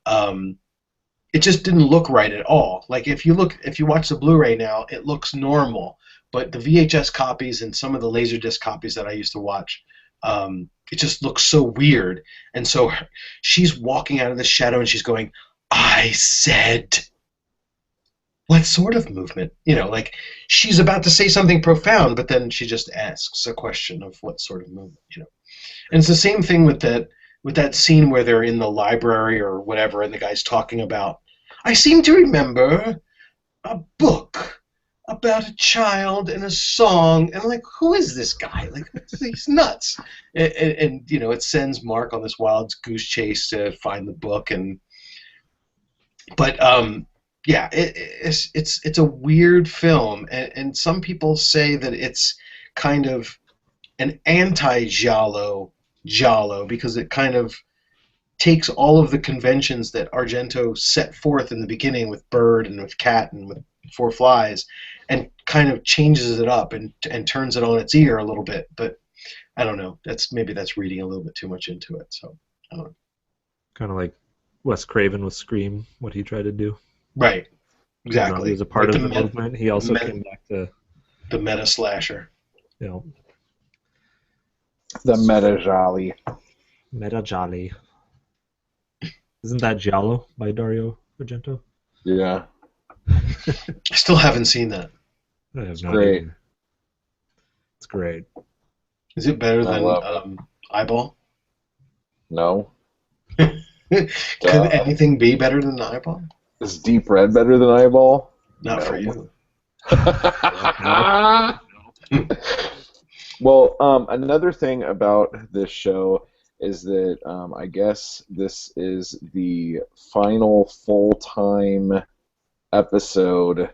it just didn't look right at all. Like if you watch the Blu-ray now, it looks normal, but the VHS copies and some of the Laserdisc copies that I used to watch, it just looks so weird. And so she's walking out of the shadow and she's going, "I said." What sort of movement? Like she's about to say something profound, but then she just asks a question of what sort of movement. And it's the same thing with that scene where they're in the library or whatever, and the guy's talking about, "I seem to remember a book about a child and a song," and I'm like, who is this guy? Like, he's nuts. And it sends Mark on this wild goose chase to find the book, but yeah, it's a weird film, and some people say that it's kind of an anti-Giallo because it kind of takes all of the conventions that Argento set forth in the beginning with Bird and with Cat and with Four Flies, and kind of changes it up and turns it on its ear a little bit. But I don't know. Maybe that's reading a little bit too much into it. So I don't know. Kind of like Wes Craven with Scream, what he tried to do. Right. Exactly. He was a part of the movement. He also came back to the meta slasher. The meta jolly. Meta jolly. Isn't that Giallo by Dario Argento? Yeah. I still haven't seen that. It's great. It's great. Is it better than Eyeball? No. Could anything be better than Eyeball? Is Deep Red better than Eyeball? Not for you. Well, another thing about this show is that I guess this is the final full-time episode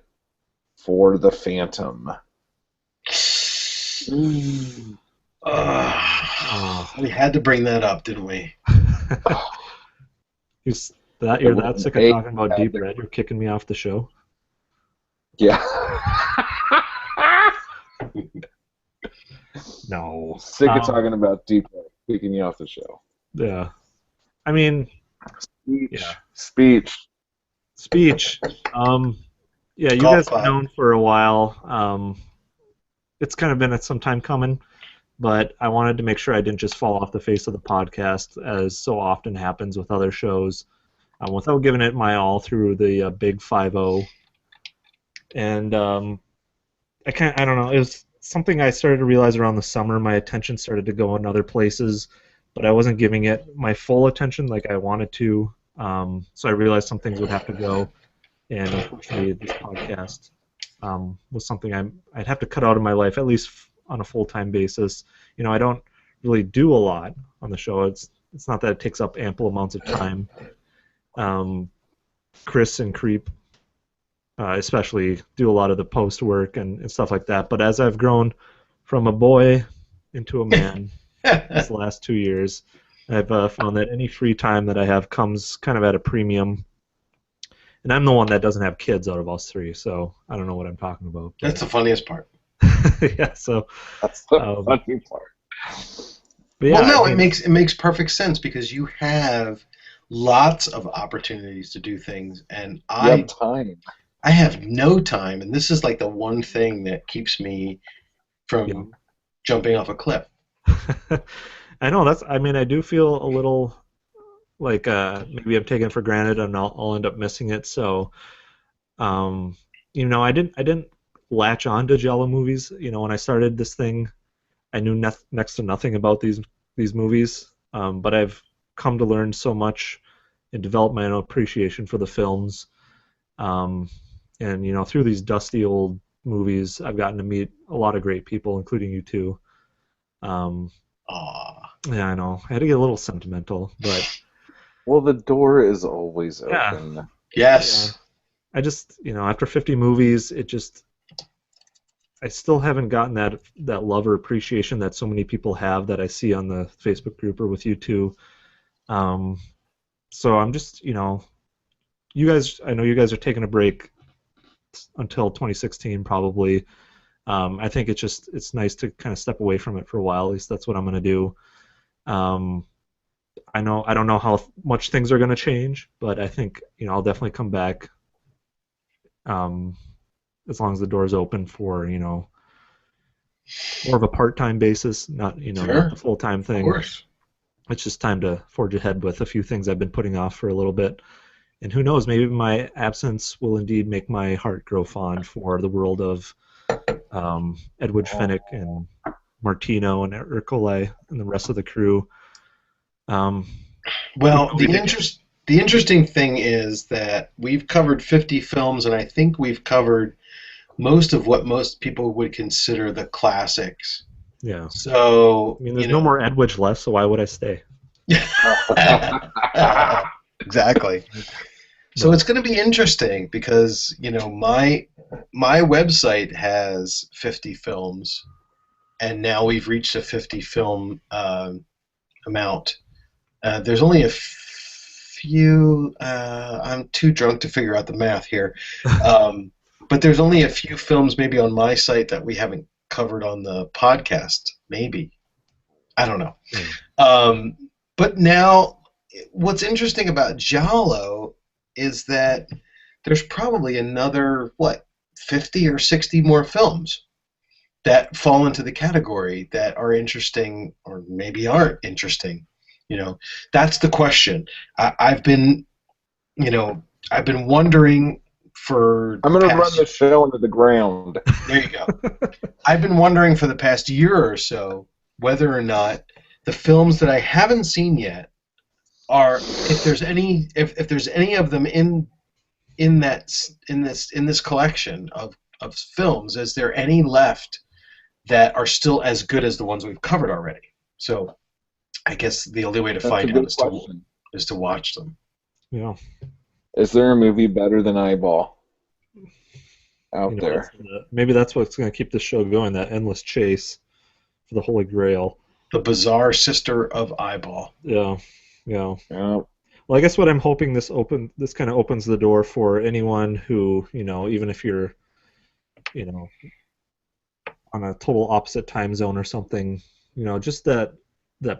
for The Phantom. We had to bring that up, didn't we? You're that sick of talking about Deep Red? You're kicking me off the show? Yeah. No. Sick of talking about Deep Red, kicking you off the show. Yeah. I mean... Speech. Yeah, you guys have known for a while. It's kind of been some time coming, but I wanted to make sure I didn't just fall off the face of the podcast, as so often happens with other shows, without giving it my all through the Big 5-0. And I don't know, it was something I started to realize around the summer. My attention started to go in other places, but I wasn't giving it my full attention like I wanted to. So I realized some things would have to go, and unfortunately this podcast was something I'd have to cut out of my life, at least on a full-time basis. I don't really do a lot on the show. It's not that it takes up ample amounts of time. Chris and Creep especially do a lot of the post work and stuff like that. But as I've grown from a boy into a man these last 2 years, I've found that any free time that I have comes kind of at a premium. And I'm the one that doesn't have kids out of us three, so I don't know what I'm talking about. But... That's the funniest part. Yeah, so that's the funny part. Yeah, well, no, it makes perfect sense because you have lots of opportunities to do things, and I have time. I have no time, and this is like the one thing that keeps me from jumping off a cliff. I know I do feel a little like maybe I'm taking it for granted and I'll end up missing it. So, I didn't latch on to Giallo movies. When I started this thing, I knew next to nothing about these movies. But I've come to learn so much and develop my own appreciation for the films. And through these dusty old movies, I've gotten to meet a lot of great people, including you two. Yeah, I know. I had to get a little sentimental, but. Well, the door is always open. Yeah. Yes. Yeah. I just, after 50 movies, it just I still haven't gotten that love or appreciation that so many people have that I see on the Facebook group or with you too. Um, so I'm just, you guys, I know you guys are taking a break until 2016 probably. I think it's nice to kind of step away from it for a while. At least that's what I'm going to do. Um, I don't know how much things are going to change, but I think I'll definitely come back um, as long as the door's open for more of a part-time basis, not Sure, the full-time of thing. course. It's just time to forge ahead with a few things I've been putting off for a little bit. And who knows, maybe my absence will indeed make my heart grow fond for the world of Edwidge Fennick and Martino and Ercole and the rest of the crew. Um, Well, the interesting thing is that we've covered 50 films, and I think we've covered most of what most people would consider the classics. yeah. So, I mean, there's no more Edwidge left, so why would I stay? Exactly. So it's going to be interesting because my website has 50 films, and now we've reached a 50 film amount. There's only a few. I'm too drunk to figure out the math here, but there's only a few films maybe on my site that we haven't covered on the podcast. Maybe, I don't know. But now, what's interesting about Giallo is that there's probably another 50 or 60 more films that fall into the category that are interesting or maybe aren't interesting. That's the question. I've been wondering for. I'm going to run the show into the ground. There you go. I've been wondering for the past year or so whether or not the films that I haven't seen yet are, if there's any of them in this collection of films, is there any left that are still as good as the ones we've covered already? So I guess the only way to find out is to watch them. Yeah. Is there a movie better than Eyeball out there? Maybe that's what's going to keep the show going, that endless chase for the Holy Grail. The bizarre sister of Eyeball. Yeah. Well, I guess what I'm hoping this kind of opens the door for anyone who, even if you're, on a total opposite time zone or something, just that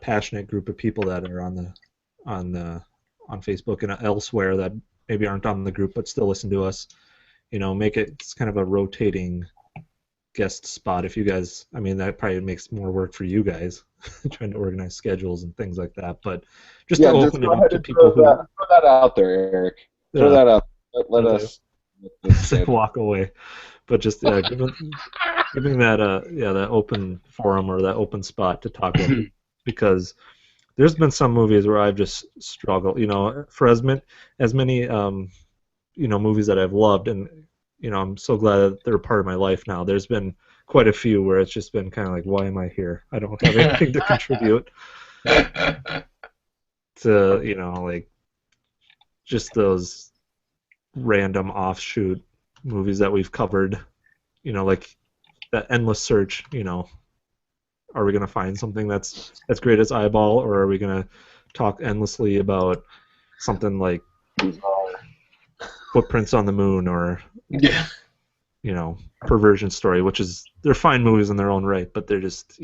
passionate group of people that are on Facebook and elsewhere that maybe aren't on the group but still listen to us. Make it's kind of a rotating guest spot. If you guys, I mean, that probably makes more work for you guys trying to organize schedules and things like that. But just to open it up to people who throw that out there, Eric. Throw that out. Let us walk away. But just giving that that open forum or that open spot to talk with, because there's been some movies where I've just struggled. For as many movies that I've loved, and I'm so glad that they're part of my life now. There's been quite a few where it's just been kind of like, why am I here? I don't have anything to contribute to just those random offshoot movies that we've covered. Like that endless search. Are we going to find something that's as great as Eyeball, or are we going to talk endlessly about something like Footprints on the Moon, or Perversion Story, which they're fine movies in their own right, but they're just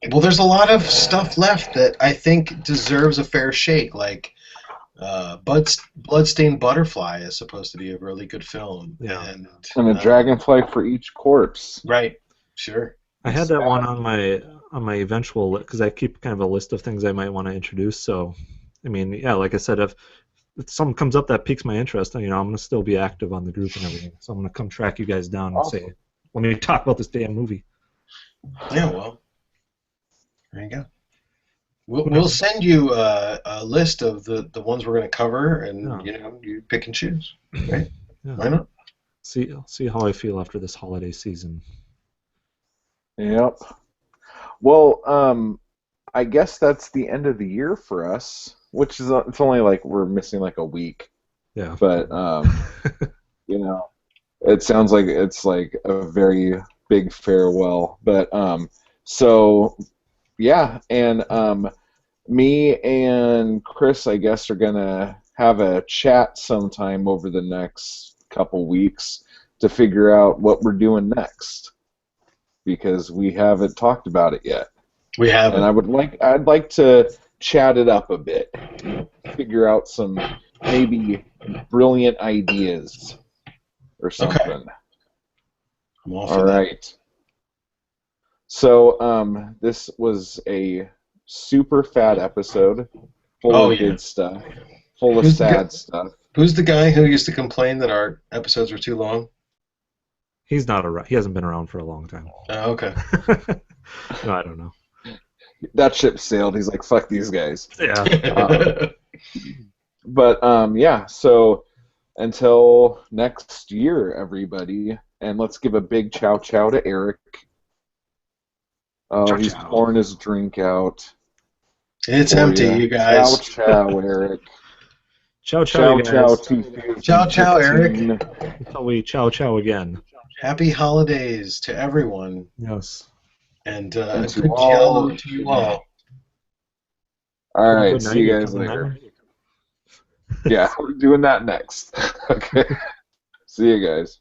Well, there's a lot of stuff left that I think deserves a fair shake. Like Bloodstained Butterfly is supposed to be a really good film, and a dragonfly for each corpse. Right. Sure. I had that one on my eventual list because I keep kind of a list of things I might want to introduce. So, I mean, like I said, if something comes up that piques my interest, I'm going to still be active on the group and everything. So I'm going to come track you guys down and say, let me talk about this damn movie. Yeah, well, there you go. We'll send you a list of the ones we're going to cover, and you pick and choose. Right? Yeah. Why not? See how I feel after this holiday season. Yep. Well, I guess that's the end of the year for us, which is it's only like we're missing like a week. Yeah. But it sounds like it's like a very big farewell. But so yeah, and me and Chris, I guess, are gonna have a chat sometime over the next couple weeks to figure out what we're doing next, because we haven't talked about it yet. We haven't. And I'd like to chat it up a bit, figure out some maybe brilliant ideas or something. Okay. I'm all for All that. right. So this was a super fat episode, full Oh, of yeah. good stuff, full of Who's the sad stuff. Who's the guy who used to complain that our episodes were too long? He's not around. He hasn't been around for a long time. Oh, okay. No, I don't know. That ship sailed. He's like, fuck these guys. Yeah. But yeah, so until next year, everybody, and let's give a big ciao ciao to Eric. Oh, Ciao, he's ciao. pouring his drink out. It's for empty, ya. you guys. Ciao ciao, Eric. Ciao, ciao, Ciao you ciao, guys. 2015. Ciao, ciao, Eric. Until we ciao, ciao again. Happy holidays to everyone, Yes. and And to good all- Giallo to you all. All right, Good night, see you you're guys coming later. now? Yeah, we're doing that next. Okay. See you guys.